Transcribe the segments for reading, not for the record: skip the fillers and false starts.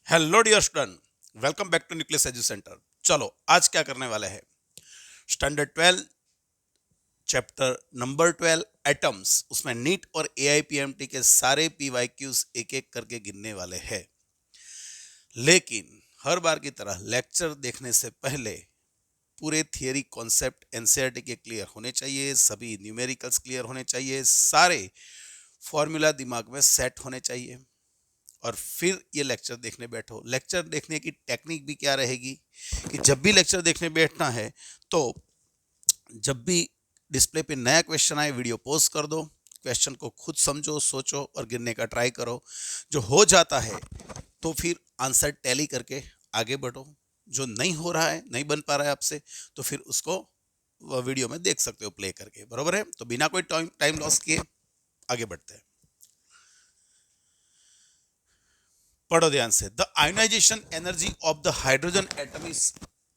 Hello dear student, welcome back to nucleus edu centre. चलो आज क्या करने वाले हैं। स्टैंडर्ड 12 चैप्टर नंबर 12 एटम्स, उसमें नीट और एआईपीएमटी के सारे पीवाईक्यूज एक एक करके गिनने वाले हैं। लेकिन हर बार की तरह लेक्चर देखने से पहले पूरे थियरी कॉन्सेप्ट एनसीईआरटी के क्लियर होने चाहिए, सभी न्यूमेरिकल्स क्लियर होने चाहिए, सारे फॉर्मूला दिमाग में सेट होने चाहिए और फिर ये लेक्चर देखने बैठो। लेक्चर देखने की टेक्निक भी क्या रहेगी कि जब भी लेक्चर देखने बैठना है तो जब भी डिस्प्ले पे नया क्वेश्चन आए वीडियो पॉज कर दो, क्वेश्चन को खुद समझो, सोचो और गिनने का ट्राई करो। जो हो जाता है तो फिर आंसर टैली करके आगे बढ़ो। जो नहीं हो रहा है, नहीं बन पा रहा है आपसे, तो फिर उसको वीडियो में देख सकते हो प्ले करके। बरोबर है? तो बिना कोई टाइम लॉस किए आगे बढ़ते हैं। पढ़ो ध्यान से। The ionisation energy of the hydrogen atom is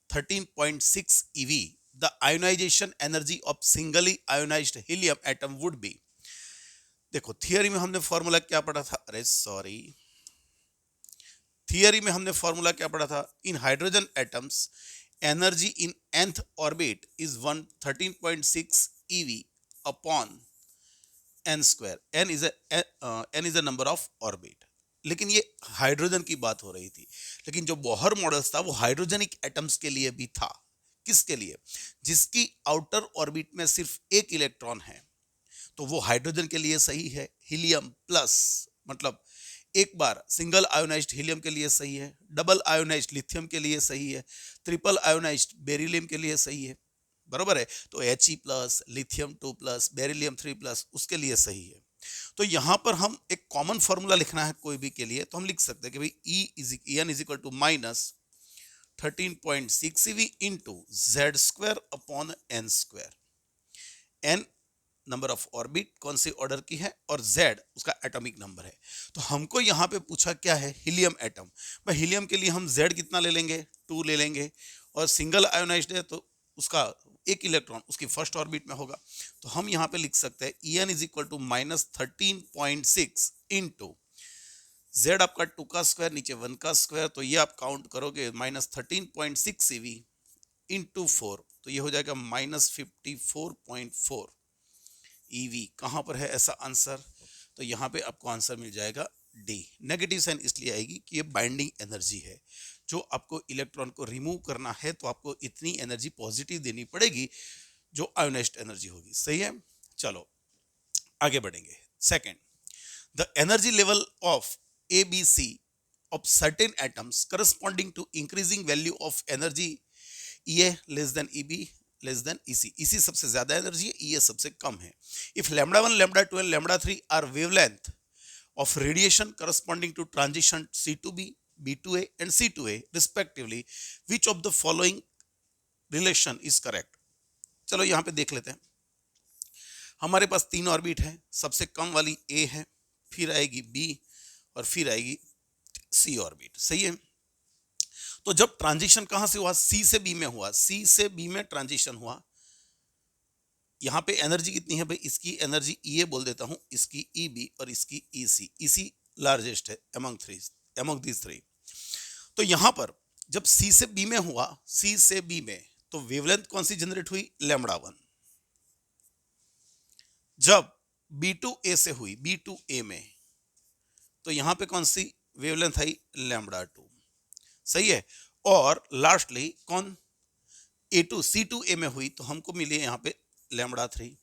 13.6 eV. The ionisation energy of singly ionised helium atom would be. देखो थियरी में हमने फॉर्मूला क्या पढ़ा था, अरे सॉरी, थियरी में हमने फॉर्मूला क्या पढ़ा था। In hydrogen atoms energy in nth orbit is 13.6 eV upon n square. n is a number of orbit. लेकिन ये हाइड्रोजन की बात हो रही थी, लेकिन जो बोहर मॉडल्स था वो हाइड्रोजनिक एटम्स के लिए भी था। किसके लिए? जिसकी आउटर ऑर्बिट में सिर्फ एक इलेक्ट्रॉन है, तो वो हाइड्रोजन के लिए सही है। हीलियम प्लस मतलब एक बार सिंगल आयोनाइज्ड हीलियम के लिए सही है, डबल आयोनाइज्ड लिथियम के लिए सही है, ट्रिपल आयोनाइज्ड बेरिलियम के लिए सही है। बरोबर है? तो He plus, lithium 2 plus, beryllium 3 plus उसके लिए सही है। तो यहां पर हम एक कॉमन फॉर्मूला लिखना है कोई भी के लिए, तो हम लिख सकते हैं कि भाई En is equal to minus 13.6 eV into Z square upon N square. N number of orbit कौन सी ऑर्डर की है और जेड उसका एटॉमिक नंबर है। तो हमको यहाँ पे पूछा क्या है, हीलियम एटम। भाई हीलियम के लिए हम जेड कितना ले लेंगे, 2 ले लेंगे, और सिंगल आयोनाइज्ड है तो उसका एक इलेक्ट्रॉन उसकी फर्स्ट ऑर्बिट में होगा। तो हम यहाँ पे लिख सकते हैं En is equal to minus 13.6 into Z आपका 2 का स्क्वायर नीचे 1 का स्क्वायर, तो ये आप काउंट करोगे माइनस 13.6 eV इंटू 4, तो ये हो जाएगा माइनस 54.4 ईवी। कहां पर है ऐसा आंसर? तो यहां पे आपको आंसर मिल जाएगा डी। नेगेटिव साइन इसलिए आएगी कि ये बाइंडिंग एनर्जी है। जो आपको इलेक्ट्रॉन को रिमूव करना है तो आपको इतनी एनर्जी पॉजिटिव देनी पड़ेगी जो आयोनाइज्ड एनर्जी होगी। सही है? चलो आगे बढ़ेंगे। Second, the energy level of A B C of certain atoms corresponding to increasing value of energy EA less than EB less than EC. EC सबसे ज्यादा एनर्जी है, EA सबसे कम है। If lambda 1, lambda 2 and lambda 3 are wavelength of radiation corresponding to transition C2B, B2A and C2A respectively, which of the following relation is correct? चलो यहाँ पे देख लेते हैं। हमारे पास 3 ऑर्बिट है, सबसे कम वाली A है, फिर आएगी B और फिर आएगी C ऑर्बिट। सही है? तो जब ट्रांजिशन कहां से हुआ, सी से बी में हुआ, सी से बी में ट्रांजिशन हुआ। यहां पे एनर्जी कितनी है भाई, इसकी एनर्जी ई बोल देता हूं, इसकी ई बी और इसकी ई सी। ई सी लार्जेस्ट है एमंग दीज थ्री। तो यहां पर जब सी से बी में हुआ, सी से बी में, तो वेवलेंथ कौन सी जनरेट हुई, लैम्बडा 1। जब बी टू ए से हुई, बी टू ए में, तो यहां पे कौन सी वेवलेंथ आई, लैम्बडा 2। सही है? और लास्टली कौन, ए टू सी टू ए में हुई, तो हमको मिली यहाँ पे लैम्बडा 3।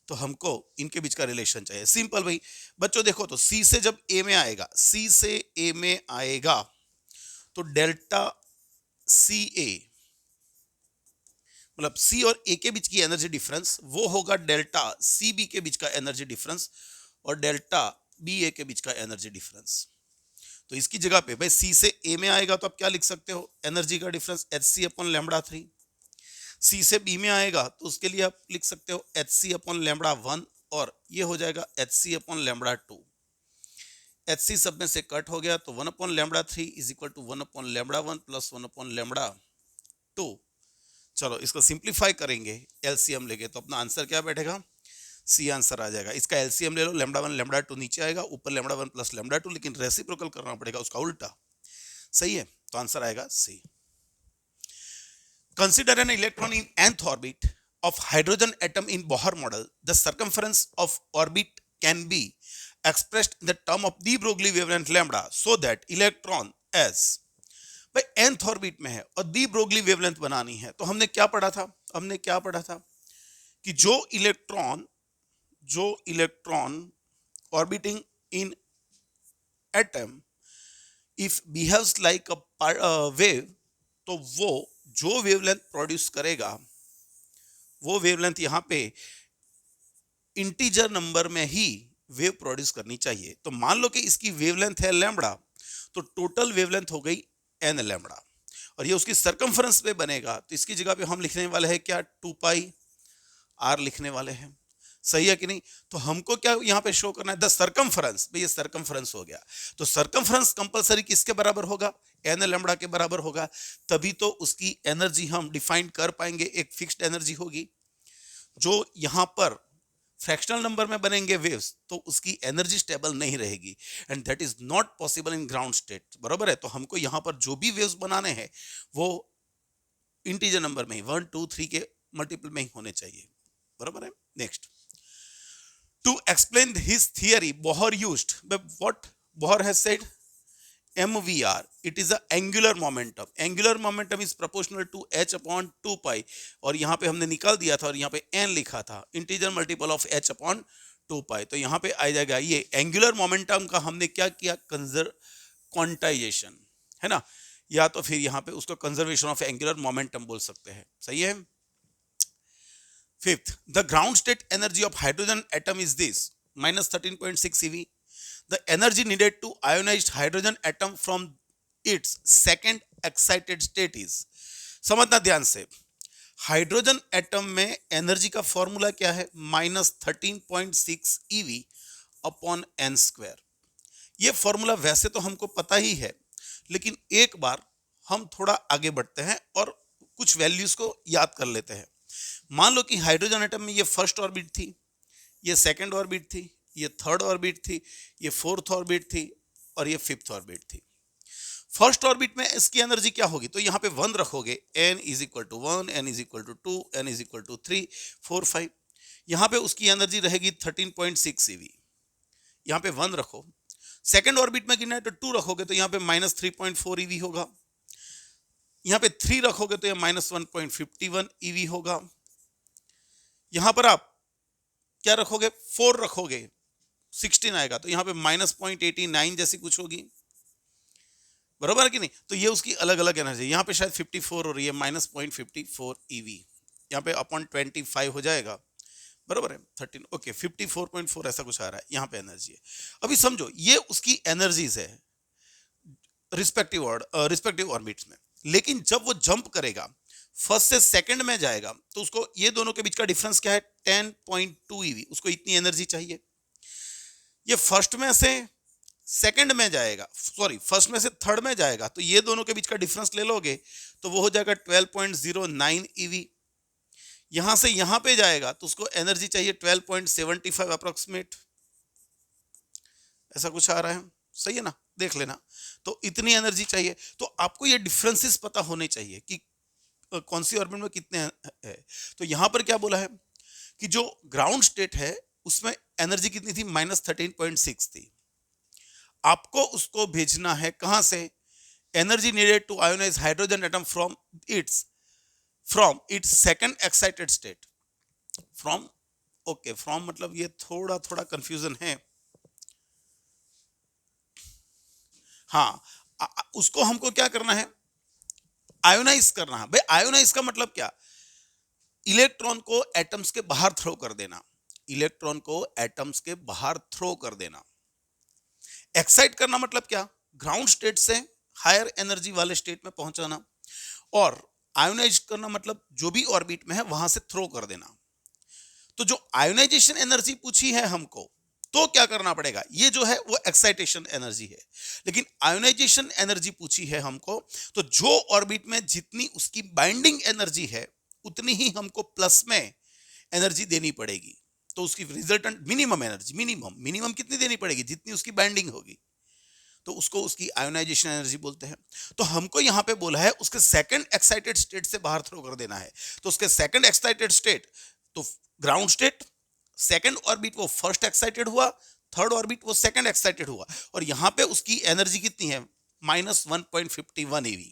तो हमको इनके बीच का रिलेशन चाहिए। सिंपल भाई। बच्चों देखो, तो सी से जब ए में आएगा, सी से ए में आएगा, तो डेल्टा सी ए मतलब सी और ए के बीच की एनर्जी डिफरेंस वो होगा डेल्टा सी बी के बीच का एनर्जी डिफरेंस और डेल्टा बी ए के बीच का एनर्जी डिफरेंस। तो इसकी जगह पे भाई सी से ए में आएगा तो आप क्या लिख सकते हो, एनर्जी का difference H C upon lambda 3। C से बी में आएगा तो उसके लिए आप लिख सकते हो एच सी अपॉन लैम्बडा 1, और ये हो जाएगा H C upon lambda 2। H C सब में से कट हो गया, तो 1 upon lambda 3 is equal to 1 upon lambda 1 plus 1 upon lambda 2। चलो इसको सिंप्लीफाई करेंगे, एलसीएम लेके, तो अपना आंसर क्या बैठेगा, सी आंसर आ जाएगा। इसका एलसीएम ले लो, लैम्बडा 1 लैम्बडा 2 नीचे आएगा, ऊपर लैम्बडा 1 प्लस लैम्बडा 2, लेकिन रेसिप्रोकल करना पड़ेगा उसका उल्टा। सही है, तो आंसर आएगा सी। Consider an electron in nth orbit of hydrogen atom in Bohr model. The circumference of orbit can be expressed in the term of de Broglie wavelength lambda so that electron as भाई nth orbit में है और दी Broglie wavelength बनानी है, तो हमने क्या पढ़ा था? हमने क्या पढ़ा था कि जो electron orbiting in atom if behaves like a wave, तो वो जो वेवलेंथ प्रोड्यूस करेगा वो वेवलेंथ यहां पे इंटीजर नंबर में ही वेव प्रोड्यूस करनी चाहिए। तो मान लो कि इसकी वेवलेंथ है लैम्बडा, तो टोटल वेवलेंथ हो गई एन लैम्बडा, और ये उसकी सरकमफरेंस पे बनेगा, तो इसकी जगह पे हम लिखने वाले हैं क्या? 2 पाई आर लिखने वाले हैं। सही है कि नहीं? तो हमको क्या यहाँ पे शो करना है? The circumference. भाई ये सरकमफरेंस हो गया, तो सरकमफरेंस कंपलसरी किसके बराबर होगा? एन लैम्बडा के बराबर होगा, तभी तो उसकी एनर्जी हम डिफाइन कर पाएंगे। एक फिक्स्ड एनर्जी होगी। जो यहाँ पर फ्रैक्शनल नंबर में बनेंगे वेव्स, तो उसकी एनर्जी स्टेबल नहीं रहेगी, and that is not possible in ground state. बराबर है? तो हमको यहाँ पर जो भी वेव्स बनाने हैं वो इंटीजर नंबर में ही 1 2 3 के मल्टीपल में ही होने चाहिए। बराबर है? Next, to explain his theory, Bohr used what Bohr has said, MVR. It is a angular momentum. Angular momentum is proportional to h upon 2 pi, और यहाँ पे हमने निकाल दिया था और यहाँ पे n लिखा था, integer multiple of h upon 2 pi। तो यहाँ पे आ जाएगा ये एंगुलर मोमेंटम का हमने क्या किया? क्वांटाइजेशन, है ना? या तो फिर यहाँ पे उसको कंजर्वेशन ऑफ एंगुलर मोमेंटम बोल सकते हैं। सही है? Fifth, the ground state energy of hydrogen atom is this, minus 13.6 eV. The energy needed to ionize hydrogen atom from its second excited state is, समझना ध्यान से, हाइड्रोजन एटम में energy का फॉर्मूला क्या है? Minus 13.6 eV upon N square. ये formula वैसे तो हमको पता ही है, लेकिन एक बार हम थोड़ा आगे बढ़ते हैं और कुछ वैल्यूज को याद कर लेते हैं। मान लो कि हाइड्रोजन एटम में ये फर्स्ट ऑर्बिट थी, ये सेकंड ऑर्बिट थी, ये थर्ड ऑर्बिट थी, ये फोर्थ ऑर्बिट थी और ये फिफ्थ ऑर्बिट थी। फर्स्ट ऑर्बिट में इसकी एनर्जी क्या होगी? तो यहाँ पे 1 रखोगे, n is equal to 1, n is equal to 2, n is equal to 3, 4, 5। यहाँ पे उसकी एनर्जी रहेगी 13.6 eV। यहाँ पे 1 रखो। सेकंड ऑर्बिट में गिना है तो 2 रखोगे तो यहाँ पे माइनस 3.4 eV होगा। यहाँ पे 3 रखोगे तो ये माइनस 1.51 eV होगा। यहां पर आप क्या रखोगे? 4 रखोगे, 16 आएगा, तो यहां पे माइनस 0.89 जैसी कुछ होगी। बराबर है कि नहीं? तो ये उसकी अलग अलग एनर्जी। यहाँ पे शायद 54 हो रही है, माइनस 0.54 ईवी। यहाँ पे अपॉन 25 हो जाएगा। बराबर है? 13, ओके, 54.4 ऐसा कुछ आ रहा है। यहाँ पे एनर्जी है। अभी समझो, ये उसकी एनर्जीज है रिस्पेक्टिव ऑर्बिट्स में, लेकिन जब वो जंप करेगा, फर्स्ट से सेकंड में जाएगा, तो उसको ये दोनों के बीच का डिफरेंस क्या है? 10.2 ईवी। उसको इतनी एनर्जी चाहिए। ये फर्स्ट में से सेकंड में जाएगा, सॉरी फर्स्ट में से थर्ड में जाएगा, तो ये दोनों के बीच का डिफरेंस ले लोगे तो वो हो जाएगा 12.09 ईवी। यहां से यहां पे जाएगा तो उसको एनर्जी चाहिए 12.75 अप्रोक्सीमेट। ऐसा कुछ आ रहा है, सही है ना? देख लेना। तो इतनी एनर्जी चाहिए, तो आपको ये डिफरेंसेस पता होने चाहिए कि कौन सी ऑर्बिट में कितने है। तो यहां पर क्या बोला है कि जो ग्राउंड स्टेट है उसमें एनर्जी कितनी थी? माइनस 13.6 थी। आपको उसको भेजना है कहां से? Energy needed to ionise hydrogen atom from its second excited state. From, okay, from मतलब ये थोड़ा थोड़ा कंफ्यूजन है। हाँ, उसको हमको क्या करना है? आयोनाइज करना है। भाई आयोनाइज का मतलब क्या? इलेक्ट्रॉन को एटम्स के बाहर थ्रो कर देना। इलेक्ट्रॉन को एटम्स के बाहर थ्रो कर देना। एक्साइट करना मतलब क्या? ग्राउंड स्टेट से हायर एनर्जी वाले स्टेट में पहुंचाना। और आयोनाइज करना मतलब जो भी ऑर्बिट में है वहां से थ्रो कर देना। तो जो आयोनाइजेशन एनर्जी पूछी है हमको, तो क्या करना पड़ेगा? ये जो है वो एक्साइटेशन एनर्जी है, लेकिन आयोनाइजेशन एनर्जी पूछी है हमको, तो जो ऑर्बिट में जितनी उसकी बाइंडिंग एनर्जी है उतनी ही हमको प्लस में एनर्जी देनी पड़ेगी। तो उसकी रिजल्टेंट मिनिमम एनर्जी, मिनिमम कितनी देनी पड़ेगी? जितनी उसकी बाइंडिंग होगी। तो उसको उसकी आयोनाइजेशन एनर्जी बोलते हैं। तो हमको यहाँ पे बोला है उसके सेकंड एक्साइटेड स्टेट से बाहर थ्रो कर देना है। तो उसके सेकंड एक्साइटेड स्टेट तो ग्राउंड स्टेट, सेकंड ऑर्बिट वो फर्स्ट एक्साइटेड हुआ, थर्ड ऑर्बिट वो सेकंड एक्साइटेड हुआ, और यहाँ पे उसकी एनर्जी कितनी है -1.51 eV।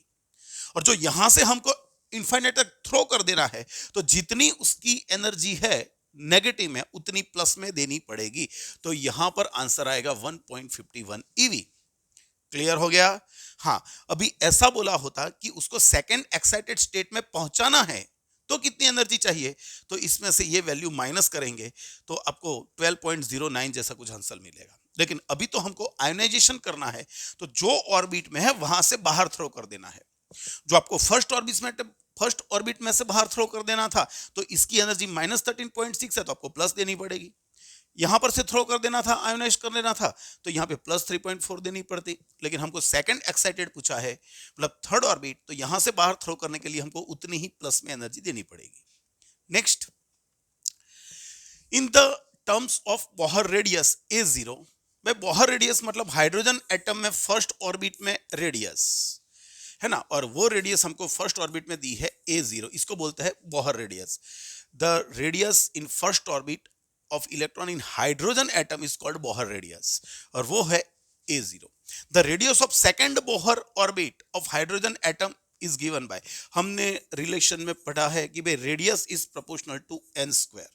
और जो यहां से हमको इनफाइनाइट तक थ्रो कर देना है, तो जितनी उसकी एनर्जी है नेगेटिव में उतनी प्लस में देनी पड़ेगी। तो यहां पर आंसर आएगा 1.51 eV। क्लियर हो गया? हाँ, अभी ऐसा बोला होता कि उसको सेकंड एक्साइटेड स्टेट में पहुंचाना है तो कितनी एनर्जी चाहिए, तो इसमें से ये वैल्यू माइनस करेंगे तो आपको 12.09 जैसा कुछ आंसर मिलेगा। लेकिन अभी तो हमको आयोनाइजेशन करना है, तो जो ऑर्बिट में है वहां से बाहर थ्रो कर देना है। जो आपको फर्स्ट ऑर्बिट में से बाहर थ्रो कर देना था, तो इसकी एनर्जी -13.6 है, तो आपको प्लस देनी पड़ेगी। यहां पर से थ्रो कर देना था, आयोनाइज कर लेना था, तो यहां पे +3.4 देनी पड़ती। लेकिन हमको सेकंड एक्साइटेड पूछा है, मतलब थर्ड ऑर्बिट, तो यहां से बाहर थ्रो करने के लिए हमको उतनी ही प्लस में एनर्जी देनी पड़ेगी। Next, in the terms of Bohr radius A0, भाई बोहर रेडियस मतलब हाइड्रोजन एटम में फर्स्ट ऑर्बिट में रेडियस है ना, और वो रेडियस हमको फर्स्ट ऑर्बिट में दी है A0, इसको बोलते हैं Bohr radius. The radius in first orbit of electron in hydrogen atom is called Bohr radius, और वो है A0। The radius of second Bohr orbit of hydrogen atom is given by, हमने relation में पढ़ा है कि भाई radius is proportional to n²।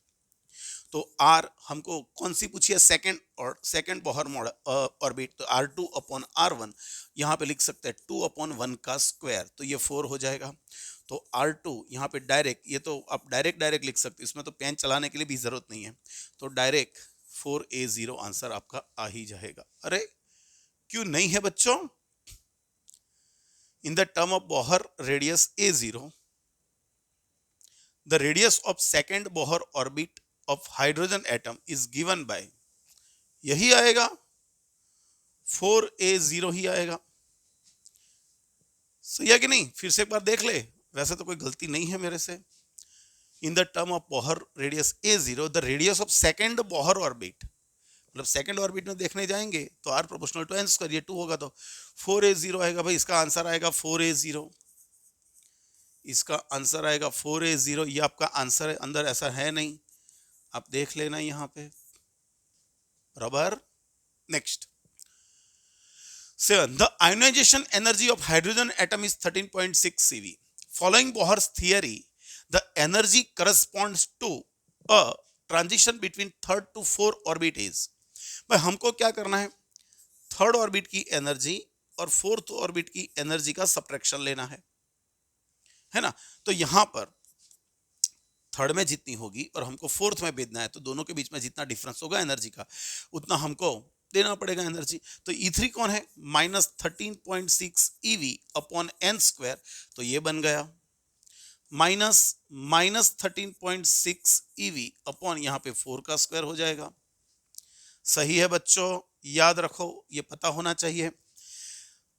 तो R हमको कौन सी पूछी है, सेकंड बोहर ऑर्बिट, तो R2/R1, यहाँ पे लिख सकते हैं 2/1 का स्क्वायर, तो ये 4 हो जाएगा। तो R2 यहाँ पे डायरेक्ट, ये तो आप डायरेक्ट लिख सकते हैं, इसमें तो पेन चलाने के लिए भी जरूरत नहीं है, तो डायरेक्ट 4A0 आंसर आपका आ ही जाएगा। अरे क्यों नहीं है बच्चों? In the term of Bohr radius A0, the radius of second Bohr orbit of hydrogen atom is given by, यही आएगा 4A0 ही आएगा। सही है कि नहीं? फिर से एक बार देख ले, वैसे तो कोई गलती नहीं है मेरे से। In the term of Bohr radius A0, the radius of second Bohr orbit, मतलब सेकंड ऑर्बिट में देखने जाएंगे तो R प्रोपोर्शनल टू n², ये 2 होगा तो 4A0 आएगा। भाई इसका आंसर आएगा 4A0, इसका आंसर आएगा 4A0। ये आपका आंसर है, अंदर ऐसा है नहीं, आप देख लेना यहाँ पे बराबर। Next, 7, the ionization energy of hydrogen atom is 13.6 eV. Following Bohr's theory, the energy corresponds to a transition between third to fourth orbit is, भाई हमको क्या करना है, थर्ड ऑर्बिट की एनर्जी और फोर्थ ऑर्बिट की एनर्जी का सब्ट्रैक्शन लेना है ना। तो यहां पर थर्ड में जितनी होगी और हमको फोर्थ में भेजना है, तो दोनों के बीच में जितना डिफरेंस होगा एनर्जी का, उतना हमको देना पड़ेगा एनर्जी। तो E3 कौन है, -13.6 eV/n², तो ये बन गया -13.6 eV/ यहाँ पे 4 का स्क्वायर हो जाएगा। सही है बच्चों, याद रखो, ये पता होना चाहिए।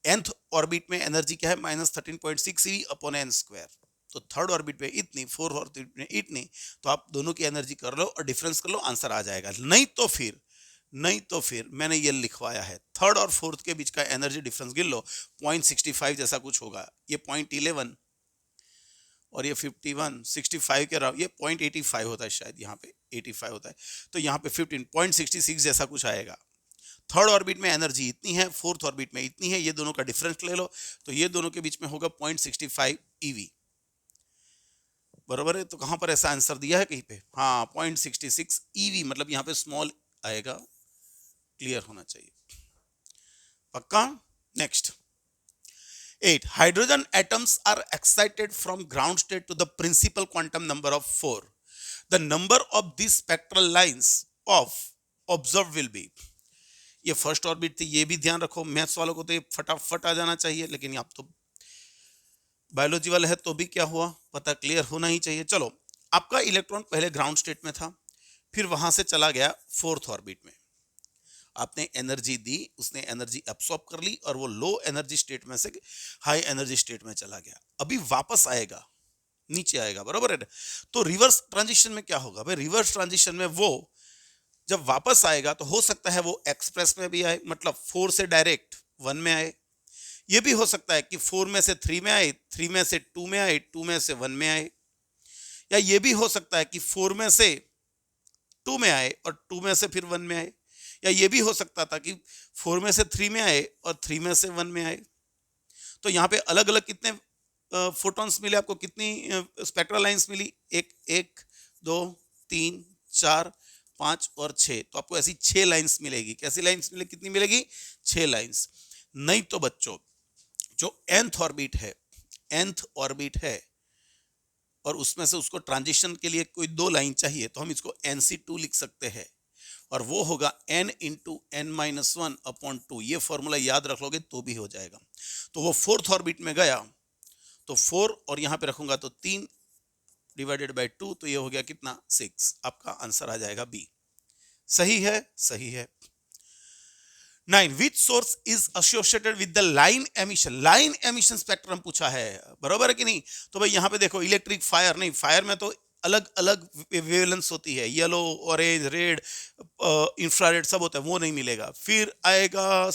nth ऑर्बिट में एनर्जी क्या है, -13.6 eV/n², तो थर्ड ऑर्बिट में इतनी, फोर्थ ऑर्बिट में इतनी, तो आप दोनों की एनर्जी कर लो और डिफरेंस कर लो, आंसर आ जाएगा। नहीं तो फिर मैंने ये लिखवाया है, थर्ड और फोर्थ के बीच का एनर्जी डिफरेंस गिन लो, 0.65 जैसा कुछ होगा, ये 0.11 और ये 51, 65 के राउंड, ये 0.85 होता है, शायद यहाँ पे 85 होता है, तो यहाँ पे 15.66 जैसा कुछ आएगा। थर्ड ऑर्बिट में एनर्जी इतनी है, फोर्थ ऑर्बिट में इतनी है, ये दोनों का डिफरेंस ले लो, तो ये दोनों के बीच में होगा 0.65 eV, बराबर है। तो कहां पर ऐसा आंसर दिया है कहीं पे, हाँ 0.66 eV, मतलब यहाँ पे स्मॉल आएगा, क्लियर होना चाहिए, पक्का। Next, 8, hydrogen atoms are excited from ground state to the principal quantum number of 4, the number of this spectral lines of observe will be. ये फर्स्ट ऑर्बिट थी, ये भी ध्यान रखो, मैथ्स वालों को तो ये फटाफट आ जाना चाहिए, लेकिन आप तो बायोलॉजी वाले है तो भी क्या हुआ पता, क्लियर होना ही चाहिए। चलो, आपका इलेक्ट्रॉन पहले ग्राउंड स्टेट में था, फिर वहां से चला गया फोर्थ ऑर्बिट में, आपने एनर्जी दी, उसने एनर्जी एब्सॉर्ब कर ली और वो लो एनर्जी स्टेट में से हाई एनर्जी स्टेट में चला गया, अभी वापस आएगा, नीचे आएगा, बराबर है। तो रिवर्स ट्रांजिशन में क्या होगा भाई, रिवर्स ट्रांजिशन में वो जब वापस आएगा तो हो सकता है वो एक्सप्रेस में भी आए, मतलब 4 से डायरेक्ट 1 में आए। ये भी हो सकता है कि 4 में से 3 में आए, 3 में से 2 में आए, 2 में से 1 में आए। या ये भी हो सकता है कि 4 में से 2 में आए और 2 में से फिर 1 में आए। या ये भी हो सकता था कि 4 में से 3 में आए और 3 में से 1 में आए। तो यहाँ पे अलग अलग कितने फोटॉन्स मिले आपको, कितनी स्पेक्ट्रल लाइंस मिली? एक, एक, दो, तीन, चार, पांच और छह। तो आपको ऐसी 6 लाइंस मिलेगी। कैसी लाइंस मिलेगी? कितनी मिलेगी? 6 लाइंस। नहीं तो बच्चों, जो nth ऑर्बिट है और उसमें से उसको ट्रांजिशन के लिए कोई 2 लाइन चाहिए, तो हम इसको nc2 लिख सकते हैं और वो होगा n into n minus 1 upon 2। ये फॉर्मूला याद रख लोगे तो भी हो जाएगा। तो वो 4th ऑर्बिट में गया तो 4 और यहां पे रखूंगा तो 3 डिवाइडेड बाय 2, तो ये हो गया कितना? 6। आपका आंसर आ जाएगा बी। सही है, सही है। 9 which source is associated with the line emission? Line emission spectrum पूछा है, बराबर है कि नहीं? तो भाई यहां पे देखो, इलेक्ट्रिक फायर नहीं, फायर में तो अलग अलग वेवलेंस होती है, येलो, ऑरेंज, रेड, इंफ्रारेड सब होता है, वो नहीं मिलेगा। फिर आएगा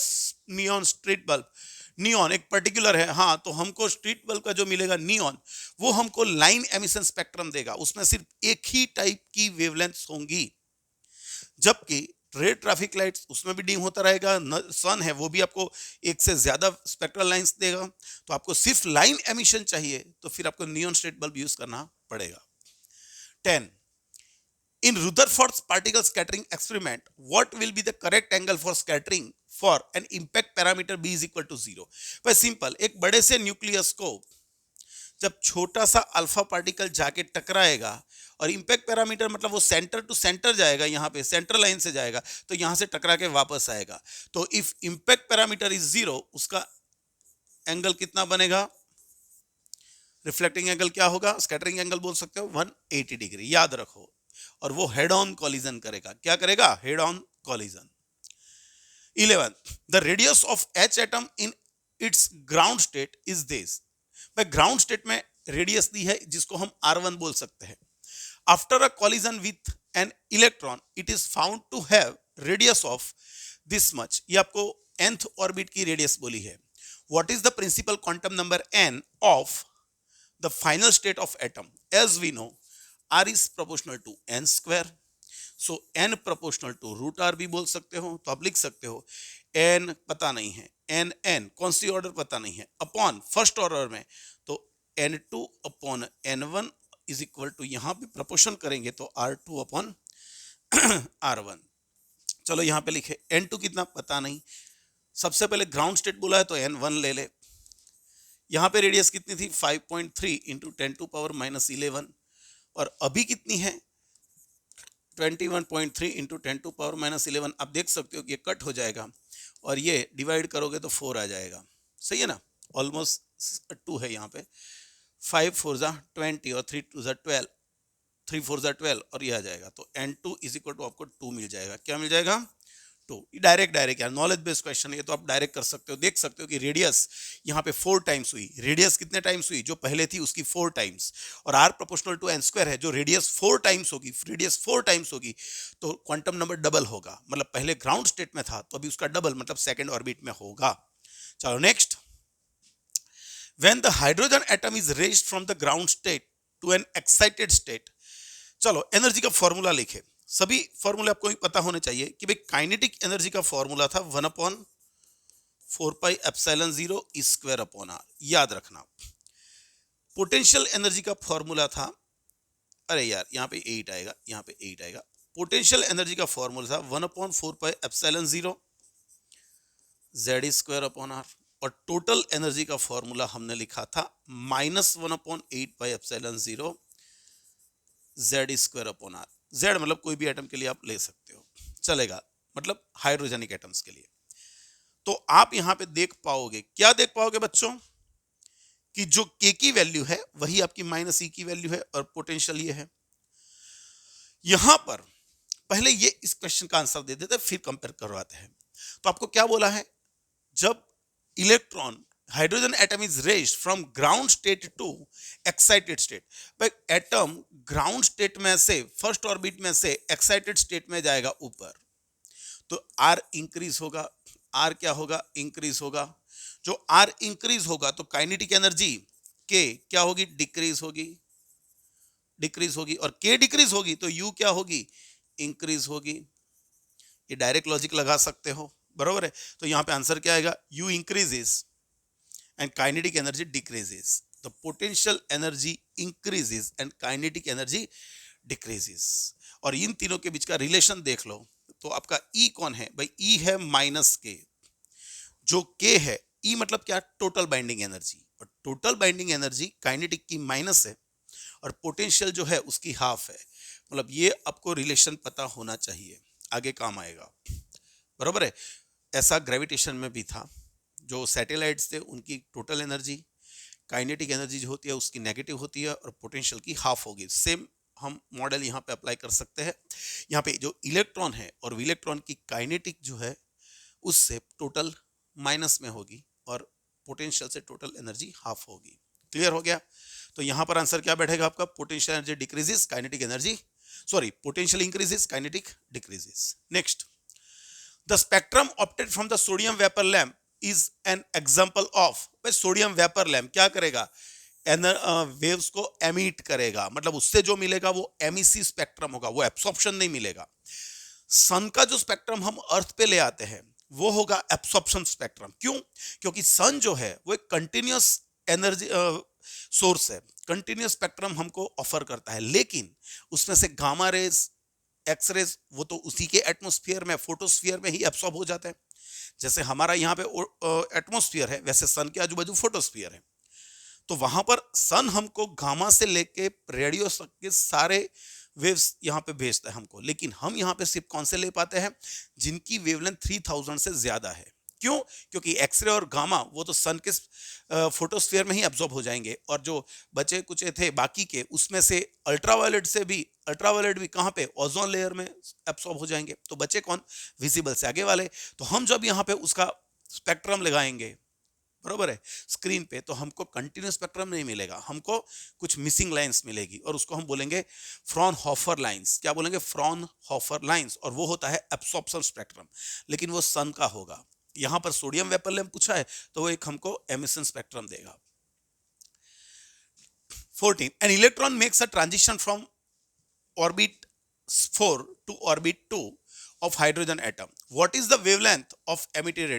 नियॉन स्ट्रीट बल्ब। नियॉन एक पर्टिकुलर है, हाँ, तो हमको स्ट्रीट बल्ब का जो मिलेगा नियॉन, वो हमको लाइन एमिशन स्पेक्ट्रम देगा। उसमें सिर्फ एक ही टाइप की वेवलेंथ होंगी, जबकि रेड ट्रैफिक लाइट्स उसमें भी डिम होता रहेगा। सन है वो भी आपको एक से ज्यादा स्पेक्ट्रल लाइंस देगा। तो आपको सिर्फ लाइन एमिशन चाहिए तो फिर आपको नियॉन स्ट्रीट बल्ब यूज करना पड़ेगा। 10 in Rutherford's particle scattering experiment, what will be the correct angle for scattering for an impact parameter b is equal to 0? भाई सिंपल, एक बड़े से न्यूक्लियस को जब छोटा सा अल्फा पार्टिकल जाके टकराएगा और इंपैक्ट पैरामीटर मतलब वो सेंटर टू सेंटर जाएगा, यहाँ पे सेंटर लाइन से जाएगा, तो यहाँ से टकरा के वापस आएगा। तो इफ इंपैक्ट पैरामीटर इज 0, उसका एंगल कितना बनेगा? रिफ्लेक्टिंग एंगल क्या होगा? स्कैटरिंग एंगल बोल सकते हो 180 डिग्री, याद रखो। और वो हेड ऑन कॉलिजन करेगा। क्या करेगा? Head on collision. 11 the radius of H atom in its ground state is this. भाई ग्राउंड स्टेट में रेडियस दी है जिसको हम r1 बोल सकते हैं। After a collision with an electron it is found to have radius of this much. ये आपको nth ऑर्बिट की रेडियस बोली है। What is the principal quantum number n of the final state of atom? As we know r is proportional to n square, so n proportional to root r भी बोल सकते हो। तो आप लिख सकते हो n पता नहीं है, n कौन सी ऑर्डर पता नहीं है, अपॉन फर्स्ट ऑर्डर में तो n2 upon n1 is equal to, यहाँ पे प्रपोर्शन करेंगे तो r2 अपॉन r1। चलो यहाँ पे लिखे n2 कितना पता नहीं, सबसे पहले ग्राउंड स्टेट बोला है तो n1 ले ले। यहाँ पे रेडियस कितनी थी? 5.3 इंटू 10 टू पावर माइनस 11, और अभी कितनी है? 21.3 इंटू 10 टू पावर माइनस 11। आप देख सकते हो कि ये कट हो जाएगा और ये डिवाइड करोगे तो 4 आ जाएगा। सही है ना? ऑलमोस्ट 2 है यहाँ पे। 5 4 जा 20 और 3 2 जा 12, 3 4 जा 12 और ये आ जाएगा। तो n2 इज इक्वल टू आपको 2 मिल जाएगा। क्या मिल जाएगा? 2। डायरेक्ट यार, नॉलेज बेस्ड क्वेश्चन है तो आप डायरेक्ट कर सकते हो। देख सकते हो कि रेडियस यहाँ पे 4 टाइम्स हुई। रेडियस कितने टाइम्स हुई? जो पहले थी उसकी 4 टाइम्स। और r proportional to n square है, जो रेडियस 4 टाइम्स होगी, रेडियस 4 टाइम्स होगी तो क्वांटम नंबर डबल होगा। मतलब पहले ग्राउंड स्टेट में था तो अभी उसका डबल मतलब सेकेंड ऑर्बिट में होगा। चलो next. When the hydrogen atom is raised from the ground state to an excited state. चलो एनर्जी का फॉर्मूला लिखे। सभी फॉर्मूले आपको पता होने चाहिए कि भाई काइनेटिक एनर्जी का फॉर्मूला था 1/4 pi epsilon 0 E square upon R, याद रखना। पोटेंशियल एनर्जी का फॉर्मूला था, अरे यार यहाँ पे 8 आएगा, यहाँ पे 8 आएगा। पोटेंशियल एनर्जी का फॉर्मूला था 1/4 pi epsilon 0 Z square upon R, और टोटल एनर्जी का फॉर्मूला हमने लिखा था -1/8 pi epsilon 0 Z square upon R. Z मतलब कोई भी एटम के लिए आप ले सकते हो, चलेगा, मतलब हाइड्रोजनिक एटम्स के लिए। तो आप यहां पे देख पाओगे, क्या देख पाओगे बच्चों, कि जो k की वैल्यू है वही आपकी -e की वैल्यू है और पोटेंशियल ये है। यहां पर पहले ये इस क्वेश्चन का आंसर दे देते फिर कंपेयर करवाते हैं। तो आपको क्या बोला है? जब electron hydrogen atom is raised from ground state to excited state, भाई एटम ग्राउंड स्टेट में से फर्स्ट ऑर्बिट में से एक्साइटेड स्टेट में जाएगा ऊपर, तो आर इंक्रीज होगा, आर क्या होगा, इंक्रीज होगा। जो आर इंक्रीज होगा तो काइनेटिक एनर्जी के क्या होगी, डिक्रीज होगी, डिक्रीज होगी। और के डिक्रीज होगी तो यू क्या होगी, इंक्रीज होगी। ये डायरेक्ट लॉजिक लगा सकते हो, बरोबर है। तो यहाँ पे आंसर क्या आएगा, you increases and kinetic energy decreases. The potential energy increases and kinetic energy decreases. और इन तीनों के बीच का रिलेशन देख लो तो आपका E कौन है भाई, E है माइनस के, जो K है, E मतलब क्या, टोटल बाइंडिंग एनर्जी, और टोटल बाइंडिंग एनर्जी काइनेटिक की माइनस है और पोटेंशियल जो है उसकी हाफ है। मतलब ये आपको रिलेशन पता होना चाहिए, आगे काम आएगा, बरोबर है। ऐसा ग्रेविटेशन में भी था, जो सैटेलाइट्स थे उनकी टोटल एनर्जी, काइनेटिक एनर्जी जो होती है उसकी नेगेटिव होती है और पोटेंशियल की हाफ होगी। सेम हम मॉडल यहाँ पे अप्लाई कर सकते हैं। यहाँ पे जो इलेक्ट्रॉन है और इलेक्ट्रॉन की काइनेटिक जो है उससे टोटल माइनस में होगी और पोटेंशियल से टोटल एनर्जी हाफ होगी। क्लियर हो गया। तो यहाँ पर आंसर क्या बैठेगा आपका, potential energy decreases, kinetic energy, sorry potential increases, kinetic decreases. Next, the spectrum obtained from the sodium vapor lamp is an example of, भाई सोडियम वेपर लैम्प क्या करेगा, वेव्स को एमिट करेगा, मतलब उससे जो मिलेगा वो एमिसी स्पेक्ट्रम होगा, वो एब्सॉर्प्शन नहीं मिलेगा। सन का जो स्पेक्ट्रम हम अर्थ पे ले आते हैं वो होगा एब्सॉर्प्शन स्पेक्ट्रम। क्यों, क्योंकि सन जो है वो एक कंटिन्यूअस एनर्जी सोर्स है, कंटिन्यूअस स्पेक्ट्रम हमको ऑफर करता है, लेकिन उसमें से गामा रेज, एक्सरेज वो तो उसी के एटमॉस्फेयर में, फोटोस्फीयर में ही एब्सॉर्ब हो जाता है। जैसे हमारा यहाँ पे एटमॉस्फेयर है, वैसे सन के आजू बाजू फोटोस्फीयर है। तो वहां पर सन हमको गामा से लेके रेडियो तक के सारे वेव्स यहाँ पे भेजता है हमको, लेकिन हम यहाँ पे सिर्फ कौन से ले पाते हैं, जिनकी वेवलेंथ 3000 से ज्यादा है। क्यों, क्योंकि एक्सरे और गामा वो तो सन के फोटोस्फीयर में ही एब्जॉर्ब हो जाएंगे, और जो बचे कुछ थे बाकी के उसमें से अल्ट्रावायलेट भी कहाँ पे, ओजोन लेयर में एब्जॉर्ब हो जाएंगे। तो बचे कौन, विजिबल से आगे वाले। तो हम जब यहाँ पे उसका स्पेक्ट्रम लगाएंगे, बरोबर है, स्क्रीन पे, तो हमको कंटिन्यूस स्पेक्ट्रम नहीं मिलेगा, हमको कुछ मिसिंग लाइंस मिलेगी, और उसको हम बोलेंगे फ्रॉनहोफर लाइंस। क्या बोलेंगे, फ्रॉनहोफर लाइंस। और वो होता है एब्सॉर्प्शन स्पेक्ट्रम, लेकिन वो सन का होगा। यहां पर सोडियम वेपर लैंप पूछा है तो वो एक हमको एमिशन स्पेक्ट्रम देगा। 14, an electron makes a transition from orbit 4 to orbit 2 of hydrogen atom. What is the wavelength of emitted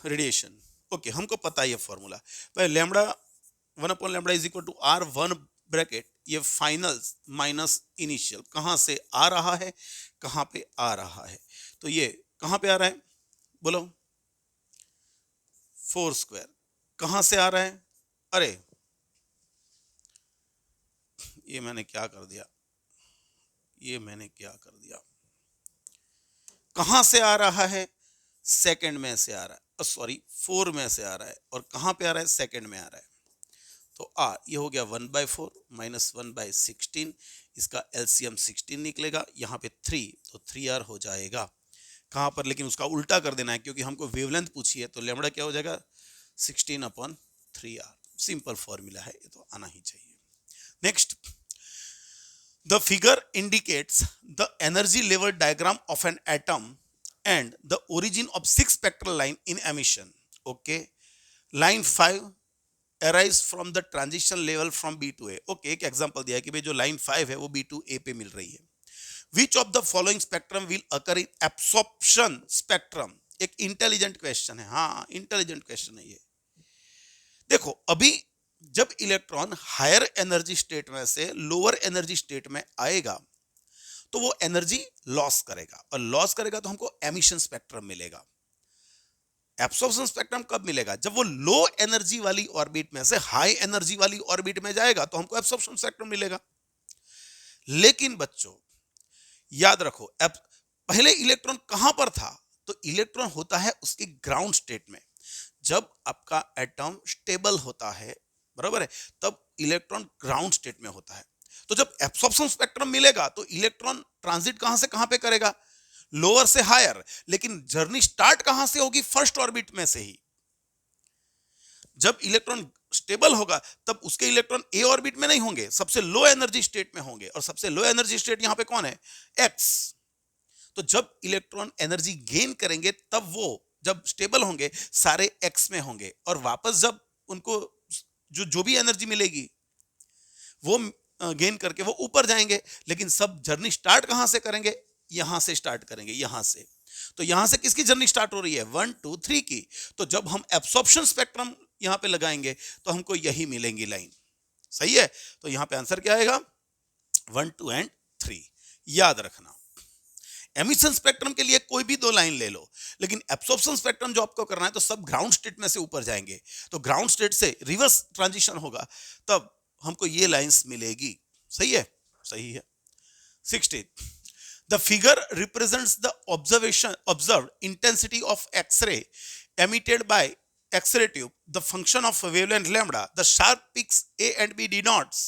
radiation? Okay, हमको पता है ये फॉर्मूला भाई, lambda 1 lambda is equal to R1 bracket, ये फाइनल माइनस इनिशियल, कहां से आ रहा है, कहां पे आ रहा है, तो ये कहां पे आ रहा है, बोलो, 4 स्क्वायर, कहां से आ रहा है, अरे ये मैंने क्या कर दिया, कहां से आ रहा है, सेकंड में से आ रहा है, सॉरी 4 में से आ रहा है, और कहां पे आ रहा है, सेकंड में आ रहा है। तो ये हो गया 1/4 माइनस 1/16, इसका एलसीएम 16 निकलेगा, यहाँ पे 3, तो 3R हो जाएगा। कहां पर, लेकिन उसका उल्टा कर देना है क्योंकि हमको वेवलेंथ पूछी है, तो लैम्बडा क्या हो जाएगा, 16/3R। सिंपल फॉर्मूला है, ये तो आना ही चाहिए। Next, the figure indicates the energy level diagram of an atom and the origin of 6 spectral line in emission. Okay, line 5 arise from the transition level from B to A. Okay, एक example दिया है कि भाई जो line 5 है वो B to A पे मिल रही है। Which of the following spectrum will occur in absorption spectrum? एक इंटेलिजेंट क्वेश्चन है, हाँ इंटेलिजेंट क्वेश्चन है ये। देखो, अभी जब इलेक्ट्रॉन हायर एनर्जी स्टेट में से लोअर एनर्जी स्टेट में आएगा तो वो एनर्जी लॉस करेगा, और लॉस करेगा तो हमको एमिशन स्पेक्ट्रम मिलेगा। एब्सॉर्प्शन स्पेक्ट्रम कब मिलेगा, जब वो लो एनर्जी वाली ऑर्बिट में से हाई एनर्जी वाली ऑर्बिट में जाएगा तो हमको एब्सॉर्प्शन स्पेक्ट्रम मिलेगा। लेकिन बच्चों याद रखो, पहले इलेक्ट्रॉन कहां पर था, तो इलेक्ट्रॉन होता है उसकी ग्राउंड स्टेट में। जब आपका एटम स्टेबल होता है, बराबर है, तब इलेक्ट्रॉन ग्राउंड स्टेट में होता है। तो जब एब्सॉर्प्शन स्पेक्ट्रम मिलेगा तो इलेक्ट्रॉन ट्रांजिट कहां से कहां पे करेगा, लोअर से हायर, लेकिन जर्नी स्टार्ट कहां से होगी, फर्स्ट ऑर्बिट में से ही। जब इलेक्ट्रॉन स्टेबल होगा तब उसके इलेक्ट्रॉन ए ऑर्बिट में नहीं होंगे, सबसे लो एनर्जी स्टेट में होंगे, और सबसे लो एनर्जी स्टेट यहां पे कौन है, एक्स। तो जब इलेक्ट्रॉन एनर्जी गेन करेंगे तब वो जब स्टेबल होंगे सारे एक्स में होंगे, और वापस जब उनको जो जो भी एनर्जी मिलेगी वो गेन करके वो ऊपर जाएंगे। लेकिन सब जर्नी स्टार्ट कहां से करेंगे? यहां से स्टार्ट करेंगे, यहां से। तो यहां से किसकी जर्नी स्टार्ट हो रही है? 1 2 3 की। तो जब हम एब्सॉर्प्शन स्पेक्ट्रम यहां पे लगाएंगे तो हमको यही मिलेंगी लाइन। सही है? तो यहां पे आंसर क्या आएगा? 1 2 एंड 3। याद रखना, एमिशन स्पेक्ट्रम के लिए कोई भी दो लाइन ले लो, लेकिन एब्सॉर्प्शन स्पेक्ट्रम जो आपको करना है तो सब ग्राउंड स्टेट में से ऊपर जाएंगे, तो ग्राउंड स्टेट से रिवर्स ट्रांजिशन होगा, तब हमको ये लाइंस मिलेगी। सही है? सही है। 16, the figure represents the observed intensity of X-ray emitted by X-ray tube, the function of wavelength lambda, the sharp peaks A and B denotes।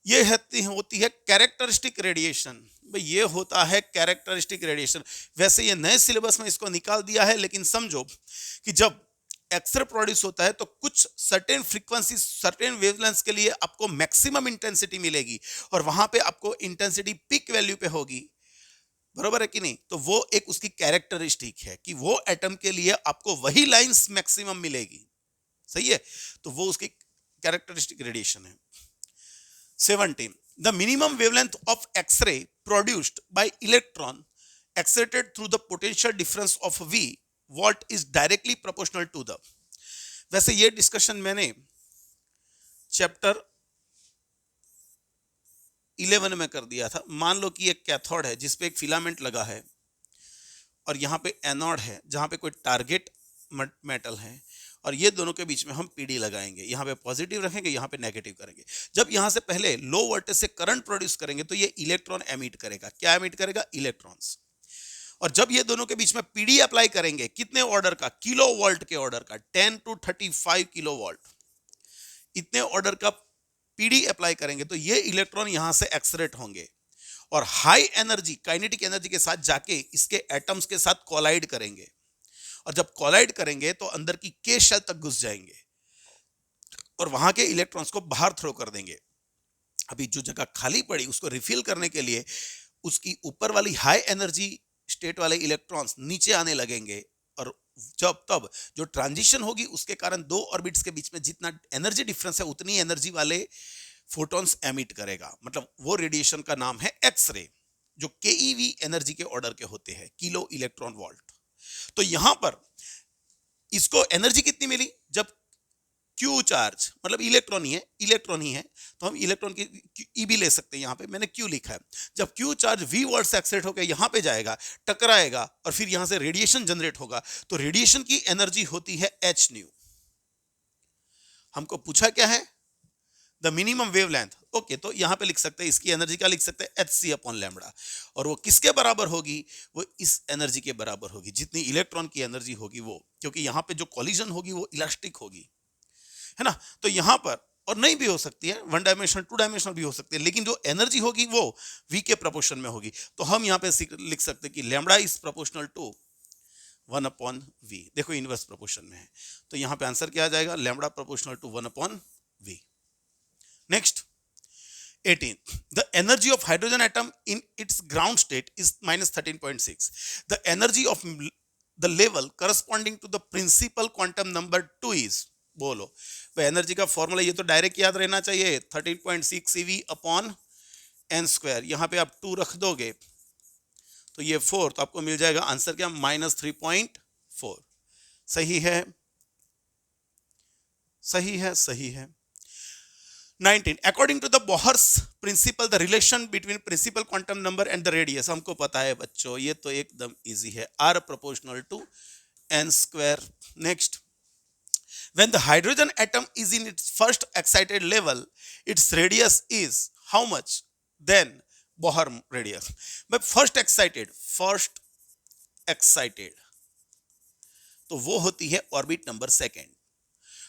ये होती है कैरेक्टरिस्टिक रेडिएशन। भाई ये होता है कैरेक्टरिस्टिक रेडिएशन। वैसे ये नए सिलेबस में इसको निकाल दिया है, लेकिन समझो कि जब एक्सरे प्रोड्यूस होता है तो कुछ सर्टेन फ्रीक्वेंसी, सर्टेन वेवलेंथ्स के लिए आपको मैक्सिमम इंटेंसिटी मिलेगी, और वहां पे आपको इंटेंसिटी पीक वैल्यू पे होगी। बरोबर है कि नहीं? तो वो एक उसकी कैरेक्टरिस्टिक है कि वो एटम के लिए आपको वही लाइंस मैक्सिमम मिलेगी। सही है? तो वो उसकी कैरेक्टरिस्टिक रेडिएशन है। 17, the minimum wavelength of X-ray produced by electron excited through the potential difference of V volt is directly proportional to the। वैसे ये डिस्कशन मैंने चैप्टर 11 में कर दिया था। मान लो कि एक कैथोड है जिसपे एक फिलामेंट लगा है, और यहाँ पे एनोड है जहाँ पे कोई टारगेट मेटल है, और ये दोनों के बीच में हम पीडी लगाएंगे। यहाँ पे पॉजिटिव रखेंगे, यहाँ पे नेगेटिव करेंगे। जब यहाँ से पहले लो वोल्टेज से करंट प्रोड्यूस करेंगे तो ये इलेक्ट्रॉन एमिट करेगा। क्या एमिट करेगा? इलेक्ट्रॉन्स। और जब ये दोनों के बीच में पीडी अप्लाई करेंगे, कितने ऑर्डर का? किलो वोल्ट के ऑर्डर का, 10 to 35 किलो वोल्ट, इतने ऑर्डर का पीडी अप्लाई करेंगे तो ये इलेक्ट्रॉन यहां से एक्सरेट होंगे और हाई एनर्जी काइनेटिक एनर्जी के साथ जाके इसके एटम्स के साथ कोलाइड करेंगे, और जब कोलाइड करेंगे तो अंदर की के शेल तक घुस जाएंगे और वहां के इलेक्ट्रॉन्स को बाहर थ्रो कर देंगे। अभी जो जगह खाली पड़ी उसको रिफिल करने के लिए उसकी ऊपर वाली हाई एनर्जी स्टेट वाले इलेक्ट्रॉन्स नीचे आने लगेंगे, और जब तब जो ट्रांजिशन होगी उसके कारण दो ऑर्बिट्स के बीच में जितना एनर्जी डिफरेंस है उतनी एनर्जी वाले फोटॉन्स एमिट करेगा। मतलब वो रेडिएशन का नाम है एक्सरे, जो केईवी एनर्जी के ऑर्डर के होते हैं, किलो इलेक्ट्रॉन वोल्ट। तो यहां पर इसको एनर्जी कितनी मिली? जब क्यू चार्ज, मतलब इलेक्ट्रॉन ही है, तो हम इलेक्ट्रॉन की ई भी ले सकते हैं। यहां पे मैंने क्यू लिखा है। जब क्यू चार्ज वी वोल्ट से एक्साइट होकर यहां पे जाएगा, टकराएगा और फिर यहां से रेडिएशन जनरेट होगा, तो रेडिएशन की एनर्जी होती है एच न्यू। हमको पूछा क्या है? The minimum wavelength. ओके, तो यहां पे लिख सकते हैं, इसकी एनर्जी क्या लिख सकते हैं? H C upon lambda. और वो किसके बराबर होगी? वो इस एनर्जी के बराबर होगी जितनी इलेक्ट्रॉन की एनर्जी होगी वो, क्योंकि यहां पे जो कॉलिजन होगी वो इलास्टिक होगी, है ना। तो यहां पर और नहीं भी हो सकती है, वन डायमेंशनल, टू डायमेंशनल भी हो सकती है, लेकिन जो एनर्जी होगी वो वी के प्रोपोर्शन में होगी। तो हम यहां पे लिख सकते हैं कि lambda is proportional to 1 upon V. देखो इनवर्स प्रोपोर्शन में है, तो यहां पे आंसर क्या आ जाएगा? Lambda proportional to 1 upon V. Next 18, the energy of hydrogen atom in its ground state is minus 13.6. The energy of the level corresponding to the principal quantum number 2 is, बोलो भाई एनर्जी का formula ये तो direct याद रहना चाहिए, 13.6 eV upon N square. यहां पे आप 2 रख दोगे तो ये 4, तो आपको मिल जाएगा आंसर क्या? माइनस 3.4। सही है, सही है, सही है। 19, according to the Bohr's principle, the relation between principal quantum number and the radius, हमको पता है बच्चों, ये तो एकदम इजी है, r proportional to n square। Next, when the hydrogen atom is in its first excited level, its radius is how much? Then Bohr radius। but first excited तो वो होती है ऑर्बिट नंबर सेकेंड,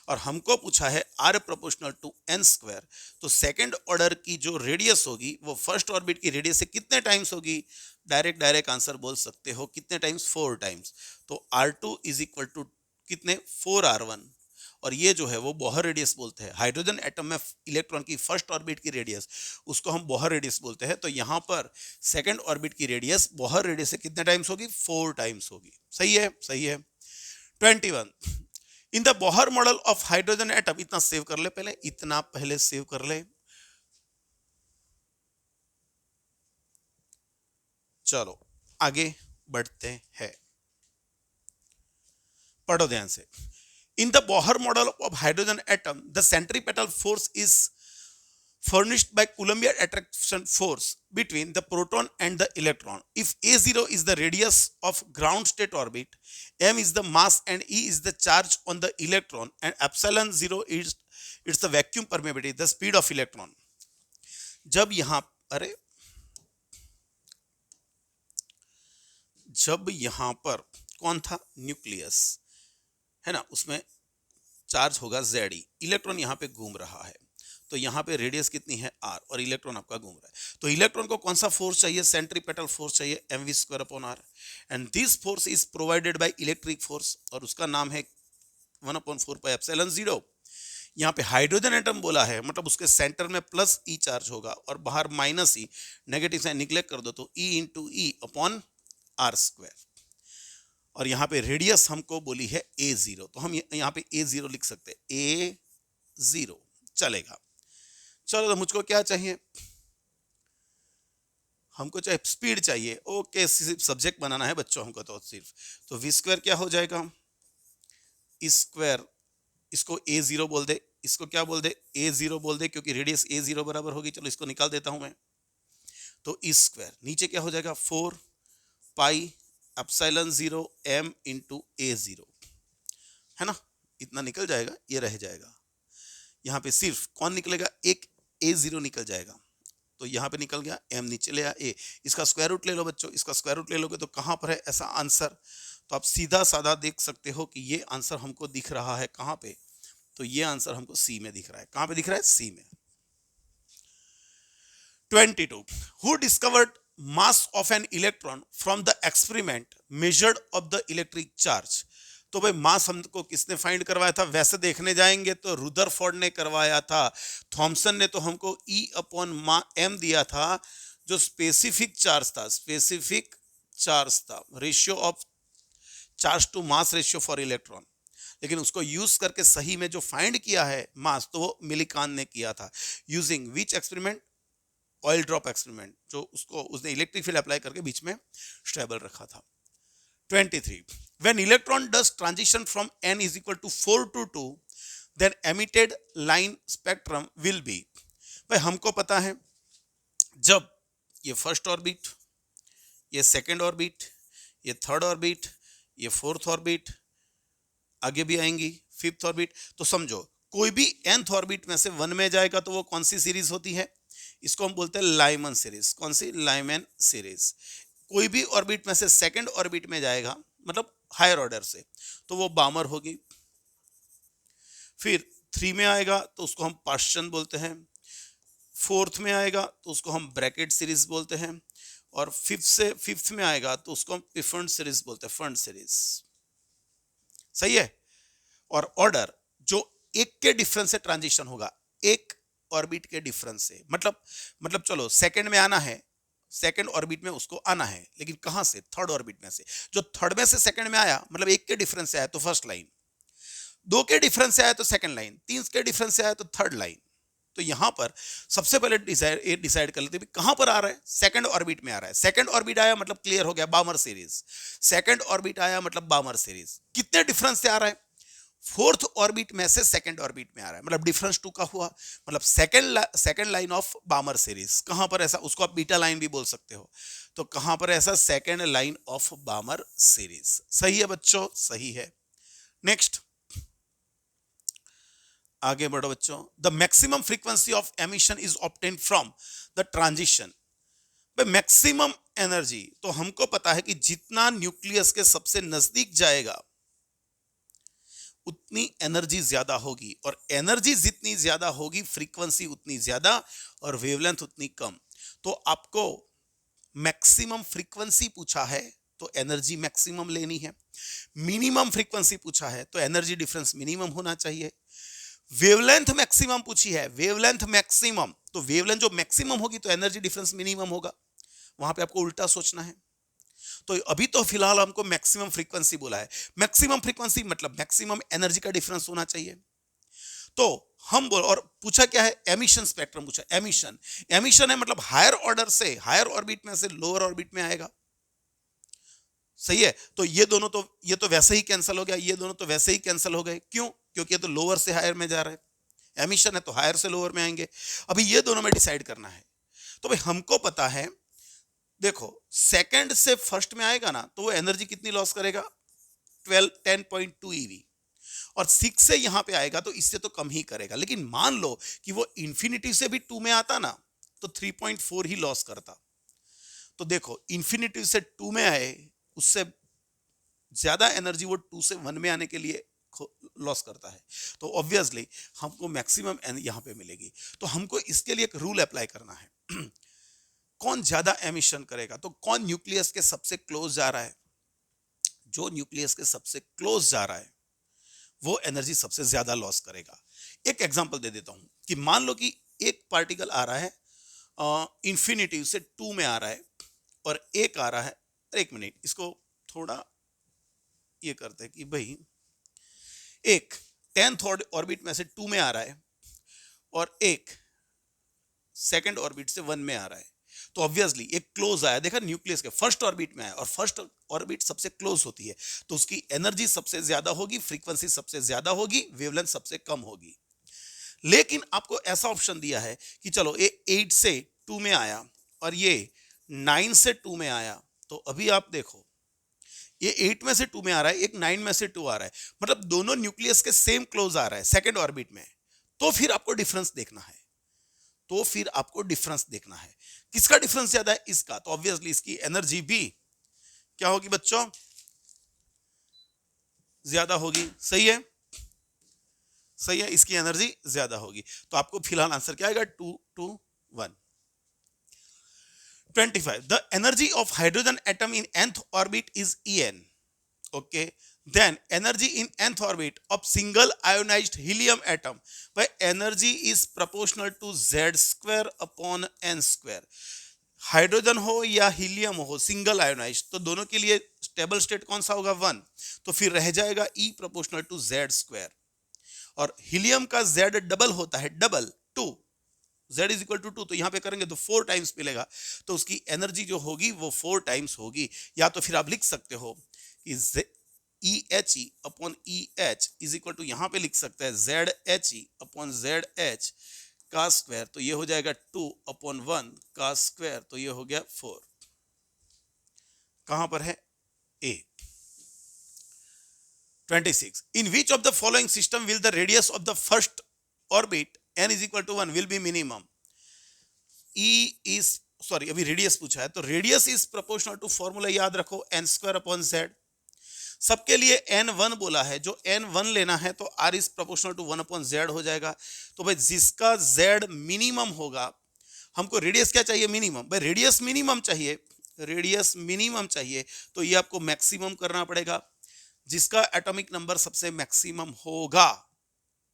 और हमको पूछा है r proportional to n square, तो second order की जो रेडियस होगी वो फर्स्ट ऑर्बिट की रेडियस से कितने टाइम्स होगी? डायरेक्ट आंसर बोल सकते हो, कितने टाइम्स? 4 टाइम्स। तो r2 इज इक्वल टू कितने? 4r1, और ये जो है वो बोहर रेडियस बोलते हैं। हाइड्रोजन एटम में इलेक्ट्रॉन की फर्स्ट ऑर्बिट की रेडियस उसको हम बोहर रेडियस बोलते हैं। तो यहाँ पर सेकंड ऑर्बिट की रेडियस बोहर रेडियस से कितने टाइम्स होगी? 4 टाइम्स होगी। सही है, सही है। 21 in the Bohr model of hydrogen atom, इतना सेव कर ले, पहले इतना पहले सेव कर ले। चलो आगे बढ़ते हैं, पढ़ो ध्यान से। In the Bohr model of hydrogen atom, the centripetal force is furnished by Coulombic attraction force between the proton and the electron. If A0 is the radius of ground state orbit, m is the mass and E is the charge on the electron, and epsilon 0 is it's the vacuum permeability, the speed of electron. जब यहां पर कौन था? Nucleus है ना, उसमें charge होगा Ze, electron यहाँ पे घूम रहा है, तो यहाँ पे रेडियस कितनी है r, और इलेक्ट्रॉन आपका घूम रहा है। तो इलेक्ट्रॉन को कौन सा फोर्स चाहिए? सेंट्रीपेटल फोर्स चाहिए, mv²/r, and this force is provided by electric force, और उसका नाम है 1/4πε0। यहाँ पे हाइड्रोजन एटम बोला है, मतलब उसके सेंटर में प्लस ई चार्ज होगा और बाहर माइनस ई, नेगेटिव साइन निग्लेक्ट कर दो तो E/E/r²। और यहाँ पे रेडियस हमको बोली है A0, तो हम यहाँ पे A0 लिख सकते हैं, A0 चलेगा। चलो तो मुझको क्या चाहिए? हमको चाहे स्पीड चाहिए। ओके, सिर्फ सब्जेक्ट बनाना है बच्चों हमको, तो सिर्फ तो v² क्या हो जाएगा? स्क्वायर, इसको A0 बोल दे, इसको क्या बोल दे? A0 बोल दे, क्योंकि रेडियस A0 बराबर होगी। चलो इसको निकाल देता हूं मैं, तो स्क्वायर नीचे क्या हो जाएगा? 4πε0 m × A0, है ना, इतना निकल जाएगा, ये रह जाएगा। यहाँ पे सिर्फ कौन निकलेगा? एक A0 निकल जाएगा, तो यहाँ पे निकल गया, m नीचे ले आ a, इसका स्क्वायर रूट ले लो बच्चों, इसका स्क्वायर रूट ले लोगे तो कहाँ पर है ऐसा आंसर? तो आप सीधा साधा देख सकते हो कि ये आंसर हमको दिख रहा है कहाँ पे? तो ये आंसर हमको C में दिख रहा है। कहाँ पे दिख रहा है? C में। 22 who discovered mass of an electron from the experiment measured of the electric charge? तो भाई मास हमको किसने फाइंड करवाया था? वैसे देखने जाएंगे तो रुदरफोर्ड ने करवाया था। थॉमसन ने तो हमको E/m दिया था, जो स्पेसिफिक चार्ज था, स्पेसिफिक चार्ज था, ratio of charge to mass ratio for electron, लेकिन उसको यूज करके सही में जो फाइंड किया है मास, तो वो मिलिकान ने किया था। Using which experiment? Oil drop experiment, जो उसको उसने इलेक्ट्रिक फील्ड अप्लाई करके बीच में स्टेबल रखा था। 23 when electron does transition from n is equal to 4 to 2, then emitted line spectrum will be, भाई हमको पता है जब ये फर्स्ट ऑर्बिट, ये सेकंड ऑर्बिट, ये थर्ड ऑर्बिट, ये फोर्थ ऑर्बिट, आगे भी आएंगी फिफ्थ ऑर्बिट, तो समझो कोई भी nth ऑर्बिट में से 1 में जाएगा तो वो कौन सी सीरीज होती है? इसको हम बोलते हैं लाइमन सीरीज। कौन सी? Lyman series. कोई भी ऑर्बिट में से सेकंड ऑर्बिट में जाएगा, मतलब हायर ऑर्डर से, तो वो बामर होगी। फिर 3 में आएगा तो उसको हम पाश्चन बोलते हैं, फोर्थ में आएगा तो उसको हम ब्रैकेट सीरीज बोलते हैं, और फिफ्थ में आएगा तो उसको हम पिफर्ड सीरीज बोलते हैं, फंड सीरीज। सही है। और ऑर्डर जो एक के डिफरेंस से ट्रांजिशन होगा, एक ऑर्बिट के डिफरेंस से, मतलब चलो सेकंड में आना है, सेकंड ऑर्बिट में उसको आना है, लेकिन कहां से? थर्ड ऑर्बिट में से। जो थर्ड में से सेकंड में आया, मतलब एक के डिफरेंस से आया तो फर्स्ट लाइन, 2 के डिफरेंस से आया तो सेकंड लाइन, 3 के डिफरेंस से आया तो थर्ड लाइन। तो यहां पर सबसे पहले डिसाइड कर लेते हैं कहां पर आ रहा है। सेकंड ऑर्बिट में आ रहा है, सेकंड ऑर्बिट आया मतलब क्लियर हो गया, बामर सीरीज। सेकंड ऑर्बिट आया मतलब बामर सीरीज। कितने डिफरेंस से आ रहा है? फोर्थ ऑर्बिट में से सेकंड ऑर्बिट में आ रहा है, मतलब डिफरेंस 2 का हुआ, मतलब सेकंड लाइन ऑफ बामर सीरीज। कहां पर ऐसा? उसको आप बीटा लाइन भी बोल सकते हो। तो कहां पर ऐसा? Second line of बामर series. सही है बच्चों, सही है। नेक्स्ट, आगे बढ़ो बच्चों। The maximum frequency of emission is obtained from the transition. Maximum energy तो हमको पता है कि जितना न्यूक्लियस के सबसे नजदीक जाएगा उतनी एनर्जी ज्यादा होगी, और एनर्जी जितनी ज्यादा होगी फ्रीक्वेंसी उतनी ज्यादा और वेवलेंथ उतनी कम। तो आपको मैक्सिमम फ्रीक्वेंसी पूछा है, तो एनर्जी मैक्सिमम लेनी है। मिनिमम फ्रीक्वेंसी पूछा है तो एनर्जी डिफरेंस मिनिमम होना चाहिए। वेवलेंथ मैक्सिमम पूछी है, वेवलेंथ मैक्सिमम, तो वेवलेंथ जो मैक्सिमम होगी तो एनर्जी डिफरेंस मिनिमम होगा। वहां पे आपको उल्टा सोचना है। तो अभी तो फिलहाल हमको मैक्सिमम फ्रीक्वेंसी बोला है, मैक्सिमम फ्रीक्वेंसी मतलब मैक्सिमम एनर्जी का डिफरेंस होना चाहिए। तो हम बोल, और पूछा क्या है, एमिशन स्पेक्ट्रम पूछा। एमिशन, एमिशन है मतलब हायर ऑर्डर से, हायर ऑर्बिट में से लोअर ऑर्बिट में आएगा। सही है, तो ये दोनों तो, ये तो वैसे ही कैंसिल हो गया, ये दोनों तो वैसे ही कैंसिल हो गए। क्यों? क्योंकि ये तो लोअर से हायर में जा रहा है, एमिशन है तो हायर से लोअर में आएंगे। अभी ये दोनों में डिसाइड करना है। तो भाई हमको पता है, देखो सेकंड से फर्स्ट में आएगा ना तो वो एनर्जी कितनी लॉस करेगा, 10.2 ईवी। और 6 से यहां पे आएगा तो इससे तो कम ही करेगा। लेकिन मान लो कि वो इंफिनिटी से भी 2 में आता ना तो 3.4 ही लॉस करता। तो देखो इंफिनिटी से 2 में आए, उससे ज्यादा एनर्जी वो 2 से 1 में आने के लिए लॉस करता है। तो ऑब्वियसली हमको मैक्सिमम यहां पे मिलेगी। तो हमको इसके लिए एक रूल अप्लाई करना है। कौन ज्यादा एमिशन करेगा, तो कौन न्यूक्लियस के सबसे क्लोज जा रहा है, जो न्यूक्लियस के सबसे क्लोज जा रहा है वो एनर्जी सबसे ज्यादा लॉस करेगा। एक एग्जांपल दे देता हूं कि मान लो कि एक पार्टिकल आ रहा है इंफिनिटी से 2 में आ रहा है, और एक आ रहा है, एक मिनट इसको थोड़ा ये करते हैं कि भाई एक 10th ऑर्बिट में से 2 में आ रहा है और एक सेकंड ऑर्बिट से 1 में आ रहा है। तो ऑब्वियसली एक क्लोज आया, देखा न्यूक्लियस के फर्स्ट ऑर्बिट में आया, और फर्स्ट ऑर्बिट सबसे क्लोज होती है तो उसकी एनर्जी सबसे ज्यादा होगी, फ्रीक्वेंसी सबसे ज्यादा होगी, वेवलेंथ सबसे कम होगी। लेकिन आपको ऐसा ऑप्शन दिया है कि चलो ये 8 से 2 में आया और ये 9 से 2 में आया, तो अभी आप देखो ये 8 में से 2 में आ रहा है, एक 9 में से 2 आ रहा है, मतलब दोनों न्यूक्लियस के सेम क्लोज आ रहा है सेकंड ऑर्बिट में। तो फिर आपको डिफरेंस देखना है, तो फिर आपको डिफरेंस देखना है किसका डिफरेंस ज्यादा है, इसका। तो ऑब्वियसली इसकी एनर्जी भी क्या होगी बच्चों, ज्यादा होगी। सही है, सही है, इसकी एनर्जी ज्यादा होगी। तो आपको फिलहाल आंसर क्या आएगा, 2 to 1। 25 the energy of hydrogen atom in nth orbit is En. Okay, then energy in nth orbit of single ionized helium atom by energy is proportional to z square upon n square. Hydrogen हो या helium हो single ionise, तो दोनों के लिए stable state कौन सा होगा, 1। तो फिर रह जाएगा E proportional to Z square, और हीलियम का Z डबल होता है, double 2, Z is equal to 2, तो यहां पे करेंगे तो 4 टाइम्स मिलेगा, तो उसकी एनर्जी जो होगी वो 4 टाइम्स होगी। या तो फिर आप लिख सकते हो कि EHE upon EH is equal to, यहां पे लिख सकते हैं ZHE अपॉन ZH का स्क्वायर, तो ये हो जाएगा 2 अपॉन 1 का स्क्वायर, तो ये हो गया 4। कहां पर है A। 26 in which of the following system will the radius of the first orbit n is equal to 1 will be minimum। E is sorry अभी रेडियस पूछा है, तो radius is proportional to, formula याद रखो, n स्क्वायर अपॉन z। सबके लिए n1 बोला है, जो n1 लेना है तो r is proportional to 1 upon z हो जाएगा। तो भाई जिसका z मिनिमम होगा, हमको रेडियस क्या चाहिए, मिनिमम। भाई रेडियस मिनिमम चाहिए, रेडियस मिनिमम चाहिए, तो ये आपको मैक्सिमम करना पड़ेगा। जिसका एटॉमिक नंबर सबसे मैक्सिमम होगा,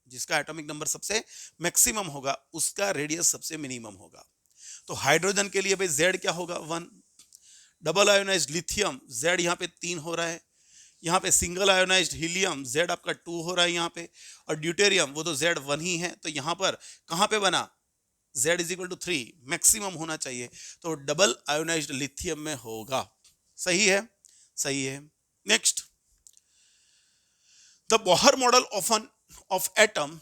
जिसका एटॉमिक नंबर सबसे मैक्सिमम होगा उसका रेडियस सबसे मिनिमम होगा। तो हाइड्रोजन के लिए भाई z क्या होगा, 1। डबल आयोनाइज्ड लिथियम z यहाँ पे 3 हो रहा है, यहाँ पे सिंगल आयोनाइज्ड हीलियम z आपका 2 हो रहा है यहाँ पे, और ड्यूटेरियम वो तो z 1 ही है, तो यहाँ पर कहाँ पे बना, z is equal to 3 maximum होना चाहिए, तो डबल आयोनाइज्ड लिथियम में होगा। सही है, सही है। Next, the Bohr model of atom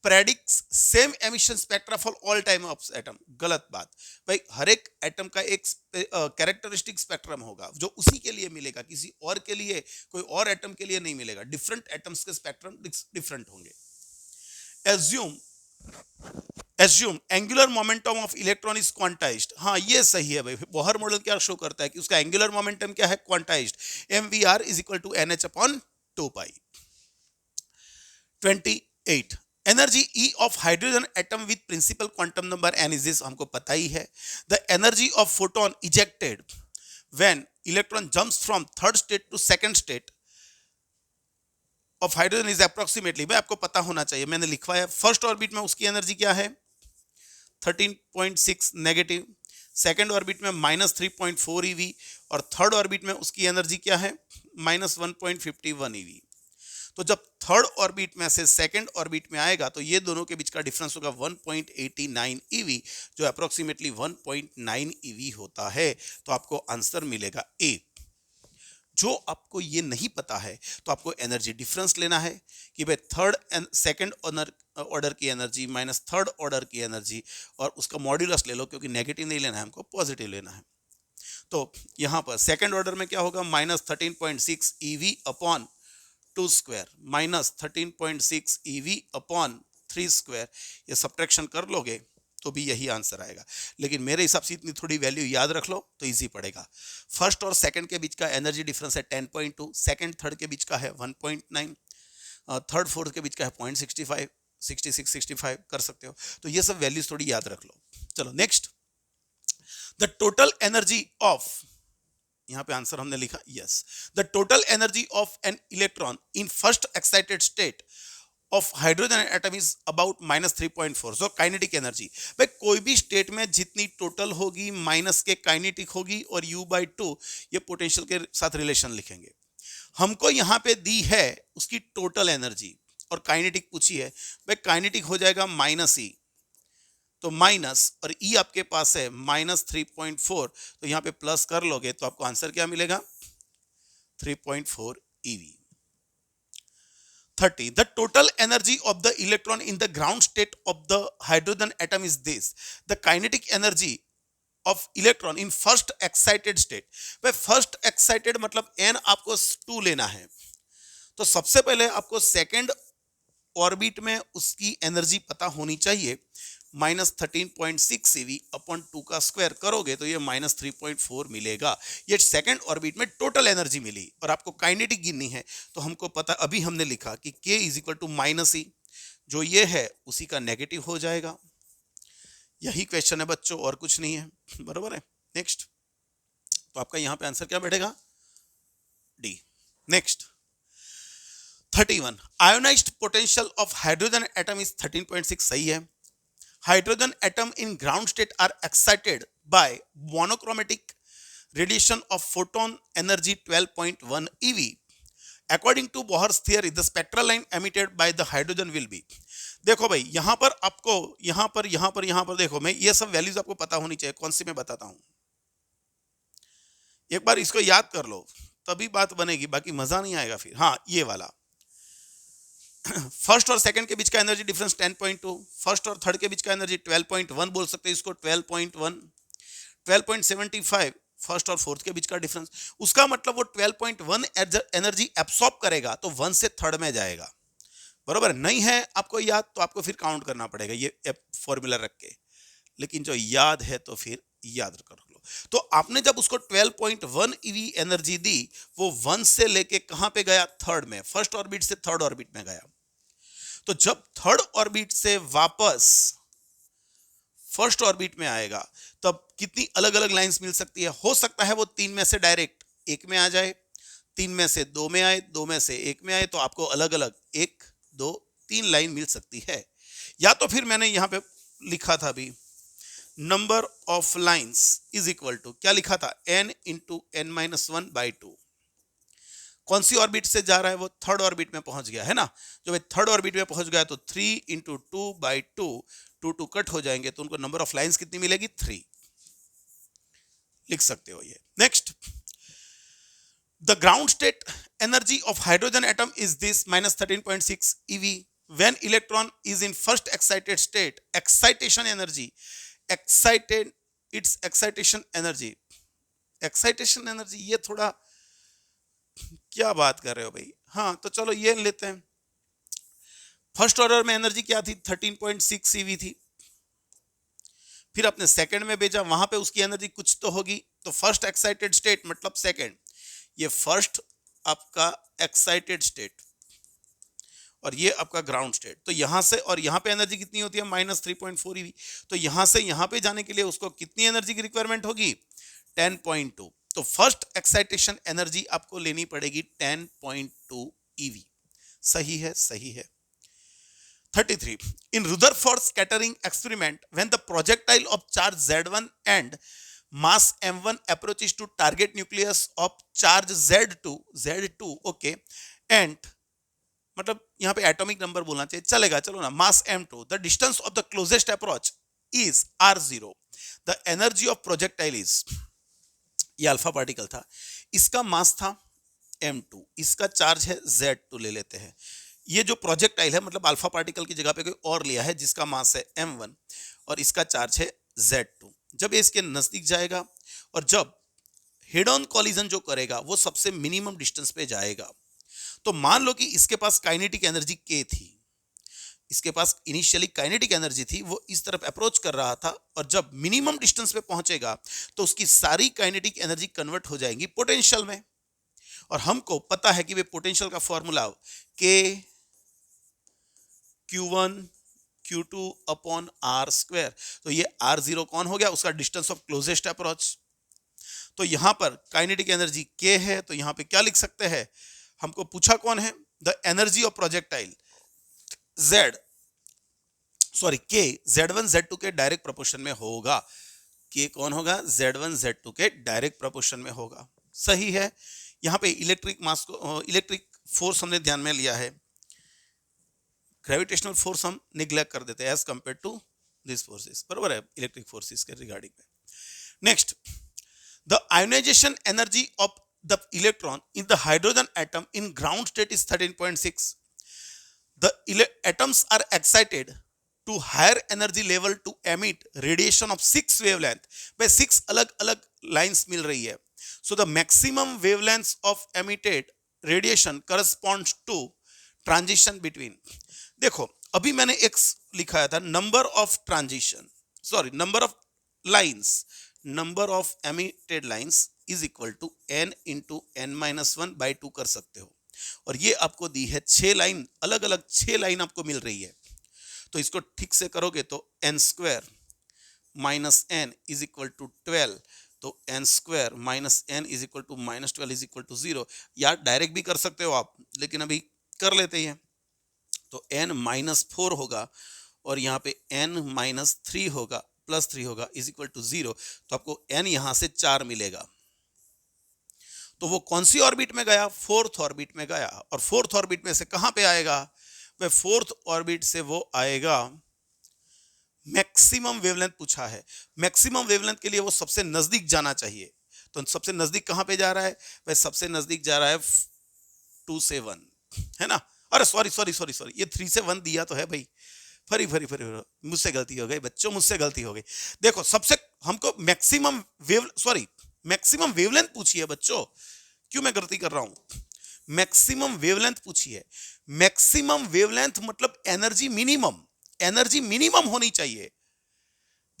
predicts same emission spectra for all time of atom. गलत बात भाई, हर एक एटम का एक कैरेक्टरिस्टिक स्पेक्ट्रम होगा जो उसी के लिए मिलेगा, किसी और के लिए, कोई और एटम के लिए नहीं मिलेगा। डिफरेंट एटम्स के स्पेक्ट्रम डिफरेंट होंगे। Assume angular momentum of electron is quantized. हाँ ये सही है भाई, बोहर मॉडल क्या शो करता है कि उसका एंगुलर मोमेंटम क्या है, quantized, mvr is equal to nh upon 2 pi. 28 energy E of hydrogen atom with principal quantum number n is this, हमको पता ही है। The energy of photon ejected when electron jumps from third state to second state of hydrogen is approximately, भाई आपको पता होना चाहिए, मैंने लिखवा है। फर्स्ट ऑर्बिट में उसकी एनर्जी क्या है 13.6 नेगेटिव, सेकेंड ऑर्बिट में -3.4 ईवी, और थर्ड ऑर्बिट में उसकी एनर्जी क्या है -1.51 ईवी। तो जब थर्ड ऑर्बिट में से सेकेंड ऑर्बिट में आएगा तो ये दोनों के बीच का डिफरेंस होगा 1.89 ईवी, जो अप्रोक्सीमेटली 1.9 ईवी होता है। तो आपको आंसर मिलेगा ए। जो आपको ये नहीं पता है तो आपको एनर्जी डिफरेंस लेना है कि भाई थर्ड एंड सेकेंड ऑर्डर की एनर्जी माइनस थर्ड ऑर्डर की एनर्जी, और उसका मॉड्यूलस ले लो, क्योंकि नेगेटिव नहीं लेना है हमको, पॉजिटिव लेना है। तो यहाँ पर सेकेंड ऑर्डर में क्या होगा -13.6 EV upon 2 square -13.6 EV upon 3 square, ये सब्ट्रैक्शन कर लोगे तो भी यही आंसर आएगा। लेकिन मेरे हिसाब से इतनी थोड़ी वैल्यू याद रख लो तो इजी पड़ेगा। फर्स्ट और सेकंड के बीच का एनर्जी डिफरेंस है 10.2, सेकंड थर्ड के बीच का है 1.9, थर्ड फोर्थ के बीच का है 0.65, 66, 65 कर सकते हो। तो ये सब वैल्यूज थोड़ी याद रख लो। चलो next, the total energy of, यहां पे आंसर हमने लिखा yes, the total energy of an electron in first excited state of hydrogen atom is about -3.4। So kinetic energy, भाई कोई भी स्टेट में जितनी टोटल होगी माइनस के काइनेटिक होगी, और U/2 ये पोटेंशियल के साथ रिलेशन लिखेंगे। हमको यहाँ पे दी है उसकी टोटल एनर्जी और काइनेटिक पूछी है, भाई काइनेटिक हो जाएगा -E, तो माइनस, और E आपके पास है -3.4, तो यहाँ पे प्लस कर लोगे तो आपको आंसर क्या मिलेगा 3.4 EV। 30. The total energy of the electron in the ground state of the hydrogen atom is this. The kinetic energy of electron in first excited state. भाई फर्स्ट एक्साइटेड मतलब n आपको 2 लेना है, तो सबसे पहले आपको सेकेंड ऑर्बिट में उसकी एनर्जी पता होनी चाहिए। -13.6 ईवी अपॉन 2 का स्क्वायर करोगे तो ये -3.4 मिलेगा। ये सेकंड ऑर्बिट में टोटल एनर्जी मिली, और आपको काइनेटिक गिननी है तो हमको पता, अभी हमने लिखा कि K = -E, जो ये है उसी का नेगेटिव हो जाएगा। यही क्वेश्चन है बच्चों, और कुछ नहीं है, बराबर है। नेक्स्ट, तो आपका यहां पे आंसर क्या बैठेगा D. Next 31, ionised potential of hydrogen atom is 13.6, सही है। Hydrogen atom in ground state are excited by monochromatic radiation of photon energy 12.1 eV. According to Bohr's theory, the spectral line emitted by the hydrogen will be. देखो भाई, यहां पर आपको यहां पर देखो, मैं ये सब वैल्यूज आपको पता होनी चाहिए। कौन सी मैं बताता हूं, एक बार इसको याद कर लो तभी बात बनेगी, बाकी मजा नहीं आएगा फिर। हाँ, ये वाला फर्स्ट और सेकंड के बीच का एनर्जी डिफरेंस 10.2, फर्स्ट और थर्ड के बीच का एनर्जी 12.1 बोल सकते हैं इसको, 12.1, 12.75 फर्स्ट और फोर्थ के बीच का डिफरेंस। उसका मतलब वो 12.1 एनर्जी एब्सॉर्ब करेगा तो 1 से थर्ड में जाएगा, बराबर। नहीं है आपको याद तो आपको फिर काउंट करना पड़ेगा ये फॉर्मूला रख के, लेकिन जो याद है तो फिर याद कर लो। तो आपने जब उसको 12.1 ईवी एनर्जी दी, वो 1 से लेके कहां पे गया, थर्ड में, फर्स्ट ऑर्बिट से थर्ड ऑर्बिट में गया। तो जब थर्ड ऑर्बिट से वापस फर्स्ट ऑर्बिट में आएगा तब कितनी अलग अलग लाइंस मिल सकती है। हो सकता है वो 3 में से डायरेक्ट 1 में आ जाए, 3 में से 2 में आए, 2 में से 1 में आए, तो आपको अलग अलग 1, 2, 3 लाइन मिल सकती है। या तो फिर मैंने यहां पे लिखा था अभी, number of lines is equal to, क्या लिखा था, n × n-1/2। कौन सी ऑर्बिट से जा रहा है, वो थर्ड ऑर्बिट में पहुंच गया है ना। जो भाई थर्ड ऑर्बिट में पहुंच गया तो 3 × 2/2, 2 कट हो जाएंगे तो उनको नंबर ऑफ लाइंस कितनी मिलेगी, 3 लिख सकते हो ये। Next, the ground state energy of hydrogen atom is this -13.6 eV when electron is in first excited state. Excitation energy, excited, its excitation energy, excitation energy, ये थोड़ा क्या बात कर रहे हो भाई। हाँ, तो चलो ये लेते हैं। फर्स्ट ऑर्डर में एनर्जी क्या थी, 13.6 ईवी थी। फिर अपने सेकंड में भेजा, वहां पे उसकी एनर्जी कुछ तो होगी, तो फर्स्ट एक्साइटेड स्टेट मतलब सेकंड, ये फर्स्ट आपका एक्साइटेड स्टेट और ये आपका ग्राउंड स्टेट। तो यहां से और यहां पे एनर्जी कितनी होती है, -3.4 ईवी। तो यहां से यहां पे जाने के लिए उसको कितनी एनर्जी की रिक्वायरमेंट होगी, 10.2। तो फर्स्ट एक्साइटेशन एनर्जी आपको लेनी पड़ेगी 10.2 ईवी। सही है, सही है। 33. In Rutherford scattering experiment, when the projectile of charge Z1 and mass M1 approaches to target nucleus of charge Z2, okay, and मतलब यहाँ पे एटॉमिक नंबर बोलना चाहिए, चलेगा, चलो ना, मास M2, the distance of the closest approach is R0, the energy of projectile is, ये alpha particle था, इसका मास था M2, इसका चार्ज है Z2 ले लेते हैं। ये जो प्रोजेक्टाइल है मतलब अल्फा पार्टिकल की जगह पे कोई और लिया है जिसका मास है M1 और इसका चार्ज है Z2। जब ये इसके नजदीक जाएगा और जब हेड ऑन कॉलिजन जो करेगा वो सबसे मिनिमम डिस्टेंस पे जाएगा, तो मान लो कि इसके पास काइनेटिक एनर्जी K थी, इसके पास इनिशियली काइनेटिक एनर्जी थी, वो इस तरफ अप्रोच कर रहा था और जब मिनिमम डिस्टेंस पे पहुंचेगा तो उसकी सारी काइनेटिक एनर्जी कन्वर्ट हो जाएंगी पोटेंशियल में। और हमको पता है कि वे पोटेंशियल का formula K Q1 Q2 upon R², तो ये R0 कौन हो गया, उसका डिस्टेंस ऑफ क्लोजेस्ट अप्रोच। तो यहां पर काइनेटिक एनर्जी K है, तो यहां पे क्या लिख सकते हैं, हमको पूछा कौन है, the energy of projectile K Z1 Z2 के डायरेक्ट प्रोपोर्शन में होगा। K कौन होगा, Z1 Z2 के डायरेक्ट प्रोपोर्शन में होगा। सही है। यहां पे इलेक्ट्रिक फोर्स हमने ध्यान में लिया है, ग्रेविटेशनल फोर्स हम निग्लेक्ट कर देते हैं as compared to this forces, बराबर है, इलेक्ट्रिक फोर्सेस के रिगार्डिंग में। Next, the ionisation energy of the electron in the hydrogen atom in ground state is 13.6. The atoms are excited to higher energy level to emit radiation of 6 wavelength. भाई 6 अलग अलग lines मिल रही है। So the maximum wavelengths of emitted radiation corresponds to transition between. देखो अभी मैंने एक लिखाया था, number of transition, sorry number of lines, number of emitted lines is equal to n into n-1/2 कर सकते हो। और ये आपको दी है 6 लाइन, अलग अलग 6 लाइन आपको मिल रही है। तो इसको ठीक से करोगे तो n² minus n is equal to 12, तो n² minus n is equal to -12 is equal to 0। या डायरेक्ट भी कर सकते हो आप, लेकिन अभी कर लेते हैं। तो n-4 होगा और यहाँ पे n-3 होगा, +3 होगा, इज इक्वल टू 0। तो आपको n यहाँ से 4 मिलेगा। तो वो कौन सी ऑर्बिट में गया, फोर्थ ऑर्बिट में गया। और फोर्थ ऑर्बिट में से कहां पे आएगा, वह फोर्थ ऑर्बिट से वो आएगा, मैक्सिमम वेवलेंथ पूछा है, मैक्सिमम वेवलेंथ के लिए वो सबसे नजदीक जाना चाहिए। तो सबसे नजदीक कहां पे जा रहा है, वह सबसे नजदीक जा रहा है 2 से 1, है ना। अरे सॉरी, ये 3 से 1 दिया तो है भाई, फरी मुझसे गलती हो गई बच्चों, मुझसे गलती हो गई। देखो सबसे हमको मैक्सिमम वेवलेंथ पूछी है बच्चों, क्यों मैं गलती कर रहा हूं, मैक्सिमम वेवलेंथ पूछी है। मैक्सिमम वेवलेंथ मतलब एनर्जी मिनिमम होनी चाहिए।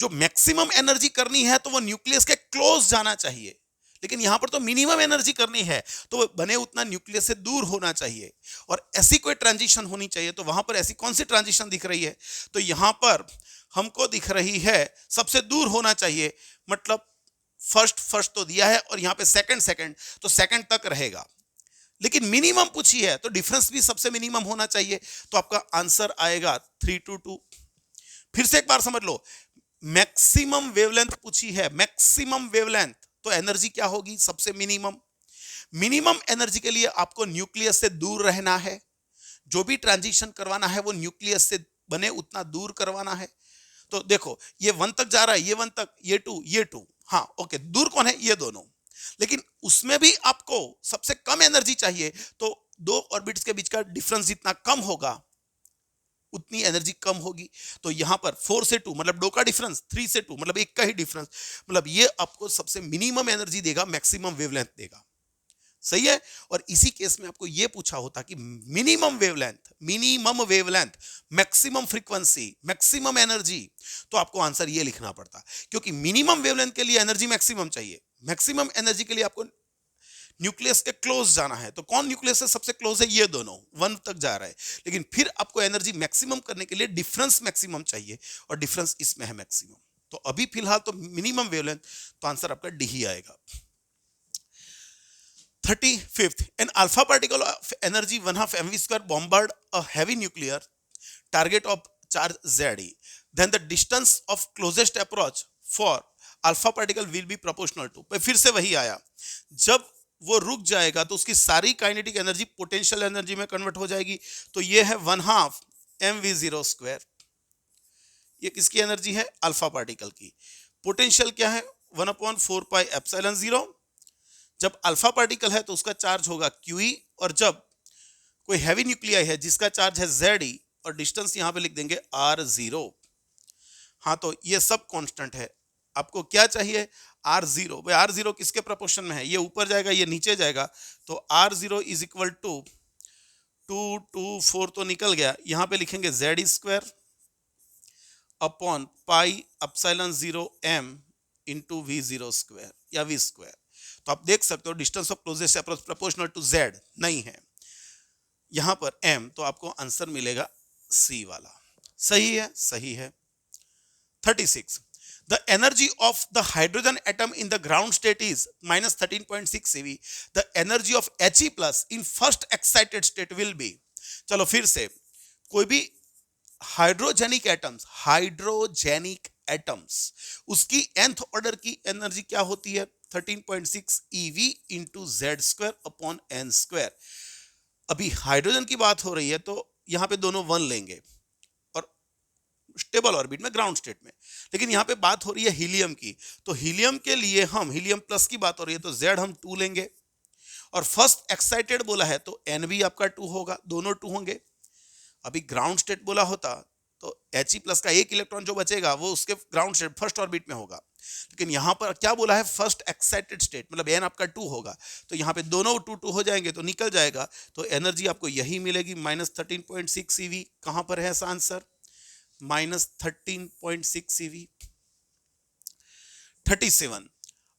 जो मैक्सिमम एनर्जी करनी है तो वो न्यूक्लियस के क्लोज जाना चाहिए, लेकिन यहां पर तो मिनिमम एनर्जी करनी है तो वो बने उतना न्यूक्लियस से दूर होना चाहिए। और ऐसी कोई ट्रांजिशन होनी चाहिए, तो वहां पर ऐसी कौन सी ट्रांजिशन दिख रही है, तो यहां पर हमको दिख रही है सबसे दूर होना चाहिए, मतलब फर्स्ट तो दिया है और यहां पे सेकंड, तो सेकंड तक रहेगा। लेकिन मिनिमम पूछी है तो डिफरेंस भी सबसे मिनिमम होना चाहिए, तो आपका आंसर आएगा 3 to 2। फिर से एक बार समझ लो, मैक्सिमम वेवलेंथ पूछी है, मैक्सिमम वेवलेंथ, तो एनर्जी क्या होगी, सबसे मिनिमम एनर्जी के लिए आपको न्यूक्लियस से दूर रहना है। जो भी ट्रांजिशन करवाना है वो न्यूक्लियस से बने उतना दूर करवाना है। तो देखो ये 1 तक जा रहा है, ये 1 तक, ये 2, हाँ ओके, दूर कौन है, ये दोनों। लेकिन उसमें भी आपको सबसे कम एनर्जी चाहिए, तो 2 ऑर्बिट्स के बीच का डिफरेंस जितना कम होगा उतनी एनर्जी कम होगी। तो यहां पर 4 से 2 मतलब 2 का डिफरेंस, 3 से 2 मतलब 1 का ही डिफरेंस, मतलब ये आपको सबसे मिनिमम एनर्जी देगा, मैक्सिमम वेवलेंथ देगा। सही है। और इसी केस में आपको यह पूछा होता कि minimum wavelength, maximum frequency, maximum energy, तो आपको आंसर ये लिखना पड़ता, क्योंकि मिनिमम वेवलेंथ के लिए एनर्जी मैक्सिमम चाहिए, मैक्सिमम एनर्जी के लिए आपको न्यूक्लियस के क्लोज जाना है। तो कौन न्यूक्लियस से सबसे क्लोज है, ये दोनों 1 तक जा रहा है। लेकिन फिर आपको एनर्जी मैक्सिमम करने के लिए डिफरेंस मैक्सिमम चाहिए, और डिफरेंस इसमें है मैक्सिमम। तो अभी फिलहाल तो मिनिमम वेवलेंथ, तो आंसर आपका डी ही आएगा। 35th, an alpha particle of energy 1/2 mv square bombard a heavy nuclear target of charge Ze. Then the distance of closest approach for alpha particle will be proportional to. फिर से वही आया, जब वो रुक जाएगा तो उसकी सारी काइनेटिक एनर्जी पोटेंशियल एनर्जी में कन्वर्ट हो जाएगी। तो ये है 1/2 mv0 स्क्वायर। ये किसकी एनर्जी है? अल्फा पार्टिकल की। पोटेंशियल क्या है? 1/4 पाई एप्सिलॉन 0। जब अल्फा पार्टिकल है तो उसका चार्ज होगा क्यूई, और जब कोई हैवी न्यूक्लियाई है जिसका चार्ज है जेड, और डिस्टेंस यहां पे लिख देंगे r0। हाँ, तो ये सब कांस्टेंट है। आपको क्या चाहिए? r0। भाई r0 किसके प्रोपोर्शन में है? ये ऊपर जाएगा, ये नीचे जाएगा, तो r0 इज इक्वल टू 2 तो निकल गया, यहां पे लिखेंगे Z square upon pi epsilon 0 m into v0 square या v स्क्वायर। तो आप देख सकते हो distance of closest approach proportional to z नहीं है, यहां पर m, तो आपको आंसर मिलेगा C वाला। सही है? सही है। 36. The energy of the hydrogen atom in the ground state is minus 13.6 eV. The energy of He plus in first excited state will be. चलो फिर से, कोई भी हाइड्रोजेनिक एटम्स उसकी nth ऑर्डर की एनर्जी क्या होती है? 13.6 eV into Z square upon N square. अभी हाइड्रोजन की बात हो रही है तो यहां पे दोनों 1 लेंगे और स्टेबल ऑर्बिट में, ग्राउंड स्टेट में। लेकिन यहां पे बात हो रही है हीलियम की, तो हीलियम के लिए हम हीलियम प्लस की बात हो रही है तो जेड हम 2 लेंगे, और फर्स्ट एक्साइटेड बोला है तो एन भी आपका 2 होगा, दोनों 2 होंगे। अभी ग्राउंड स्टेट बोला होता तो He प्लस का एक इलेक्ट्रॉन जो बचेगा वो उसके ग्राउंड स्टेट फर्स्ट ऑर्बिट में होगा। लेकिन यहां पर क्या बोला है? फर्स्ट एक्साइटेड स्टेट, मतलब एन आपका 2 होगा, तो यहां पे दोनों 2 हो जाएंगे तो निकल जाएगा, तो एनर्जी आपको यही मिलेगी माइनस 13.6 eV। कहां पर है answer? Minus 13.6 eV। 37.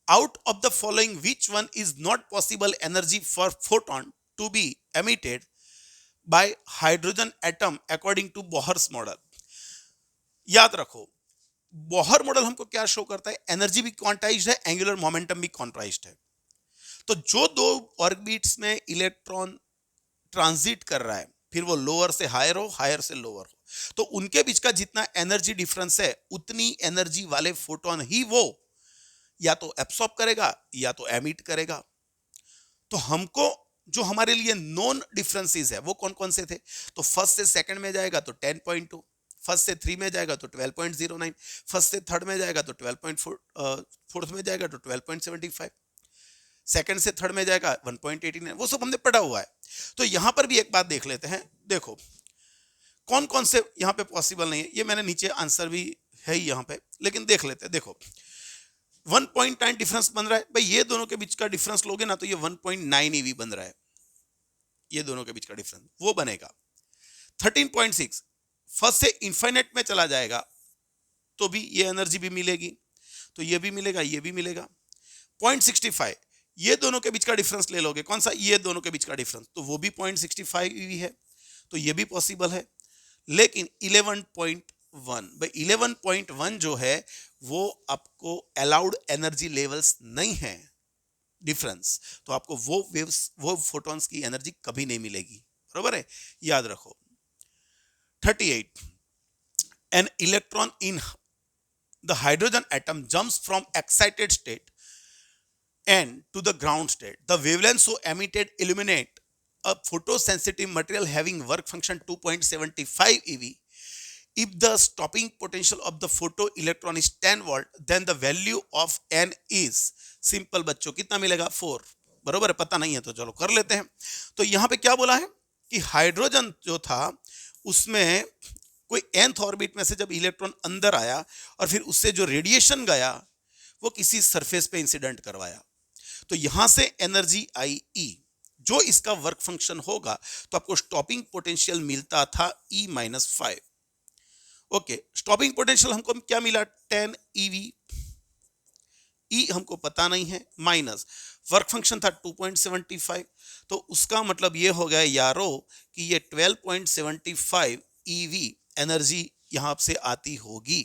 Out of the following, which one is not possible energy for photon to be emitted by hydrogen atom according to Bohr's model? याद रखो, बोहर मॉडल हमको क्या शो करता है? एनर्जी भी क्वांटाइज्ड है, एंगुलर मोमेंटम भी quantized है। तो जो दो ऑर्बिट्स में इलेक्ट्रॉन ट्रांजिट कर रहा है, फिर वो लोअर से हायर हो, हायर से लोअर हो, तो उनके बीच का जितना एनर्जी डिफरेंस है उतनी एनर्जी वाले फोटोन ही वो या तो एब्सॉर्ब करेगा या तो एमिट करेगा। तो हमको जो हमारे लिए नॉन डिफरेंसेस है वो कौन कौन से थे? तो फर्स्ट से सेकंड में जाएगा तो 10.2, फर्स्ट से 3 में जाएगा तो 12.09, फर्स्ट से थर्ड में जाएगा तो 12.4, फोर्थ में जाएगा तो 12.75, सेकंड से थर्ड में जाएगा 1.89। वो सब हमने पढ़ा हुआ है। तो यहां पर भी एक बात देख लेते हैं, देखो कौन कौन से यहां पे पॉसिबल नहीं है। ये मैंने नीचे आंसर भी है ही यहां पे, लेकिन देख लेते हैं। देखो 1.9 डिफरेंस बन रहा है, भाई ये दोनों के बीच का डिफरेंस लोगे ना तो ये 1.9 ईवी बन रहा है, ये दोनों के बीच का डिफरेंस वो बनेगा। 13.6 फर्स्ट से इनफाइनाइट में चला जाएगा तो भी ये एनर्जी भी मिलेगी, तो ये भी मिलेगा, ये भी मिलेगा। 0.65 ये दोनों के बीच का डिफरेंस ले लोगे, कौन सा? ये दोनों के बीच का डिफरेंस, तो वो भी 0.65 ईवी है, तो ये भी पॉसिबल है। लेकिन 11.1, भाई 11.1 जो है वो आपको अलाउड एनर्जी लेवल्स नहीं है डिफरेंस, तो आपको वो वेव्स, वो फोटॉन्स की एनर्जी कभी नहीं मिलेगी, बरोबर है, याद रखो। 38. An electron in the hydrogen atom jumps from excited state and to the ground state. The wavelength so emitted illuminate a photosensitive material having work function 2.75 eV. If the stopping potential of the photo electron is 10 volt, then the value of n is simple बच्चों कितना मिलेगा? 4। बरोबर है, पता नहीं है तो चलो कर लेते हैं। तो यहां पे क्या बोला है कि हाइड्रोजन जो था उसमें कोई nth ऑर्बिट में से जब इलेक्ट्रॉन अंदर आया और फिर उससे जो रेडिएशन गया वो किसी सरफेस पे इंसिडेंट करवाया, तो यहां से एनर्जी आई E, जो इसका वर्क फंक्शन होगा तो आपको स्टॉपिंग पोटेंशियल मिलता था E-5। ओके, स्टॉपिंग पोटेंशियल हमको क्या मिला? 10 eV। E हमको पता नहीं है, माइनस वर्क फंक्शन था 2.75, तो उसका मतलब ये हो गया यारो कि ये 12.75 eV एनर्जी यहां से आती होगी।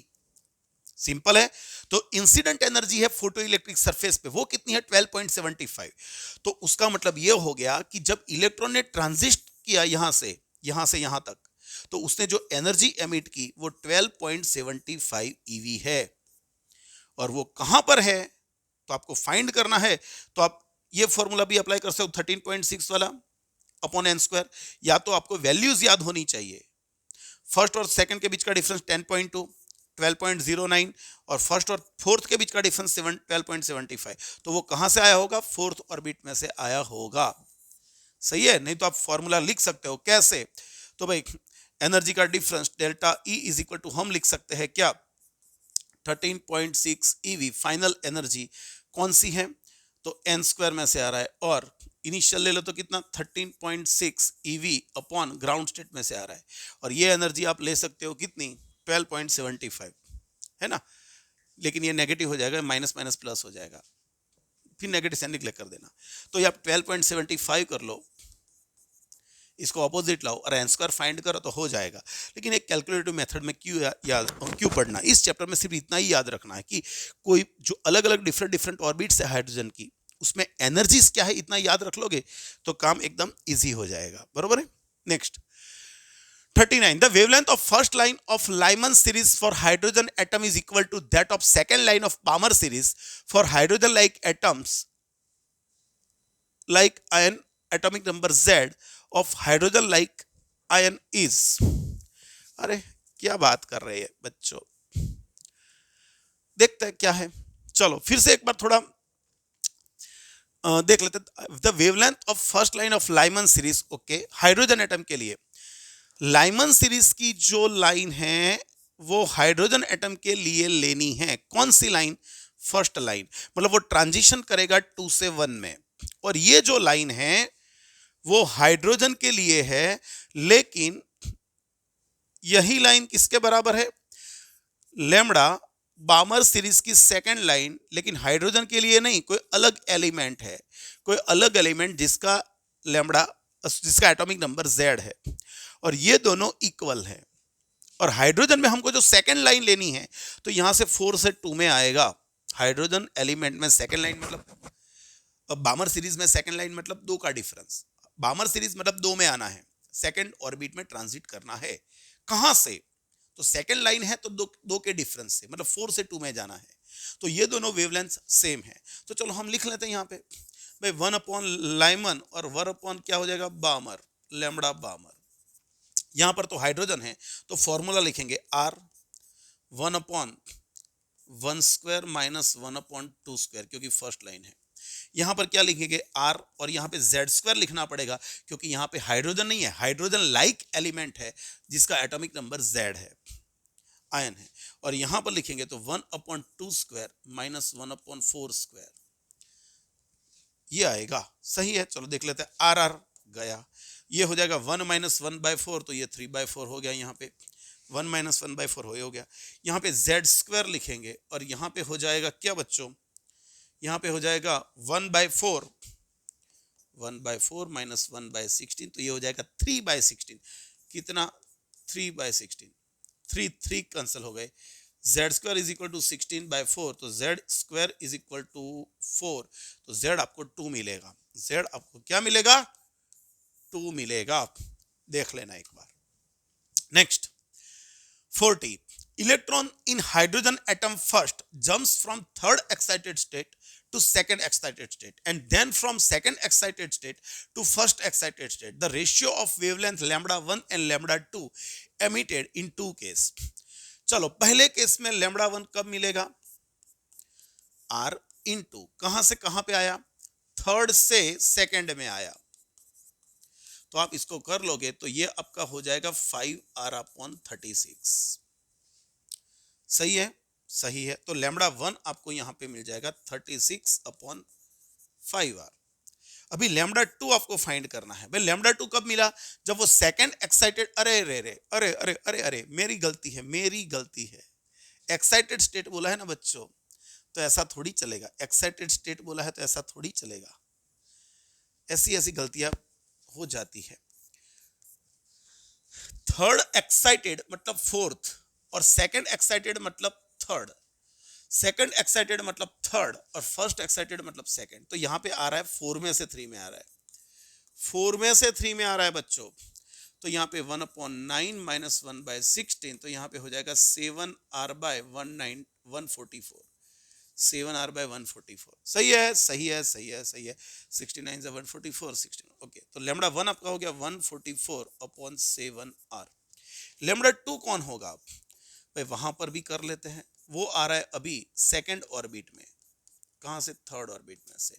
सिंपल है। तो इंसिडेंट एनर्जी है फोटो इलेक्ट्रिक सरफेस पे, वो कितनी है 12.75। तो उसका मतलब ये हो गया कि जब इलेक्ट्रॉन ने ट्रांजिट किया यहां से यहां तक, तो उसने जो एनर्जी एमिट की वो 12.75 ईवी है। और वो कहां पर है तो आपको फाइंड करना है, तो आप ये फॉर्मूला भी अप्लाई कर सकते हो 13.6 वाला अपॉन एन स्क्वायर। या तो आपको वैल्यूज याद होनी चाहिए, फर्स्ट और सेकंड के बीच का डिफरेंस 10.2, 12.09, और फर्स्ट और फोर्थ के बीच का डिफरेंस 12.75। तो वो कहां से आया होगा, फोर्थ ऑर्बिट में से आया होगा। सही है। नहीं तो आप फॉर्मूला लिख सकते हो कैसे, तो भाई एनर्जी का difference delta E is equal to हम लिख सकते हैं क्या 13.6 ईवी फाइनल एनर्जी कौन सी है, तो एन स्क्वायर में से आ रहा है, और इनिशियल ले लो तो कितना 13.6 ईवी अपॉन ग्राउंड स्टेट में से आ रहा है, और ये एनर्जी आप ले सकते हो कितनी 12.75, है ना। लेकिन ये नेगेटिव हो जाएगा, माइनस माइनस प्लस हो जाएगा, फिर नेगेटिव साइन निकले कर देना। तो ये आप 12.75 कर लो, इसको ऑपोजिट लाओ और एन स्क्वायर फाइंड करो तो हो जाएगा। लेकिन एक कैलकुलेटिव मेथड में क्यों पढ़ना, इस चैप्टर में सिर्फ इतना ही याद रखना है कि कोई जो अलग अलग डिफरेंट ऑर्बिट्स है हाइड्रोजन की, उसमें एनर्जीज क्या है इतना याद रख लोगे तो काम एकदम इजी हो जाएगा। बरोबर है। Next 39, the wavelength of first line of Lyman series for hydrogen atom is equal to that of second line of Palmer series for hydrogen like atoms like ion atomic number Z of hydrogen like ion is। अरे क्या बात कर रहे हैं बच्चों, देखते हैं क्या है। चलो फिर से एक बार थोड़ा देख लेते हैं। The wavelength of first line of Lyman series, okay, hydrogen atom के लिए लाइमन सीरीज की जो लाइन है वो हाइड्रोजन एटम के लिए लेनी है। कौन सी लाइन, फर्स्ट लाइन, मतलब वो ट्रांजिशन करेगा 2 से 1 में, और ये जो लाइन है वो हाइड्रोजन के लिए है। लेकिन यही लाइन किसके बराबर है, लैम्ब्डा बामर सीरीज की सेकंड लाइन, लेकिन हाइड्रोजन के लिए नहीं, कोई अलग एलिमेंट है, कोई अलग एलिमेंट जिसका लैम्ब्डा, जिसका एटॉमिक नंबर Z है, और ये दोनों इक्वल है। और हाइड्रोजन में हमको जो सेकंड लाइन लेनी है तो यहां से 4 से 2 में आएगा। हाइड्रोजन एलिमेंट में सेकंड लाइन मतलब, अब बामर सीरीज में सेकंड लाइन मतलब 2 का डिफरेंस, बामर सीरीज मतलब 2 में आना है, सेकंड ऑर्बिट में ट्रांजिट करना है। कहां से, तो सेकंड लाइन है तो दो के डिफरेंस से, मतलब 4 से 2 में जाना है। तो ये दोनों वेवलेंथ सेम है। तो चलो हम लिख लेते हैं यहाँ पे भाई 1 अपॉन लाइमन और 1 अपॉन क्या हो जाएगा बामर, लैम्ब्डा बामर। यहां पर तो हाइड्रोजन है तो फॉर्मूला लिखेंगे R 1 upon 1 square minus 1 upon 2 square, क्योंकि फर्स्ट लाइन है। यहां पर क्या लिखेंगे R, और यहां पे Z स्क्वायर लिखना पड़ेगा क्योंकि यहां पे हाइड्रोजन नहीं है, हाइड्रोजन लाइक एलिमेंट है जिसका एटॉमिक नंबर Z है, आयन है। और यहां पर लिखेंगे तो 1 upon 2 square minus 1 upon 4 square, ये आएगा। सही है। चलो देख लेते हैं, आर आर गया, ये हो जाएगा 1 माइनस 1/4, तो ये 3/4 हो गया। यहाँ पे 1 माइनस 1/4 हो गया। यहाँ पे Z स्क्वायर लिखेंगे और यहाँ पे हो जाएगा क्या बच्चों, यहाँ पे हो जाएगा 1/4, 1/4 माइनस 1/16, तो ये हो जाएगा 3/16। कितना, 3/16, 3 कैंसिल हो गए। Z square is equal to 16/4, तो Z square is equal to 4, तो Z आपको 2 मिलेगा। Z आपको क्या मिलेगा, 2 मिलेगा। देख लेना एक बार। Next 40, electron in hydrogen atom first jumps from third excited state to second excited state and then from second excited state to first excited state. The ratio of wavelength lambda 1 and lambda 2 emitted in two case. चलो पहले case में lambda 1 कब मिलेगा, R into कहां से कहां पे आया, थर्ड से सेकंड में आया। तो आप इसको कर लोगे तो ये आपका हो जाएगा 5R/36। सही है, सही है। तो लैम्ब्डा 1 आपको यहां पे मिल जाएगा 36/5R। अभी लैम्ब्डा 2 आपको फाइंड करना है। भाई लैम्ब्डा 2 कब मिला, जब वो सेकंड एक्साइटेड, अरे रे रे अरे अरे अरे अरे मेरी गलती है, मेरी गलती है। एक्साइटेड स्टेट बोला है ना बच्चों, तो ऐसा थोड़ी चलेगा। एक्साइटेड स्टेट बोला है तो ऐसा थोड़ी चलेगा। ऐसी ऐसी गलतियां हो जाती है। थर्ड एक्साइटेड मतलब फोर्थ, और सेकंड एक्साइटेड मतलब थर्ड। सेकंड एक्साइटेड मतलब थर्ड, और फर्स्ट एक्साइटेड मतलब सेकंड। तो यहाँ पे आ रहा है 4 में से 3 में आ रहा है, 4 में से 3 में आ रहा है बच्चों। तो यहाँ पे 1/9 माइनस 1/16, तो यहाँ पे हो जाएगा 7r/144, 7r/144। सही है, सही है, सही है, सही है। 69 से 144, 16। ओके, तो लेमड़ा 1 आपका हो गया 144/7r। लेमड़ा 2 कौन होगा भाई, वहां पर भी कर लेते हैं। वो आ रहा है अभी सेकंड ऑर्बिट में, कहां से, थर्ड ऑर्बिट में से।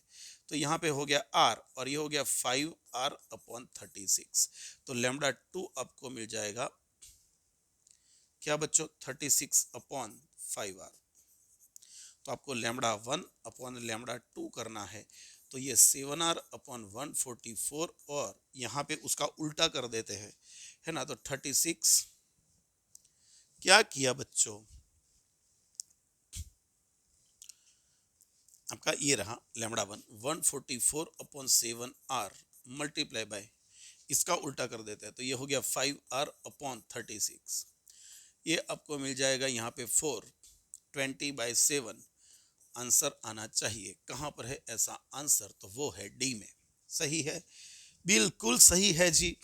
तो यहाँ पे हो गया r, और ये हो गया 5r/36। तो लेमड़ा 2 आपको मिल जाएगा क्या बच्चों, 36/5r। तो आपको लेमड़ा 1/लेमड़ा 2 करना है। तो ये 7r/144, और यहाँ पे उसका उल्टा कर देते हैं, है ना। तो 36 क्या किया बच्चों, आपका ये रहा लेमड़ा 1, 144/7r मल्टीप्लाई बाय, इसका उल्टा कर देते हैं, तो ये हो गया 5r/36। ये आपको मिल जाएगा यहाँ पे 4, 20/7। आंसर आना चाहिए, कहां पर है ऐसा आंसर, तो वो है डी में। सही है, बिल्कुल सही है जी,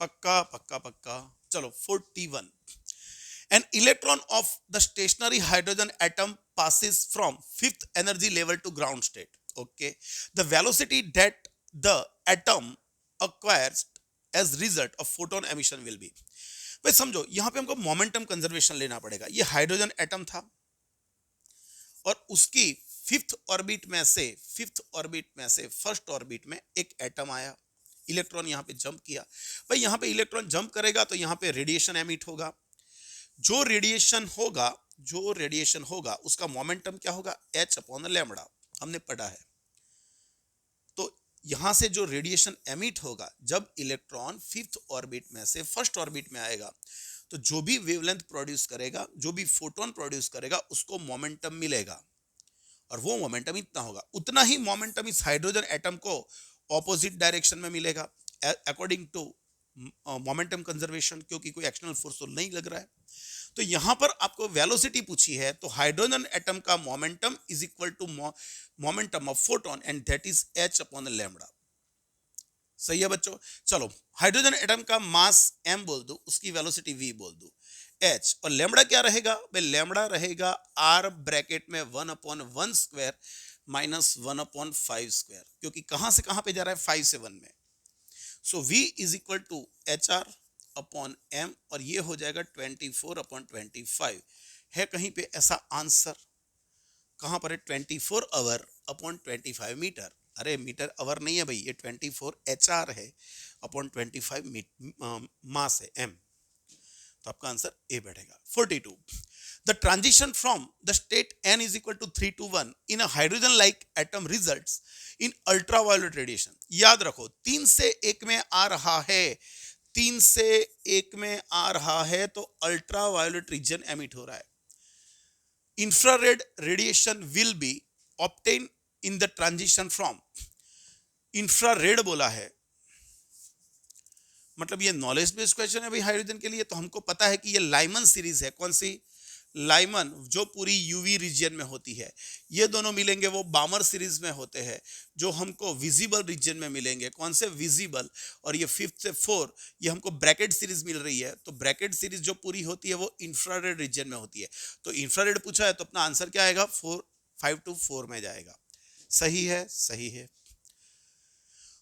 पक्का पक्का पक्का। चलो 41। An electron of the stationary hydrogen atom passes from fifth energy level to ground state. Okay, the velocity that the atom acquires as result of photon emission will be. भाई समझो, यहां पे हमको मोमेंटम कंजर्वेशन लेना पड़ेगा। ये hydrogen atom था, और उसकी फिफ्थ ऑर्बिट में से फर्स्ट ऑर्बिट में एक एटम आया, इलेक्ट्रॉन यहाँ पे जंप किया। भाई यहाँ पे इलेक्ट्रॉन जंप करेगा तो यहाँ पे रेडिएशन एमिट होगा। जो रेडिएशन होगा उसका मोमेंटम क्या होगा, h/λ, हमने पढ़ा है। तो यहां से जो रेडिएशन एमिट होगा, जब इलेक्ट्रॉन फिफ्थ ऑर्बिट में से फर्स्ट ऑर्बिट में आएगा, तो जो भी वेवलेंथ प्रोड्यूस करेगा, जो भी फोटोन प्रोड्यूस करेगा, उसको मोमेंटम मिलेगा, और वो मोमेंटम इतना होगा। उतना ही मोमेंटम इस हाइड्रोजन एटम को ऑपोजिट डायरेक्शन में मिलेगा, अकॉर्डिंग टू मोमेंटम कंजर्वेशन, क्योंकि कोई एक्सटर्नल फोर्स तो नहीं लग रहा है। तो यहां पर आपको वेलोसिटी पूछी है, तो हाइड्रोजन एटम का momentum is equal to momentum of photon, and that is h/λ। सही है बच्चों। चलो, हाइड्रोजन एटम का मास m बोल दो, उसकी वेलोसिटी v बोल दो, h, और लेमड़ा क्या रहेगा भाई, लेमड़ा रहेगा r ब्रैकेट में 1/1² माइनस 1/5², क्योंकि कहां से कहां पे जा रहा है, 5 से 1 में। So v is equal to HR/m, और ये हो जाएगा 24/25। है कहीं पे ऐसा आंसर, कहां पर है, 24 आवर/25 मीटर। अरे मीटर आवर नहीं है भाई, ये 24 HR है अपॉन 25 मास है m। तो आपका आंसर ए बैठेगा। 42, the transition from the state n is equal to 3 to 1 in a hydrogen like atom results in ultraviolet radiation। याद रखो, 3 से 1 में आ रहा है, 3 से 1 में आ रहा है, तो अल्ट्रावायोलेट रीजन एमिट हो रहा है। Infrared radiation will be obtain in the transition from, infrared बोला है, मतलब ये नॉलेज बेस्ड क्वेश्चन है भाई हाइड्रोजन के लिए। तो हमको पता है कि ये लाइमन सीरीज है, कौन सी, लाइमन, जो पूरी यूवी रीजन में होती है। ये दोनों मिलेंगे वो बामर सीरीज में होते हैं, जो हमको विजिबल रीजन में मिलेंगे, कौन से, विजिबल। और ये 5 से 4 ये हमको ब्रैकेट सीरीज मिल रही है। तो ब्रैकेट सीरीज जो पूरी होती है वो इंफ्रारेड रीजन में होती है। तो इंफ्रारेड पूछा है, तो अपना आंसर क्या आएगा, 5 to 4 में जाएगा। सही है, सही है।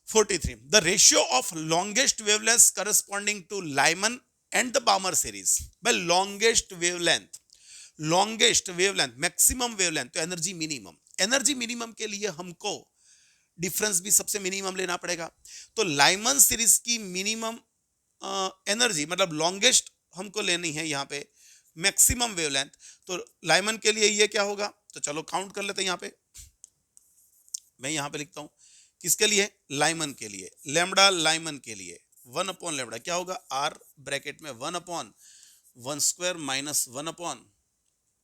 43, the ratio of longest wavelength corresponding to Lyman and the Balmer series। by longest wavelength, maximum wavelength, तो एनर्जी मिनिमम के लिए हमको डिफरेंस भी सबसे मिनिमम लेना पड़ेगा। तो लाइमन सीरीज की मिनिमम एनर्जी मतलब लॉन्गेस्ट हमको लेनी है यहाँ पे मैक्सिमम वेवलेंथ। तो लाइमन के लिए ये क्या होगा, तो चलो काउंट कर लेते हैं। यहाँ पे मैं यहाँ पे लिखता हूँ, किसके लिए, लाइमन के लिए, लैम्डा लाइमन के लिए 1/λ क्या होगा, r ब्रैकेट में 1/1² माइनस 1/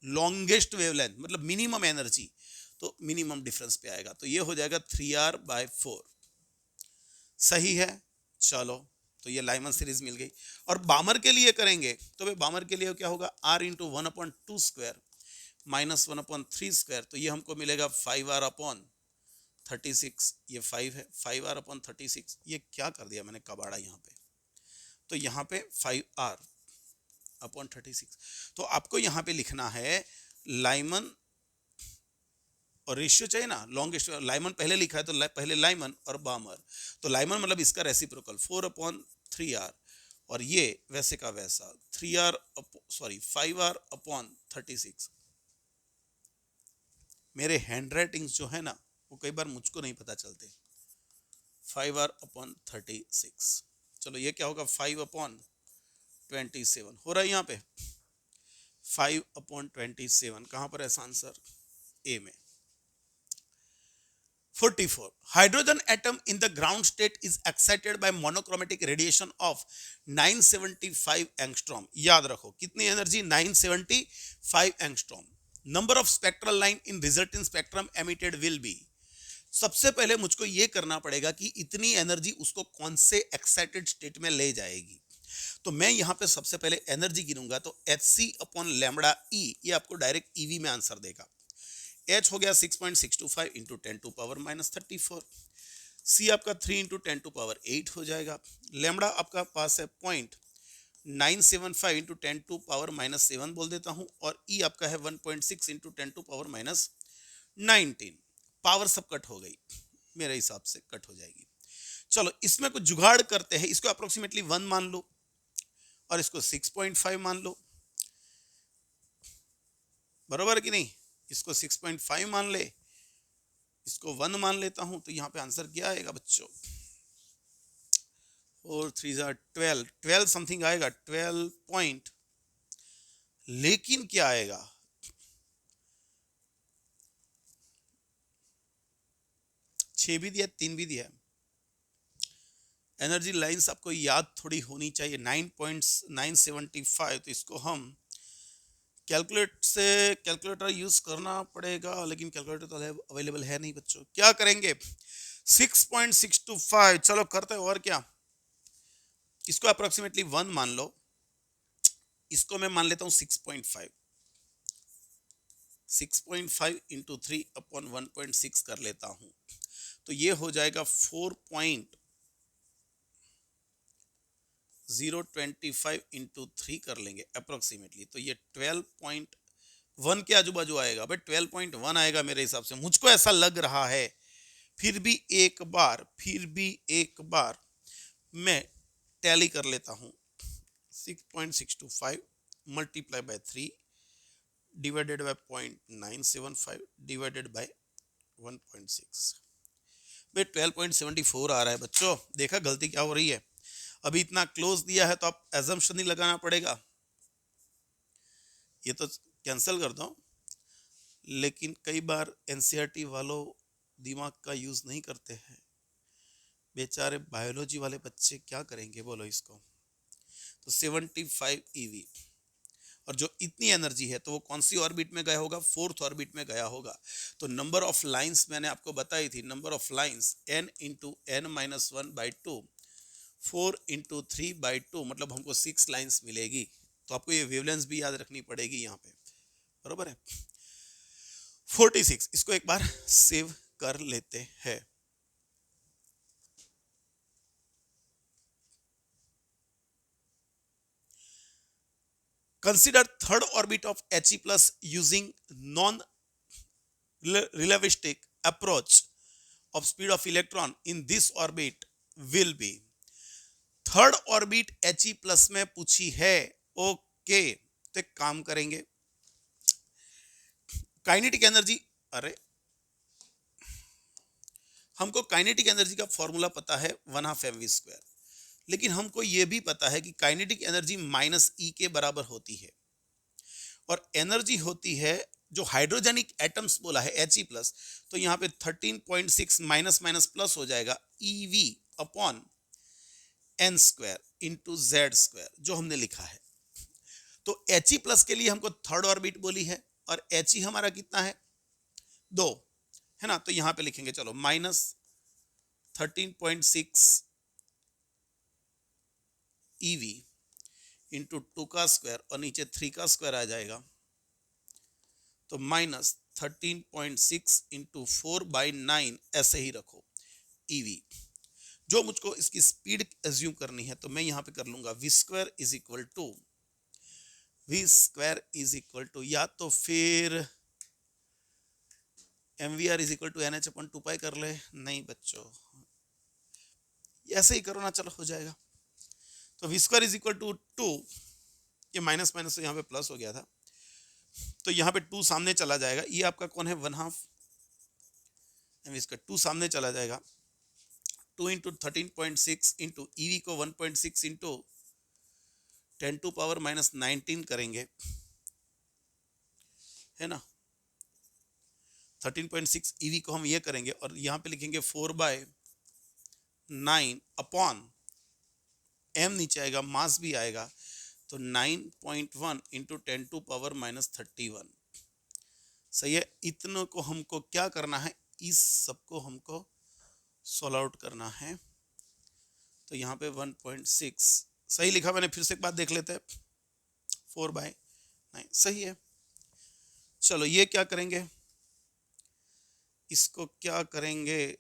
लॉन्गेस्ट वेवलेंथ मतलब मिनिमम एनर्जी, तो मिनिमम डिफरेंस पे आएगा। तो ये हो जाएगा 3r/4। सही है। चलो, तो ये लाइमन सीरीज मिल गई। और बामर के लिए करेंगे, तो भाई बामर के लिए क्या होगा, r × 1/2² -1/3 स्क्वायर, तो ये हमको मिलेगा 5r/36। ये 5 है, 5r/36। ये क्या कर दिया मैंने कबाड़ा यहाँ पे, तो यहाँ पे 5r/36। तो आपको यहाँ पे लिखना है लाइमन, और रेशियो चाहिए ना, लॉन्गेस्ट। लाइमन पहले लिखा है तो पहले लाइमन और बामर, तो लाइमन मतलब इसका रेसिप्रोकल 4/3r, और ये वैसे का वैसा 5r/36। मेरे हैंड राइटिंग्स जो है ना वो कई बार मुझको नहीं पता चलते। 5r/36, चलो ये क्या होगा 5/27 हो रहा है यहाँ पे। 5/27 कहाँ पर है आंसर, ए में। 44. Hydrogen atom in the ground state is excited by monochromatic radiation of 975 angstrom. याद रखो कितनी energy, 975 angstrom. Number of spectral line in resultant spectrum emitted will be. सबसे पहले मुझको ये करना पड़ेगा कि इतनी एनर्जी उसको कौन से एक्साइटेड स्टेट में ले जाएगी। तो मैं यहाँ पे सबसे पहले एनर्जी गिनूंगा, तो hc/λE, ये आपको डायरेक्ट ईवी में आंसर देगा। H हो गया 6.625 इंटू 10⁻34। C आपका 3 इंटू 10⁸ हो जाएगा। लैम्बडा आपका पास है 0.975 इंटू 10⁻7 बोल देता हूँ, और E आपका है 1.6 इंटू 10⁻19। पावर सब कट हो गई, मेरे हिसाब से कट हो जाएगी। चलो इसमें कुछ जुगाड़ करते हैं, इसको अप्रोक्सीमेटली 1 मान लो और इसको 6.5 मान लो, बराबर कि नहीं। इसको 6.5 मान ले, इसको 1 मान लेता हूं, तो यहां पे आंसर क्या आएगा बच्चों, 4 3 12, 12 समथिंग आएगा, 12 पॉइंट, लेकिन क्या आएगा, 6 भी दिया 3 भी दिया। एनर्जी लाइंस आपको याद थोड़ी होनी चाहिए। 9.975, तो इसको हम कैलकुलेटर यूज करना पड़ेगा, लेकिन कैलकुलेटर तो अवेलेबल है नहीं बच्चों। क्या करेंगे, 6.625, चलो करते हैं और क्या, इसको अप्रोक्सीमेटली 1 मान लो, इसको मैं मान लेता हूं 6.5। 6.5 इंटू 3/1.6 कर लेता हूं, तो ये हो जाएगा 4.025 इंटू 3 कर लेंगे अप्रोक्सीमेटली, तो ये 12.1 के आजू बाजू आएगा भाई, 12.1 आएगा मेरे हिसाब से, मुझको ऐसा लग रहा है। फिर भी एक बार मैं टैली कर लेता हूं, 6.625 multiply by 3 divided by 0.975 divided by 1.6, भाई 12.74 आ रहा है बच्चों। देखा गलती क्या हो रही है, अभी इतना क्लोज दिया है तो आप एजम्पशन ही लगाना पड़ेगा, ये तो कैंसिल कर दो। लेकिन कई बार एनसीईआरटी वालों दिमाग का यूज नहीं करते हैं, बेचारे बायोलॉजी वाले बच्चे क्या करेंगे बोलो इसको। तो 75 ईवी, और जो इतनी एनर्जी है तो वो कौन सी ऑर्बिट में गया होगा, 4th ऑर्बिट में गया होगा। तो नंबर ऑफ लाइंस मैंने आपको बताई थी, number of lines n into n-1/2, 4 into 3/2, मतलब हमको 6 लाइंस मिलेगी। तो आपको ये वेवलेंथ भी याद रखनी पड़ेगी यहाँ पे, बरोबर है। 46, इसको एक बार सेव कर लेते हैं। Consider third orbit of He plus using non-relativistic approach of speed of electron in this orbit will be। Third orbit He plus में पूछी है, ओके। तो एक काम करेंगे, काइनेटिक एनर्जी, अरे हमको काइनेटिक एनर्जी का फॉर्मूला पता है 1/2 mv², लेकिन हमको यह भी पता है कि काइनेटिक एनर्जी -E के बराबर होती है, और एनर्जी होती है जो हाइड्रोजेनिक एटम्स बोला है He प्लस, तो यहाँ पे 13.6 माइनस माइनस प्लस हो जाएगा EV/n² इंटू Z² जो हमने लिखा है। तो He प्लस के लिए हमको थर्ड ऑर्बिट बोली है, और He हमारा कितना है 2 है ना, तो यहाँ पे लिखेंगे चलो -13.6 EV इंटू 2 का स्क्वायर, और नीचे 3 का स्क्वायर आ जाएगा, तो -13.6 इंटू 4/9 ऐसे ही रखो ईवी। जो मुझको इसकी स्पीड एज्यूम करनी है तो मैं यहाँ पे कर लूंगा v² या तो फिर mvr/nh/2 कर ले। नहीं बच्चों, ऐसे ही करो ना, चलो हो जाएगा। तो v²2, ये माइनस माइनस तो यहाँ पे प्लस हो गया था, तो यहाँ पे 2 सामने चला जाएगा। ये आपका कौन है, 1/2 2 सामने चला जाएगा। 2 इंटू 13.6 इंटू ईवी को 1.6 इंटू 10⁻⁻19 करेंगे, है ना। 13.6 ईवी को हम ये करेंगे और यहाँ पे लिखेंगे 4/9 अपॉन m नीचे आएगा, मास भी आएगा, तो 9.1 इंटू 10⁻31। सही है। इतनों को हमको क्या करना है, इस सबको हमको सॉल्व आउट करना है। तो यहाँ पे 1.6 सही लिखा मैंने, फिर से एक बात देख लेते हैं। 4/9 सही है। चलो ये क्या करेंगे, इसको क्या करेंगे,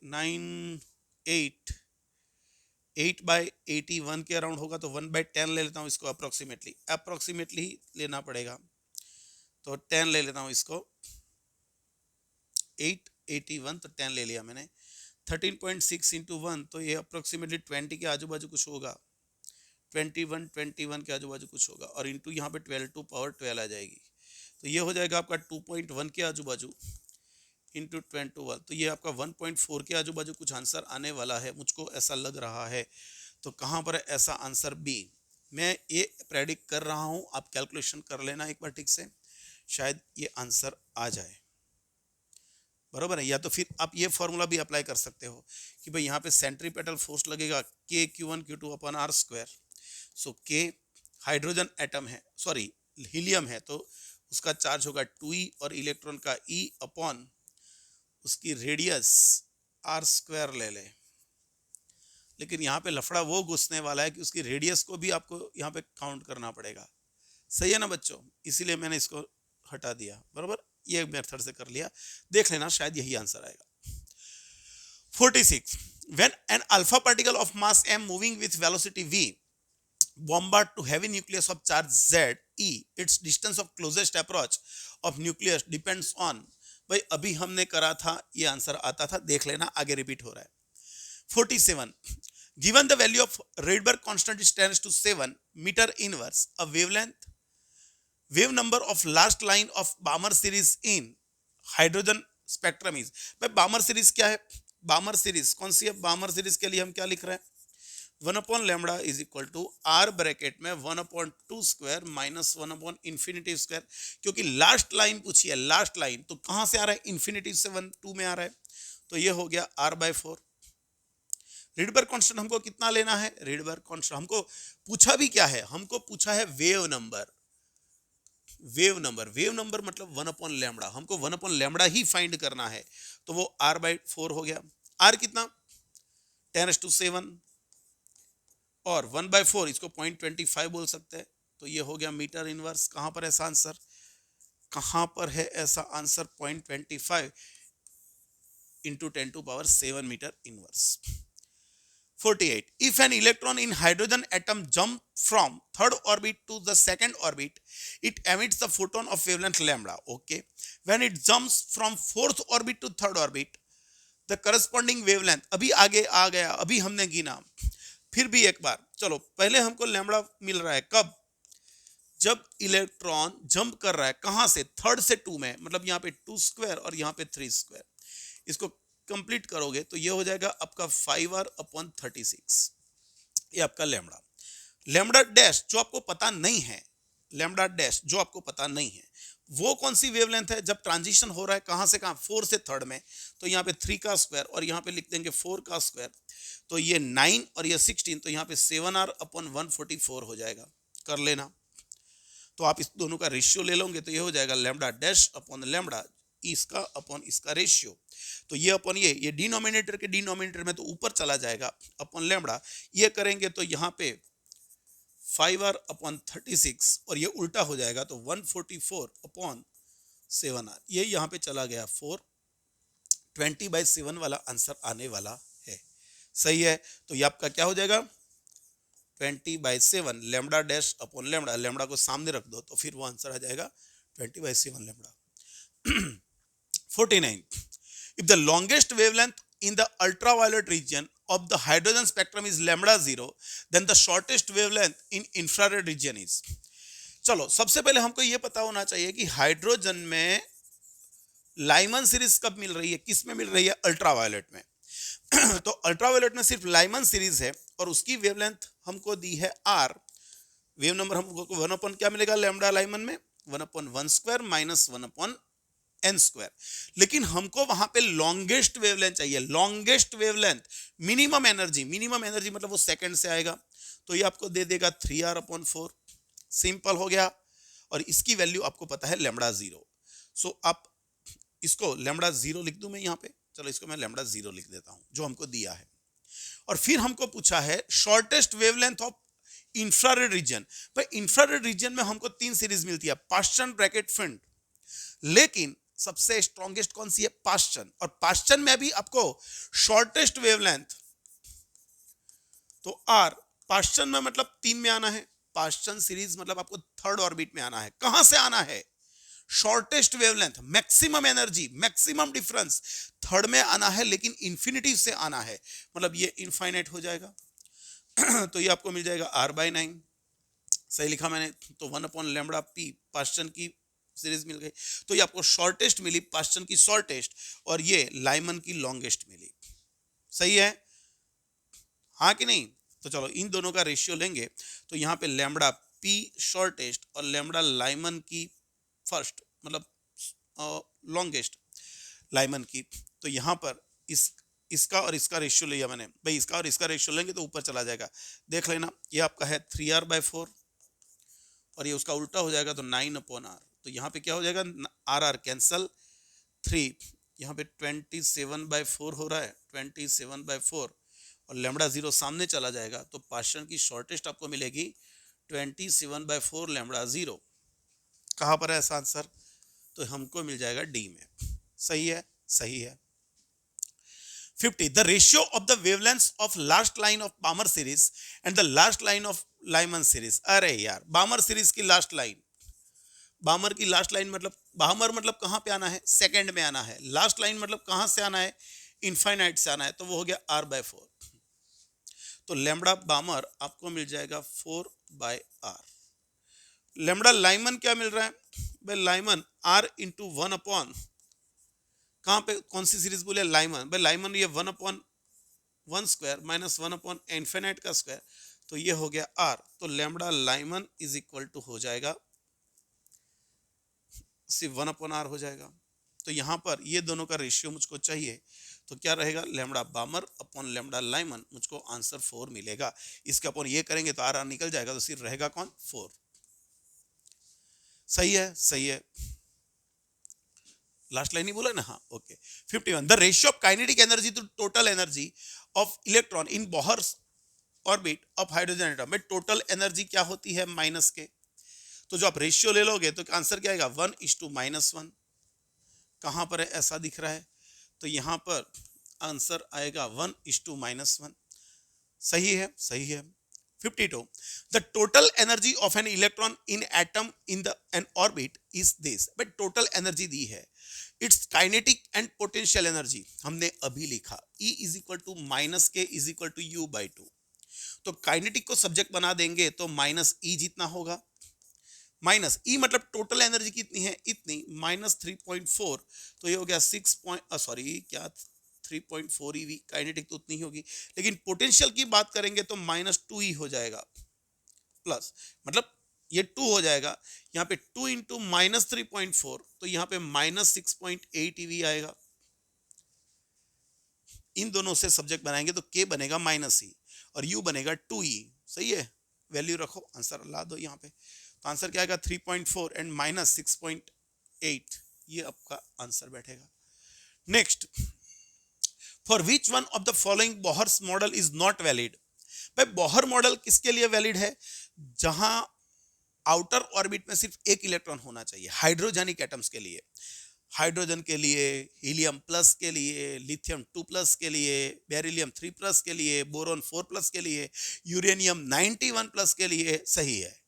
8/81 के अराउंड होगा, तो 1/10 ले लेता हूँ इसको, अप्रोक्सीमेटली ही लेना पड़ेगा, तो 10 ले लेता हूँ इसको। 881 तो 10 ले लिया मैंने। 13.6 इंटू 1 तो ये अप्रोक्सीमेटली 20 के आजू बाजू कुछ होगा, 21 के आजू बाजू कुछ होगा, और इंटू यहाँ पे 12 आ जाएगी, तो ये हो जाएगा आपका 2.1 के आजू बाजू इंटू 21, तो ये आपका 1.4 के आजू बाजू कुछ आंसर आने वाला है, मुझको ऐसा लग रहा है। तो कहाँ पर है ऐसा आंसर, बी। मैं ये प्रेडिक्ट कर रहा हूँ, आप कैलकुलेशन कर लेना एक बार ठीक से, शायद ये आंसर आ जाए। बरोबर है। या तो फिर आप ये फॉर्मूला भी अप्लाई कर सकते हो कि भाई यहाँ पे सेंट्रीपेटल फोर्स लगेगा K(Q1Q2)/r²। सो K हाइड्रोजन एटम है, सॉरी हीलियम है, तो उसका चार्ज होगा 2e, और इलेक्ट्रॉन का E अपॉन उसकी रेडियस r² ले ले। लेकिन यहाँ पे लफड़ा वो घुसने वाला है कि उसकी रेडियस को भी आपको यहाँ पे काउंट करना पड़ेगा। सही है ना बच्चों, इसीलिए मैंने इसको हटा दिया। बराबर, ये मेथड से कर लिया, देख लेना शायद यही आंसर आएगा। 46. When an alpha particle of mass m moving with velocity v bombard to heavy nucleus of charge z e, its distance of closest approach of nucleus depends on, भाई अभी हमने करा था, ये आंसर आता था, देख लेना आगे रिपीट हो रहा है। 47. Given the value of Rydberg constant is 10⁻⁷ meter inverse, a wave number of last line of Balmer series in hydrogen spectrum is, भाई बामर सीरीज क्या है, बामर सीरीज कौन सी है, बामर सीरीज के लिए हम क्या लिख रहे हैं, 1/λ r ब्रैकेट में 1/2² माइनस 1/∞², क्योंकि लास्ट लाइन पूछी है, लास्ट लाइन तो कहां से आ रहा है, इन्फिनिटी से 2 में आ रहा है, तो ये हो गया r/4। रीडबर्ग कांस्टेंट हमको कितना लेना है, रीडबर्ग कांस्टेंट हमको पूछा भी क्या है, हमको पूछा है वेव नंबर। वेव नंबर मतलब 1/λ, हमको 1/λ ही फाइंड करना है, तो वो r/4 हो गया। r कितना, 10⁻⁷, और 1/4 इसको 0.25 बोल सकते हैं, तो ये हो गया मीटर इनवर्स। कहां पर ऐसा आंसर, कहां पर है ऐसा answer, 0.25 into 10⁷ metre inverse. 48. If an electron in hydrogen atom jump from third orbit to the second orbit, it emits the photon of wavelength lambda. Okay. When it jumps from fourth orbit to third orbit, the corresponding wavelength, अभी आगे आ गया, अभी हमने गिना, फिर भी एक बार चलो, पहले हमको लैम्बडा मिल रहा है कब, जब इलेक्ट्रॉन जंप कर रहा है कहां से, थर्ड से 2 में, मतलब यहाँ पे 2² और यहाँ पे 3²। इसको कंप्लीट करोगे तो ये हो जाएगा आपका 5r/36, ये आपका लैम्बडा। लैम्बडा डैश जो आपको पता नहीं है, लैम्बडा डैश जो आपको पता नहीं है, वो कौन सी वेवलेंथ है, जब ट्रांजिशन हो रहा है कहां से कहां, 4 से थर्ड में, तो यहाँ पे 3 का स्क्वायर और यहाँ पे लिख देंगे 4 का स्क्वायर, तो ये 9 और ये 16, तो यहाँ पे 7r/144 हो जाएगा, कर लेना। तो आप इस दोनों का रेशियो ले लोगे तो ये हो जाएगा लैम्बडा डैश अपॉन लैम्बडा, इसका अपॉन इसका रेशियो, तो ये अपॉन ये डिनोमिनेटर के डिनोमिनेटर में तो ऊपर चला जाएगा, अपॉन लैम्बडा, ये करेंगे तो यहाँ पे 5r/36 और ये उल्टा हो जाएगा, तो 144/7 7R, ये यहाँ पे चला गया 4, 20/7 वाला आंसर आने वाला है। सही है, तो ये आपका क्या हो जाएगा 20/7 lambda dash upon lambda, lambda को सामने रख दो तो फिर वो आंसर आ जाएगा 20/7 lambda. 49. If the longest wavelength in the ultraviolet region of the hydrogen spectrum is lambda 0, then the shortest wavelength in infrared region is. चलो सबसे पहले हमको ये पता होना चाहिए कि हाइड्रोजन में लाइमन सीरीज कब मिल रही है, किस में मिल रही है, अल्ट्रावायलेट में। तो अल्ट्रावायलेट में सिर्फ लाइमन सीरीज है और उसकी वेवलेंथ हमको दी है आर। वेव नंबर हमको 1 क्या मिलेगा लैम्डा लाइमन में, 1/1² माइनस 1/n²। लेकिन हमको वहां पे लॉन्गेस्ट वेवलेंथ चाहिए, longest wavelength, minimum energy, minimum energy मतलब वो सेकंड से आएगा, तो ये आपको दे देगा 3r/4। सिंपल हो गया, और इसकी वैल्यू आपको पता है लैम्डा 0। सो आप इसको लैम्डा 0 लिख दूं मैं यहाँ पे, चलो इसको मैं लैम्डा 0 लिख देता हूं जो हमको दिया है। और फिर हमको पूछा है shortest wavelength of infrared reason. भाई इंफ्रारेड रीजन में हमको 3 सीरीज मिलती है, पास्चन, ब्रैकेट, फिंड, लेकिन सबसे स्ट्रॉन्गेस्ट कौन सी है, पास्चन। और पास्चन में भी आपको शॉर्टेस्ट वेवलेंथ तो आर, पास्चन में मतलब 3 में आना है, पास्चन सीरीज मतलब आपको थर्ड ऑर्बिट में आना है। कहां से आना है, shortest wavelength, maximum energy, maximum difference, third में आना है, लेकिन इंफिनिटी से आना है, मतलब ये इनफाइनाइट हो जाएगा। तो ये आपको मिल जाएगा r/9, सही लिखा मैंने, तो 1/λp पास्चन की सीरीज मिल गई। तो ये आपको शॉर्टेस्ट मिली, पास्चन की शॉर्टेस्ट, और ये लाइमन की लॉन्गेस्ट मिली। सही है, हाँ कि नहीं। तो चलो इन दोनों का रेशियो लेंगे, तो यहाँ पे लैम्डा पी शॉर्टेस्ट और लैम्डा लाइमन की फर्स्ट, मतलब लॉन्गेस्ट लाइमन की। तो यहाँ पर इसका और इसका रेशियो लिया मैंने, भाई इसका और इसका रेशियो लेंगे तो ऊपर चला जाएगा, देख लेना। ये आपका है 3r/4 और ये उसका उल्टा हो जाएगा तो 9/r। तो यहाँ पे क्या हो जाएगा, r कैंसल, 3 यहाँ पे 27/4 हो रहा है, 27/4, और लैम्डा 0 सामने चला जाएगा, तो पास्चन की शॉर्टेस्ट आपको मिलेगी 27/4 लैम्डा 0। कहाँ पर है ऐसा आंसर, तो हमको मिल जाएगा डी में। सही है, सही है। 50. The ratio of the wavelengths of last line of Balmer series and the last line of Lyman series. अरे यार, बामर सीरीज की लास्ट लाइन, बामर की लास्ट लाइन मतलब, बामर मतलब कहां पे आना है, सेकंड में आना है, लास्ट लाइन मतलब कहां से आना है, इनफाइनाइट से आना है, तो वो हो गया r/4। तो लैम्डा बामर आपको मिल जाएगा 4/r। लैम्डा लाइमन क्या मिल रहा है, भाई लाइमन r इंटू 1/, कहां पे कौन सी सीरीज बोले, लाइमन। भाई लाइमन ये 1/1² माइनस 1/ इनफिनिट का स्क्वायर, तो ये हो गया r। तो lambda Lyman is equal to हो जाएगा सिर्फ 1/r हो जाएगा। तो यहाँ पर ये दोनों का रेशियो मुझको चाहिए, तो क्या रहेगा, लैम्डा बामर अपॉन लैम्डा लाइमन, मुझको आंसर 4 मिलेगा। इसके अपॉन ये करेंगे तो r निकल जाएगा, तो सिर्फ रहेगा कौन, 4। सही है, सही है, लास्ट लाइन ही बोला ना, हाँ okay. 51. The ratio of kinetic energy to total energy of electron in Bohr's orbit of hydrogen atom में टोटल एनर्जी क्या होती है, माइनस के। तो जो आप रेशियो ले लोगे तो आंसर क्या आएगा, 1:-1। कहां पर है, ऐसा दिख रहा है, तो यहां पर आंसर आएगा 1:-1। सही है, सही है। 52. The total energy of an electron in atom in the an orbit is this. But total energy दी है, it's kinetic and potential energy हमने अभी लिखा, E is equal to minus K is equal to U/2। तो kinetic को subject बना देंगे तो माइनस E जितना होगा, माइनस E मतलब टोटल एनर्जी कितनी है, इतनी, माइनस 3.4, तो ये हो गया 3.4 EV। काइनेटिक तो उतनी ही होगी, लेकिन पोटेंशियल की बात करेंगे तो -2 हो जाएगा, प्लस मतलब ये 2 हो जाएगा, यहाँ पे 2 इंटू -3.4, तो यहाँ पे -6.8 EV आएगा। इन दोनों से सब्जेक्ट बनाएंगे तो K बनेगा -E और U बनेगा 2E। सही है, वैल्यू रखो, आंसर ला दो यहाँ पे, तो आंसर क्या आएगा 3.4 एंड -6.8, ये आपका आंसर बैठेगा। Next, for which one of the following Bohr's model is not valid. भाई बोहर मॉडल किसके लिए वैलिड है, जहां आउटर ऑर्बिट में सिर्फ एक इलेक्ट्रॉन होना चाहिए हाइड्रोजेनिक एटम्स के लिए, हाइड्रोजन के लिए, हीलियम प्लस के लिए, लिथियम 2 प्लस के लिए, बेरिलियम 3 प्लस के लिए, बोरोन 4 प्लस के लिए, यूरेनियम 91 प्लस के लिए सही है,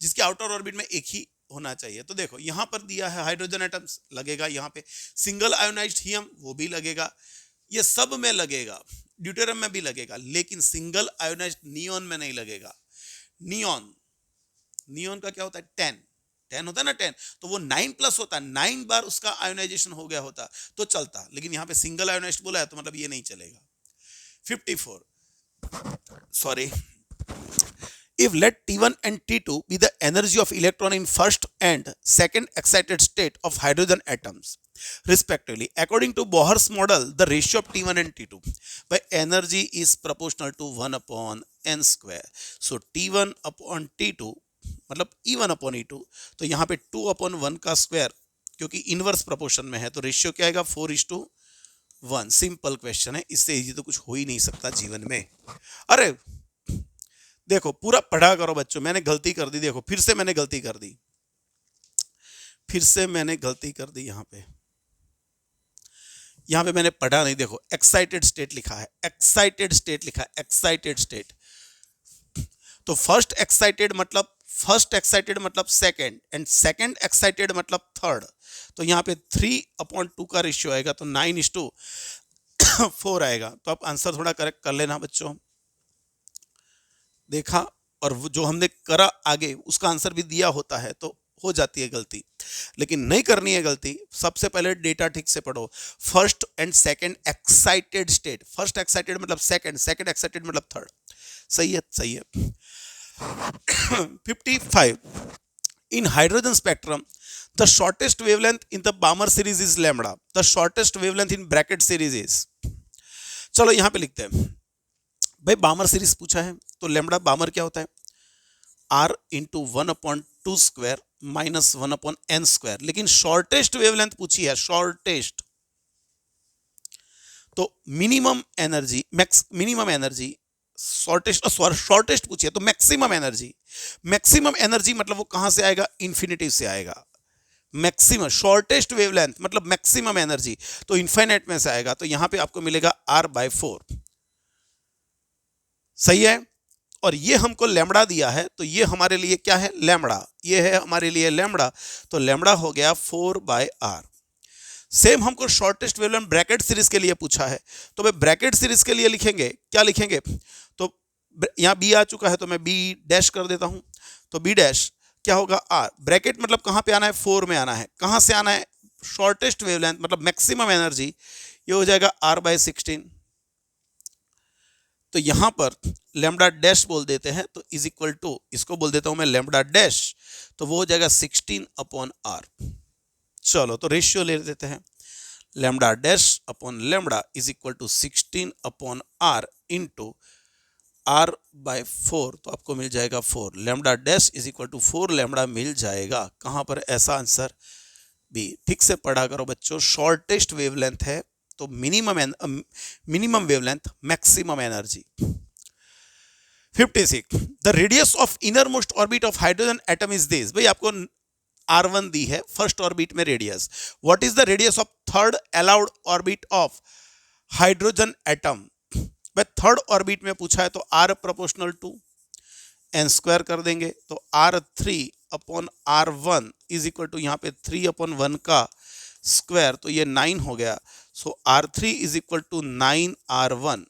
जिसके आउटर ऑर्बिट में एक ही होना चाहिए। तो देखो यहां पर दिया है हाइड्रोजन एटम्स लगेगा, यहाँ पे सिंगल आयोनाइज्ड हीलियम वो भी लगेगा, ये सब में लगेगा, ड्यूटेरियम में भी लगेगा, लेकिन सिंगल आयोनाइज्ड नियोन में नहीं लगेगा। नियोन, नियोन का क्या होता है 10, 10 होता है ना 10, तो वो 9 प्लस होता है, 9 बार उसका आयोनाइजेशन हो गया होता तो चलता, लेकिन यहाँ पे सिंगल आयोनाइज्ड बोला है तो मतलब ये नहीं चलेगा। 54, sorry, if let T1 and T2 be the energy of electron in first and second excited state of hydrogen atoms respectively, according to Bohr's model the ratio of T1 and T2 by energy is proportional to 1 upon n square. So T1 upon T2 मतलब E1 upon E2, तो यहाँ पे 2 upon 1 का square, क्योंकि inverse proportion में है तो ratio क्या आएगा 4:1। सिंपल क्वेश्चन है, इससे इजी तो कुछ हो ही नहीं सकता जीवन में। अरे देखो पूरा पढ़ा करो बच्चों, मैंने गलती कर दी, देखो फिर से मैंने गलती कर दी, यहाँ पे मैंने पढ़ा नहीं, देखो एक्साइटेड स्टेट लिखा है, एक्साइटेड स्टेट लिखा है, एक्साइटेड स्टेट, तो फर्स्ट एक्साइटेड मतलब सेकंड, एंड सेकंड एक्साइटेड मतलब थर्ड, तो यहाँ पे 3/2 का रेशियो आएगा, तो 9:4 आएगा। तो आप आंसर थोड़ा करेक्ट कर लेना बच्चों, देखा, और जो हमने करा आगे उसका आंसर भी दिया होता है तो हो जाती है गलती, लेकिन नहीं करनी है गलती। सबसे पहले डेटा ठीक से पढ़ो, first and second excited state, first excited मतलब सेकंड, सेकंड एक्साइटेड मतलब थर्ड, सही है, सही है। 55, in hydrogen spectrum the shortest wavelength in the Balmer series is lambda, the shortest wavelength in Brackett series is, चलो यहां पे लिखते हैं भाई, बामर सीरीज पूछा है तो लैम्बडा बामर क्या होता है, r into 1/2 square minus 1/n square, लेकिन शॉर्टेस्ट वेवलेंथ पूछी है, शॉर्टेस्ट, तो minimum energy, minimum energy, shortest पूछी है तो मैक्सिमम एनर्जी, मैक्सिमम एनर्जी मतलब वो कहां से आएगा, इंफिनिटी से आएगा, मैक्सिमम, शॉर्टेस्ट वेवलेंथ मतलब मैक्सिमम एनर्जी तो इनफाइनाइट में से आएगा, तो यहां पे आपको मिलेगा r/4, सही है। और ये हमको लैम्बडा दिया है तो ये हमारे लिए क्या है, लैम्बडा, ये है हमारे लिए लैम्बडा, तो लैम्बडा हो गया 4/r। सेम हमको शॉर्टेस्ट वेवलेंथ ब्रैकेट सीरीज के लिए पूछा है, तो भाई ब्रैकेट सीरीज के लिए लिखेंगे, क्या लिखेंगे, तो यहाँ बी आ चुका है तो मैं बी डैश कर देता हूं, तो बी डैश क्या होगा r, ब्रैकेट मतलब कहां पे आना है, 4 में आना है, कहां से आना है, शॉर्टेस्ट वेवलेंथ मतलब मैक्सिमम एनर्जी, ये हो जाएगा r/16, तो यहां पर लैम्बडा डैश बोल देते हैं, तो इज इक्वल टू, इसको बोल देता हूं मैं लैम्बडा डैश, तो वो हो जाएगा 16/r। चलो तो रेशियो ले लेते हैं, lambda dash upon lambda is equal to 16/r into r/4, तो आपको मिल जाएगा 4, lambda dash is equal to 4 lambda मिल जाएगा, कहां पर, ऐसा आंसर बी। ठीक से पढ़ा करो बच्चों, शॉर्टेस्ट वेवलेंथ है तो minimum wavelength maximum energy. 56, the radius of inner most orbit of hydrogen atom is this, भाई आपको r1 दी है फर्स्ट ऑर्बिट में radius, what is the radius of third allowed orbit of hydrogen atom, भाई third orbit में पूछा है तो r proportional to n square कर देंगे, तो r3/r1 इज इक्वल टू यहाँ पे 3/1 का स्क्वायर, तो ये 9 हो गया, सो r3 is equal to 9r1,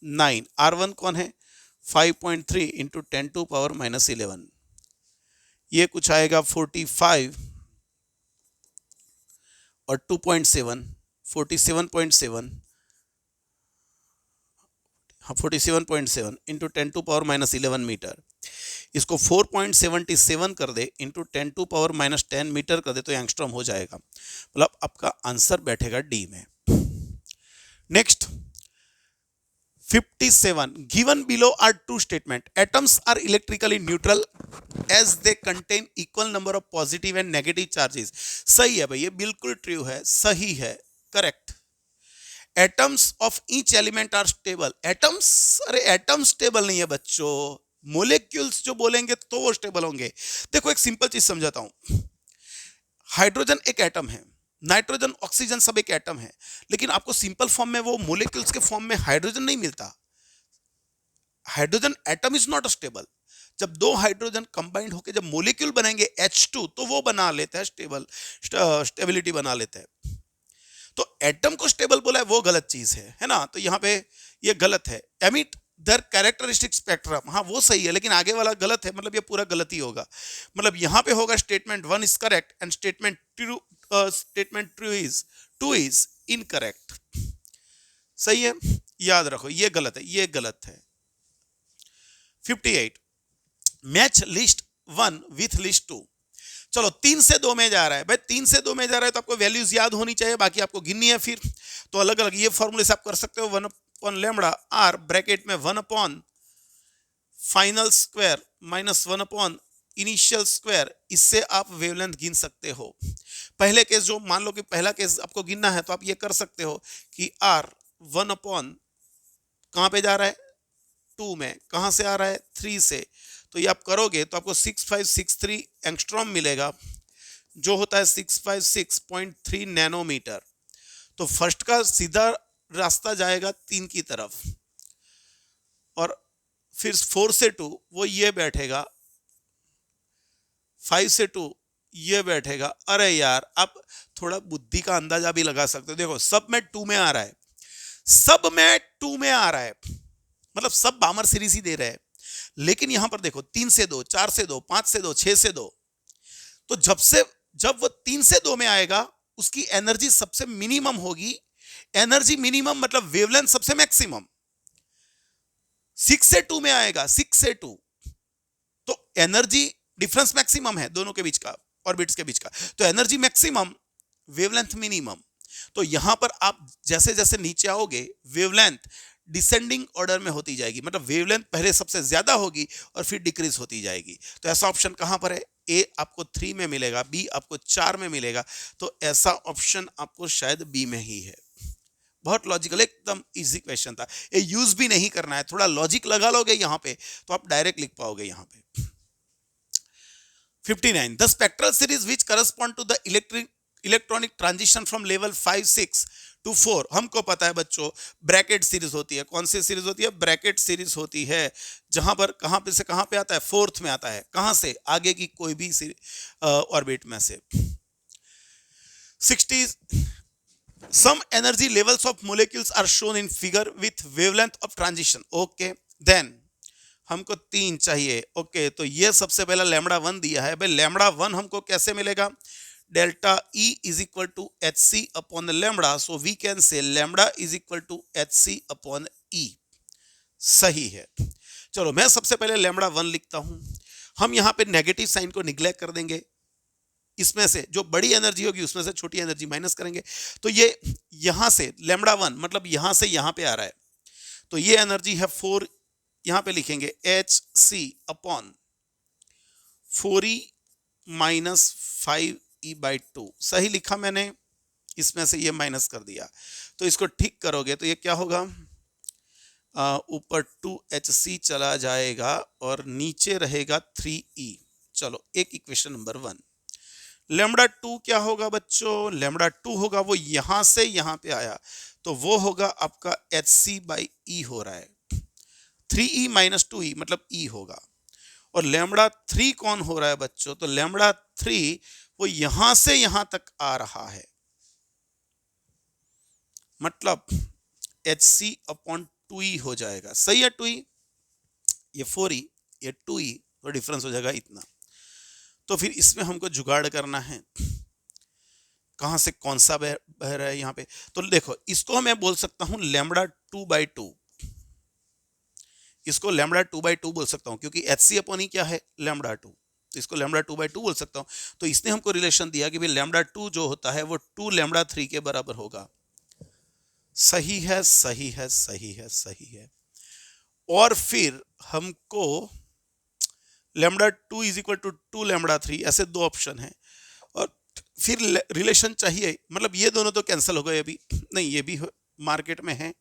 9 r1 कौन है 5.3 इंटू 10⁻⁻11, ये कुछ आएगा 45 और 2.7 47.7, हाँ 47.7 इंटू 10⁻⁻11 मीटर, इसको 4.77 कर दे इंटू 10⁻⁻10 मीटर कर दे तो एंगस्ट्रॉम हो जाएगा, मतलब आपका आंसर बैठेगा डी में। Next 57, given below are two statement, atoms are electrically neutral as they contain equal number of positive and negative charges, सही है भाई, ये बिल्कुल ट्रू है, सही है, correct. Atoms of each element are stable, atoms, अरे एटम स्टेबल नहीं है बच्चों, मोलेक्यूल्स जो बोलेंगे तो वो स्टेबल होंगे। देखो एक सिंपल चीज समझाता हूं, हाइड्रोजन एक एटम है, नाइट्रोजन ऑक्सीजन सब एक एटम है, लेकिन आपको सिंपल फॉर्म में वो मोलेक्यूल्स के फॉर्म में हाइड्रोजन नहीं मिलता। Hydrogen atom is not stable. जब दो हाइड्रोजन कंबाइंड होकर जब मोलिक्यूल बनेंगे H2 तो वो बना लेता है स्टेबिलिटी बना लेता है। तो एटम को स्टेबल बोला है वो गलत चीज है ना। तो यहाँ पे ये गलत है। एमिट दर कैरेक्टरिस्टिक स्पेक्ट्रम, हाँ वो सही है, लेकिन आगे वाला गलत है, मतलब ये पूरा गलत ही होगा। मतलब यहाँ पे होगा statement 1 is correct and statement 2 is incorrect. सही है, याद रखो ये गलत है, ये गलत है। 58 मैच लिस्ट 1 विथ लिस्ट 2। चलो 3 से 2 में जा रहा है भाई, 3 से 2 में जा रहा है तो आपको वैल्यूज याद होनी चाहिए, बाकी आपको गिननी है। फिर तो अलग अलग ये फॉर्मूले से आप कर सकते हो। 1 लैम्बडा आर ब्रैकेट में 1 upon final square minus 1 upon initial square, इससे आप वेवलेंथ गिन सकते हो। पहले केस जो मान लो कि पहला केस आपको गिनना है तो आप ये कर सकते हो कि आर 1 अपॉन कहां पे जा रहा है 2 में, कहां से आ रहा है 3 से, तो ये आप करोगे तो आपको 6563 एंगस्ट्रॉम मिलेगा, जो होता है 656.3 नैनोमीटर। तो फर्स्ट का सीधा रास्ता जाएगा 3 की तरफ, और फिर 4 से 2 वो ये बैठेगा, 5 से 2 ये बैठेगा। अरे यार आप थोड़ा बुद्धि का अंदाजा भी लगा सकते हो। देखो सब में 2 में आ रहा है, सब में 2 में आ रहा है, मतलब सब बामर सीरीज ही दे रहे हैं। लेकिन यहां पर देखो 3 से 2, 4 से 2, 5 से 2, 6 से 2, तो जब वो 3 से 2 में आएगा उसकी एनर्जी सबसे मिनिमम होगी। एनर्जी मिनिमम मतलब वेवलेंथ सबसे मैक्सिमम। 6 से 2 में आएगा, 6 से 2, तो एनर्जी डिफरेंस मैक्सिमम है दोनों के बीच का, ऑर्बिट्स के बीच का, तो एनर्जी मैक्सिमम वेवलेंथ मिनिमम। तो यहां पर आप जैसे जैसे नीचे आओगे वेवलेंथ डिसेंडिंग ऑर्डर में होती जाएगी, मतलब वेवलेंथ पहले सबसे ज्यादा होगी और फिर डिक्रीज होती जाएगी। तो ऐसा ऑप्शन कहां पर है? ए आपको 3 में मिलेगा, बी आपको 4 में मिलेगा, तो ऐसा ऑप्शन आपको शायद बी में ही है। बहुत लॉजिकल, एकदम इजी क्वेश्चन था, ये यूज भी नहीं करना है, थोड़ा लॉजिक लगा लोगे यहां पे तो आप डायरेक्ट लिख पाओगे यहां पे। 59 the spectral series which correspond to the electronic transition from level 5 6 to 4। हमको पता है बच्चों ब्रैकेट सीरीज होती है। कौन सी सीरीज होती है? ब्रैकेट सीरीज होती है, जहां पर कहां पे से कहां पे आता है? फोर्थ में आता है। कहां से? आगे की कोई भी ऑर्बिट में से। 60 some energy levels of molecules are shown in figure with wavelength of transition। Okay then हमको 3 चाहिए। ओके तो ये सबसे पहला लैम्बडा 1 दिया है भाई। लैम्बडा 1 हमको कैसे मिलेगा? Delta E is equal to HC upon lambda, so we can say lambda is equal to HC upon E। सही है। चलो मैं सबसे पहले लैम्बडा 1 लिखता हूं। हम यहां पे नेगेटिव साइन को निग्लेक्ट कर देंगे, इसमें से जो बड़ी एनर्जी होगी उसमें से छोटी एनर्जी माइनस करेंगे। तो ये यहां से लैम्बडा 1 मतलब यहां से यहां पे आ रहा है, तो ये एनर्जी है 4, यहां पे लिखेंगे HC upon 4E minus 5E/2। सही लिखा मैंने, इसमें से ये माइनस कर दिया, तो इसको ठीक करोगे तो ये क्या होगा? ऊपर 2HC चला जाएगा और नीचे रहेगा 3E। चलो एक इक्वेशन नंबर 1। लैम्बडा 2 क्या होगा बच्चों? लैम्बडा 2 होगा वो यहां से यहां पे आया, तो वो होगा आपका HC/E हो रहा है। 3E माइनस 2E मतलब E होगा। और लैम्बडा 3 कौन हो रहा है बच्चों? तो लैम्बडा 3 वो यहां से यहां तक आ रहा है, मतलब HC अपॉन 2E हो जाएगा। सही है 2E, ये 4E, ये 2E, तो डिफरेंस हो जाएगा इतना। तो फिर इसमें हमको जुगाड़ करना है, कहां से कौन सा बह रहा है यहाँ पे। तो देखो इसको मैं बोल सकता हूं लैम्बडा 2/2, इसको लैम्बडा 2/2 बोल सकता हूं, क्योंकि HC अपॉन E क्या है? लैम्बडा 2, तो इसको लैम्बडा 2/2 बोल सकता हूं। तो इसने हमको रिलेशन दिया कि भाई लैम्बडा 2 जो होता है वो 2 लैम्बडा 3 के बराबर होगा। सही है, सही है, सही है, सही है। और फिर हमको lambda 2 is equal to 2 lambda 3, ऐसे दो ऑप्शन है, और फिर रिलेशन चाहिए, मतलब ये दोनों तो कैंसिल हो गए अभी, नहीं ये भी मार्केट में है,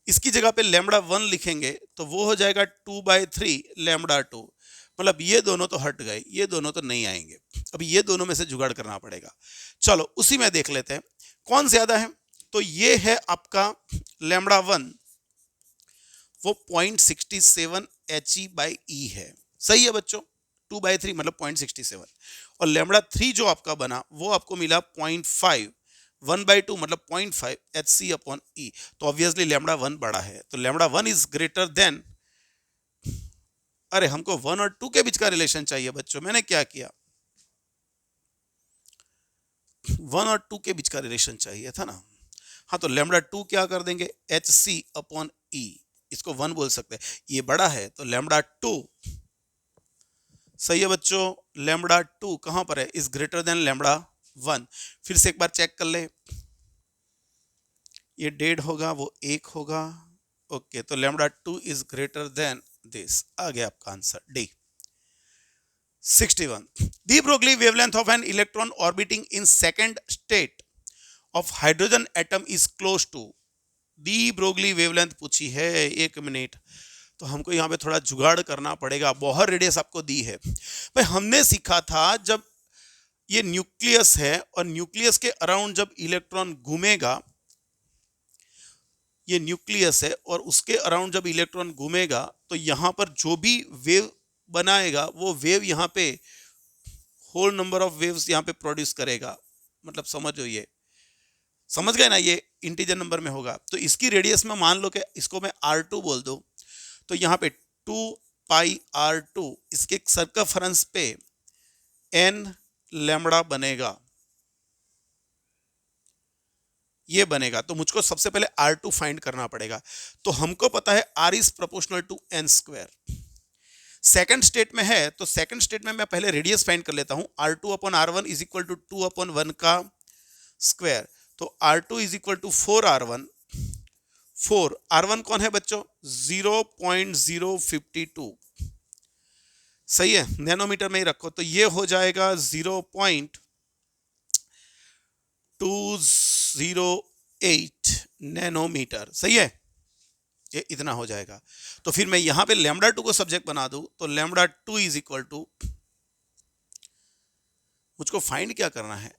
इसकी जगह पे लैम्बडा 1 लिखेंगे तो वो हो जाएगा 2/3 लैम्बडा 2। मतलब ये दोनों तो हट गए, ये दोनों तो नहीं आएंगे। अभी ये दोनों में से जुगाड़ करना पड़ेगा। चलो उसी में देख लेते हैं कौन ज्यादा है। तो ये है आपका लैम्बडा 1, वो 0.67 HE/E है। सही है बच्चों, 2/3 मतलब 0.67। और लैम्बडा 3 जो आपका बना वो आपको मिला 0.5, 1/2 मतलब 0.5 HC/E। तो ऑब्वियसली लैम्बडा 1 बड़ा है, तो लैम्बडा 1 इज ग्रेटर देन, अरे हमको 1 और 2 के बीच का रिलेशन चाहिए बच्चों, मैंने क्या किया, 1 और 2 के बीच का रिलेशन चाहिए था ना। हाँ तो लैम्बडा 2 क्या कर देंगे, HC/E, इसको 1 बोल सकते हैं, ये बड़ा है तो लैम्बडा 2। सही है बच्चों, लैम्बडा 2 कहां पर है, इज ग्रेटर देन लैम्बडा 1। फिर से एक बार चेक कर ले, ये डेड होगा वो 1 होगा। ओके तो lambda 2 is greater than this, आ गया आपका answer D. 61. De Broglie wavelength of an electron orbiting in second state of hydrogen atom is close to, de Broglie wavelength पूछी है। एक मिनट, तो हमको यहाँ पे थोड़ा जुगाड़ करना पड़ेगा। बोहर रेडियस आपको दी है भाई, हमने सीखा था जब ये न्यूक्लियस है और न्यूक्लियस के अराउंड जब इलेक्ट्रॉन घूमेगा, ये न्यूक्लियस है और उसके अराउंड जब इलेक्ट्रॉन घूमेगा तो यहाँ पर जो भी वेव बनाएगा वो वेव यहाँ पे होल नंबर ऑफ वेव्स यहाँ पे प्रोड्यूस करेगा। मतलब समझो, ये समझ गए ना, ये इंटीजर नंबर में होगा। तो इसकी रेडियस में मान लो कि इसको मैं R2 बोल दूं, तो यहाँ पे 2πr2 इसके सर्कमफरेंस पे n लैम्बडा बनेगा, ये बनेगा। तो मुझको सबसे पहले R2 फाइंड करना पड़ेगा। तो हमको पता है R is proportional to n square. Second state में है तो सेकंड स्टेट में मैं पहले रेडियस फाइंड कर लेता हूं, R2/R1 इज इक्वल टू 2/1 का स्क्वायर। तो R2 is equal to 4R1। 4 R1 कौन है बच्चों, 0.052। सही है, नैनोमीटर में ही रखो, तो ये हो जाएगा 0.208 नैनोमीटर। सही है, ये इतना हो जाएगा। तो फिर मैं यहां पे लैम्बडा 2 को सब्जेक्ट बना दूं, तो लैम्बडा 2 इज इक्वल टू, मुझको फाइंड क्या करना है,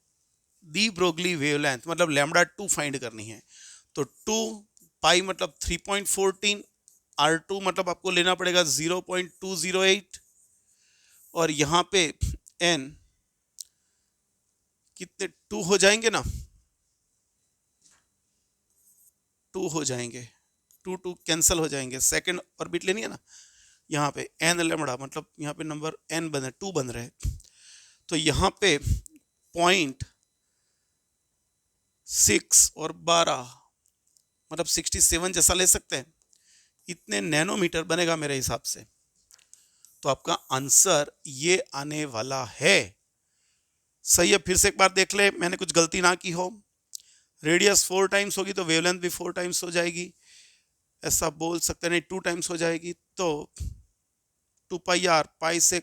डी ब्रोगली वेवलेंथ मतलब लैम्बडा 2 फाइंड करनी है। तो 2 पाई मतलब 3.14, R2 मतलब आपको लेना पड़ेगा 0.208, और यहां पे n कितने 2 हो जाएंगे ना, 2 हो जाएंगे, 2 कैंसिल हो जाएंगे, सेकंड ऑर्बिट लेनी है ना, यहाँ पे n लैम्बडा मतलब यहाँ पे नंबर n बन रहे, 2 बन रहे, तो यहाँ पे 0.6 और 12 मतलब 67 जैसा ले सकते हैं, इतने नैनोमीटर बनेगा मेरे हिसाब से। तो आपका आंसर ये आने वाला है। सही है, फिर से एक बार देख ले, मैंने कुछ गलती ना की हो। रेडियस 4 टाइम्स होगी तो वेवलेंथ भी 4 टाइम्स हो जाएगी, ऐसा बोल सकते नहीं, 2 टाइम्स हो जाएगी। तो 2πr पाई से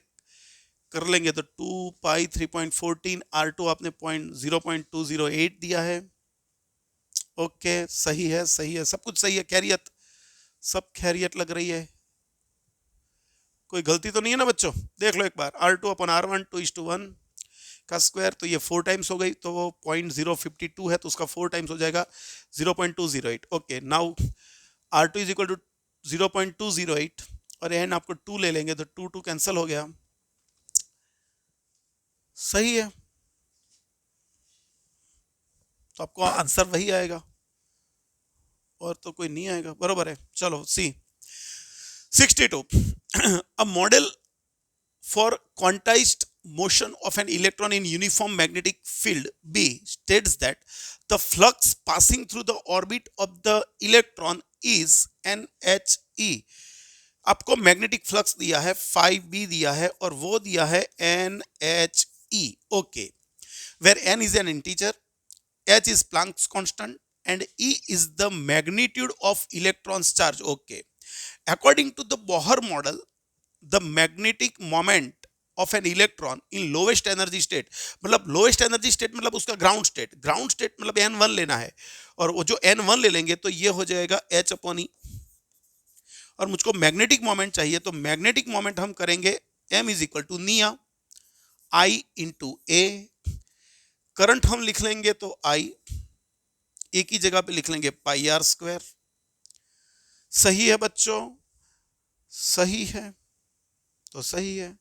कर लेंगे तो 2π 3.14, R2 आपने 0.208 दिया है। ओके सही है, सही है, सब कुछ सही है, खैरियत, सब खैरियत लग रही है, कोई गलती तो नहीं है ना बच्चों। देख लो एक बार, R2/R1 2:1 का स्क्वायर, तो ये 4 टाइम्स हो गई, तो वो 0.052 है तो उसका 4 टाइम्स हो जाएगा 0.208। Okay now R2 is equal to 0.208 और n आपको 2 ले लेंगे तो 2 कैंसिल हो गया। सही है, तो आपको आंसर वही आएगा और तो कोई नहीं आएगा, बरोबर है। चलो सी 62, a model for quantized motion of an electron in uniform magnetic field B states that the flux passing through the orbit of the electron is NHE। आपको मैग्नेटिक फ्लक्स दिया है 5B दिया है और वो दिया है NHE। Okay, where n is an integer, h is Planck's constant and E is the magnitude of electron's charge। Okay, according to the Bohr model, the magnetic moment of an electron in lowest energy state, मतलब lowest energy state मतलब उसका ground state, ground state मतलब n1 लेना है, और वो जो n1 ले लेंगे तो ये हो जाएगा h अपॉन ई। और मुझको मैग्नेटिक मोमेंट चाहिए, तो मैग्नेटिक मोमेंट हम करेंगे m इज इक्वल टू निया आई इंटू ए। करंट हम लिख लेंगे तो आई, ए की जगह पे लिख लेंगे पाई आर स्क्वायर। सही है बच्चों, सही है, तो सही है।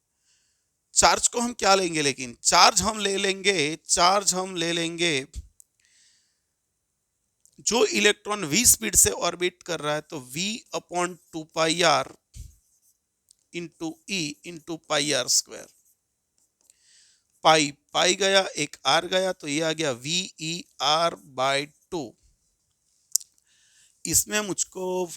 चार्ज को हम क्या लेंगे, लेकिन चार्ज हम ले लेंगे जो इलेक्ट्रॉन v स्पीड से ऑर्बिट कर रहा है, तो v upon 2 pi r into e into pi are square. Pi pi गया, एक आर गया, तो ये आ गया वी ई आर बाय 2। इसमें मुझको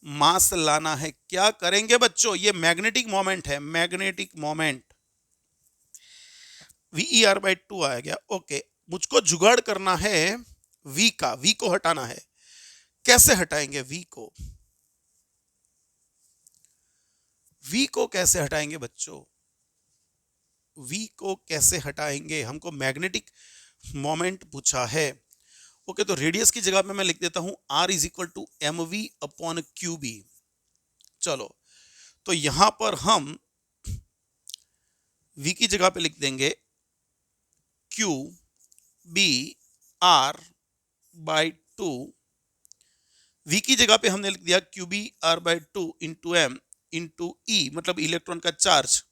मास लाना है। क्या करेंगे बच्चों, ये मैग्नेटिक मोमेंट है, magnetic moment V E R by 2 आ गया। ओके, मुझको जुगाड़ करना है v का, v को हटाना है। कैसे हटाएंगे v को, v को कैसे हटाएंगे बच्चों, v को कैसे हटाएंगे, हमको मैग्नेटिक मोमेंट पूछा है। ओके, तो रेडियस की जगह पे मैं लिख देता हूं r is equal to M V upon Q B. चलो, तो यहां पर हम v की जगह पे लिख देंगे q b r by 2। v की जगह पे हमने लिख दिया q b r by 2 into m into e, मतलब इलेक्ट्रॉन का चार्ज।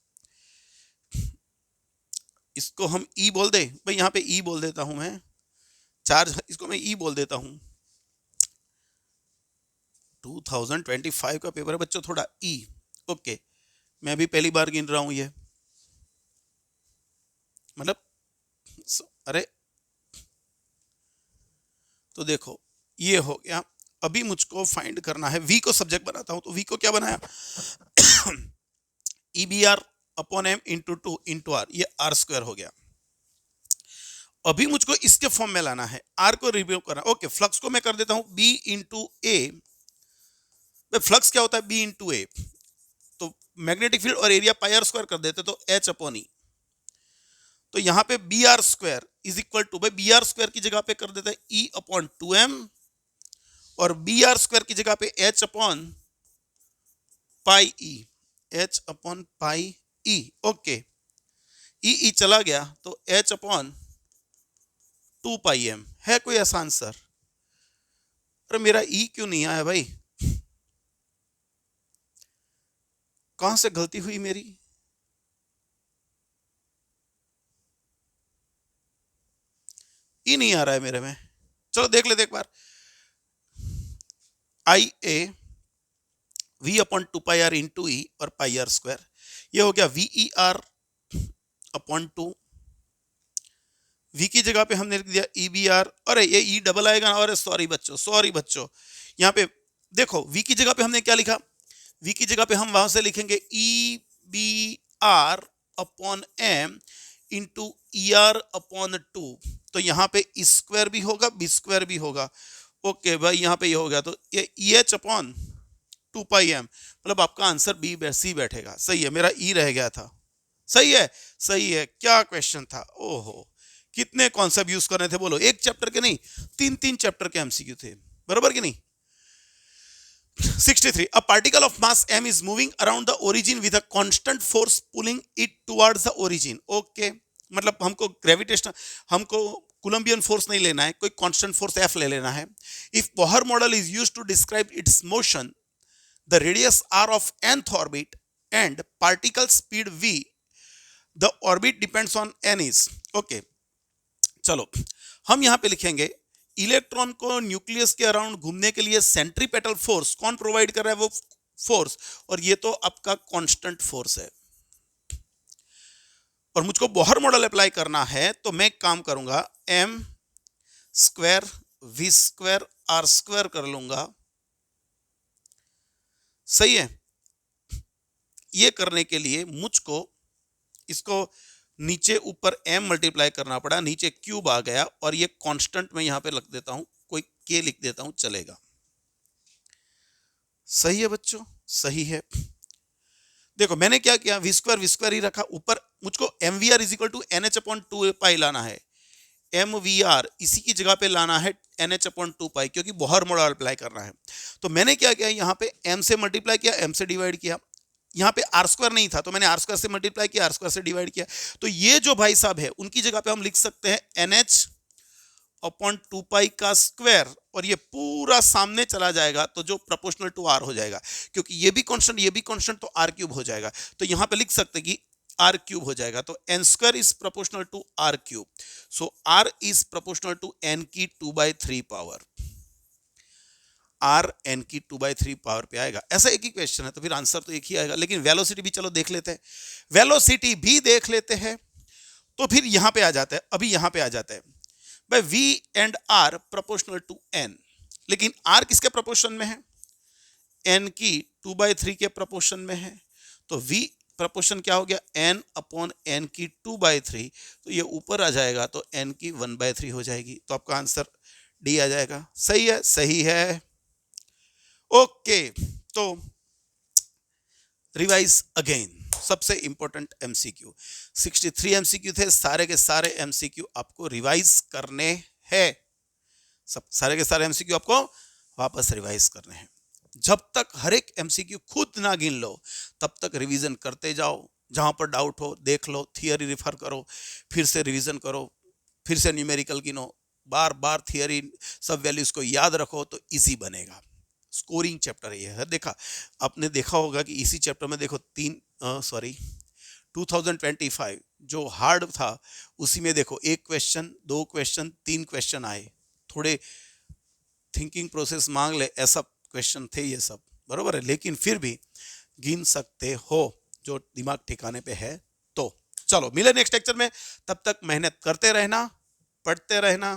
इसको हम ई बोल दे भाई, यहां पे ई बोल देता हूं मैं, चार्ज इसको मैं ई बोल देता हूं। 2025 का पेपर है बच्चों, थोड़ा ई। ओके, मैं भी पहली बार गिन रहा हूं ये, मतलब अरे, तो देखो ये हो गया। अभी मुझको फाइंड करना है, v को सब्जेक्ट बनाता हूं, तो v को क्या बनाया E B R upon M into 2 into R, ये आर स्क्वायर हो गया। अभी मुझको इसके फॉर्म में लाना है, आर को रिव्यू करना। ओके, फ्लक्स को मैं कर देता हूं बी इंटू ए। फ्लक्स क्या होता है, बी इंटू ए, तो मैग्नेटिक फील्ड और एरिया पाई आर स्क्वायर कर देते, तो एच अपॉन ई। तो यहां पे B R square is equal to, भाई बी आर स्क्वायर की जगह पे कर देते हैं ई अपॉन 2m, और बी आर स्क्वायर की जगह पे एच अपॉन पाई ई, एच अपॉन पाई ई। ओके, ई ई चला गया, तो एच अपॉन 2 पाई एम। है कोई आसान सर? अरे मेरा ई क्यों नहीं आया भाई, कहां से गलती हुई मेरी? ई नहीं आ रहा है मेरे में। चलो देख लेते एक बार। I A V upon 2 pi r into e और पाई आर स्क्वायर, ये हो गया v E R upon 2। v की जगह पे हमने लिख दिया ई बी आर। अरे ये ई डबल आएगा ना, अरे सॉरी बच्चों, सॉरी बच्चों, यहाँ पे देखो v की जगह पे हमने क्या लिखा, v की जगह पे हम वहां से लिखेंगे E B R upon M into E are upon 2। तो यहाँ पे स्क्वायर भी होगा, बी स्क्वायर भी होगा। ओके भाई, यहाँ पे ये हो गया, तो ये ई एच अपॉन 2 पाई एम, मतलब आपका आंसर बी सी बैठेगा। सही है, मेरा ई रह गया था। सही है, सही है। क्या क्वेश्चन था, ओहो, कितने कॉन्सेप्ट यूज कर रहे थे बोलो, एक चैप्टर के नहीं, 3 चैप्टर के एमसीक्यू थे, बराबर कि नहीं। 63, a particle of mass m is moving around the origin with a constant force pulling it towards the origin. Okay, मतलब हमको ग्रेविटेशनल, हमको कोलंबियन फोर्स नहीं लेना है, कोई कांस्टेंट फोर्स एफ ले लेना है। If Bohr model is used to describe its motion, the radius R of nth orbit and particle speed v, the orbit depends on n is. Okay, चलो हम यहां पे लिखेंगे इलेक्ट्रॉन को न्यूक्लियस के अराउंड घूमने के लिए सेंट्रीपेटल फोर्स कौन प्रोवाइड कर रहा है, वो फोर्स, और ये तो आपका कांस्टेंट फोर्स है। और मुझको बोहर मॉडल अप्लाई करना है, तो मैं एक काम करूंगा, m square v square R square कर लूंगा। सही है, ये करने के लिए मुझको इसको नीचे ऊपर m मल्टीप्लाई करना पड़ा, नीचे क्यूब आ गया, और ये कांस्टेंट मैं यहां पे रख देता हूं, कोई k लिख देता हूं, चलेगा। सही है बच्चों, सही है। देखो मैंने क्या किया, वी स्क्वायर ही रखा, ऊपर मुझको m v r is equal to n h upon two pi लाना है, एम वी आर इसी की जगह पे लाना है एन एच अपॉन टू पाई, क्योंकि बोहर मॉडल अप्लाई करना है। तो मैंने क्या किया, यहाँ पे एम से मल्टीप्लाई किया, एम से डिवाइड किया, यहाँ पे आर स्क्वायर नहीं था तो मैंने आर स्क्वायर से मल्टीप्लाई किया, आर स्क्वायर से डिवाइड किया। तो ये जो भाई साहब है उनकी जगह पे हम लिख सकते हैं एन एच अपॉन टू पाई का स्क्वायर, और ये पूरा सामने चला जाएगा तो जो प्रोपोर्शनल टू आर हो जाएगा, क्योंकि ये भी कांस्टेंट तो आर क्यूब हो जाएगा। तो यहां पे लिख सकते हैं कि आर क्यूब हो जाएगा, तो N square is proportional to R cube, so R is proportional to N की 2/3 पावर, आर एन की 2/3 पावर पे आएगा। ऐसा एक ही क्वेश्चन है तो फिर आंसर तो एक ही आएगा, लेकिन वेलोसिटी भी चलो देख लेते हैं, वेलोसिटी भी देख लेते हैं। तो फिर यहां पे आ जाता है, अभी यहां पे आ जाता है भाई v and r proportional to n, लेकिन r किसके प्रोपोर्शन में है, n की 2/3 के प्रोपोर्शन में है। तो v प्रोपोर्शन क्या हो गया, n अपॉन n की 2/3, तो ये ऊपर आ जाएगा तो n की 1/3 हो जाएगी। तो आपका आंसर डी आ जाएगा। सही है, सही है। ओके, तो रिवाइज अगेन, सबसे इंपॉर्टेंट एमसीक्यू, 63 एमसीक्यू थे, सारे के सारे एमसीक्यू आपको रिवाइज करने हैं, सब सारे के सारे एमसीक्यू आपको वापस रिवाइज करने हैं। जब तक हर एक एमसीक्यू खुद ना गिन लो तब तक रिवीजन करते जाओ, जहां पर डाउट हो देख लो, थियरी रिफर करो, फिर से रिवीजन करो, फिर से न्यूमेरिकल गिनो, बार बार थियरी सब वैल्यूज को याद रखो तो इजी बनेगा। स्कोरिंग चैप्टर ये है, देखा आपने देखा होगा कि इसी चैप्टर में देखो 2025 जो हार्ड था उसी में देखो एक क्वेश्चन, दो क्वेश्चन, तीन क्वेश्चन आए, थोड़े थिंकिंग प्रोसेस मांग ले ऐसा क्वेश्चन थे ये सब, बरोबर है, लेकिन फिर भी गिन सकते हो जो दिमाग ठिकाने पे है। तो चलो मिले नेक्स्ट लेक्चर में, तब तक मेहनत करते रहना, पढ़ते रहना,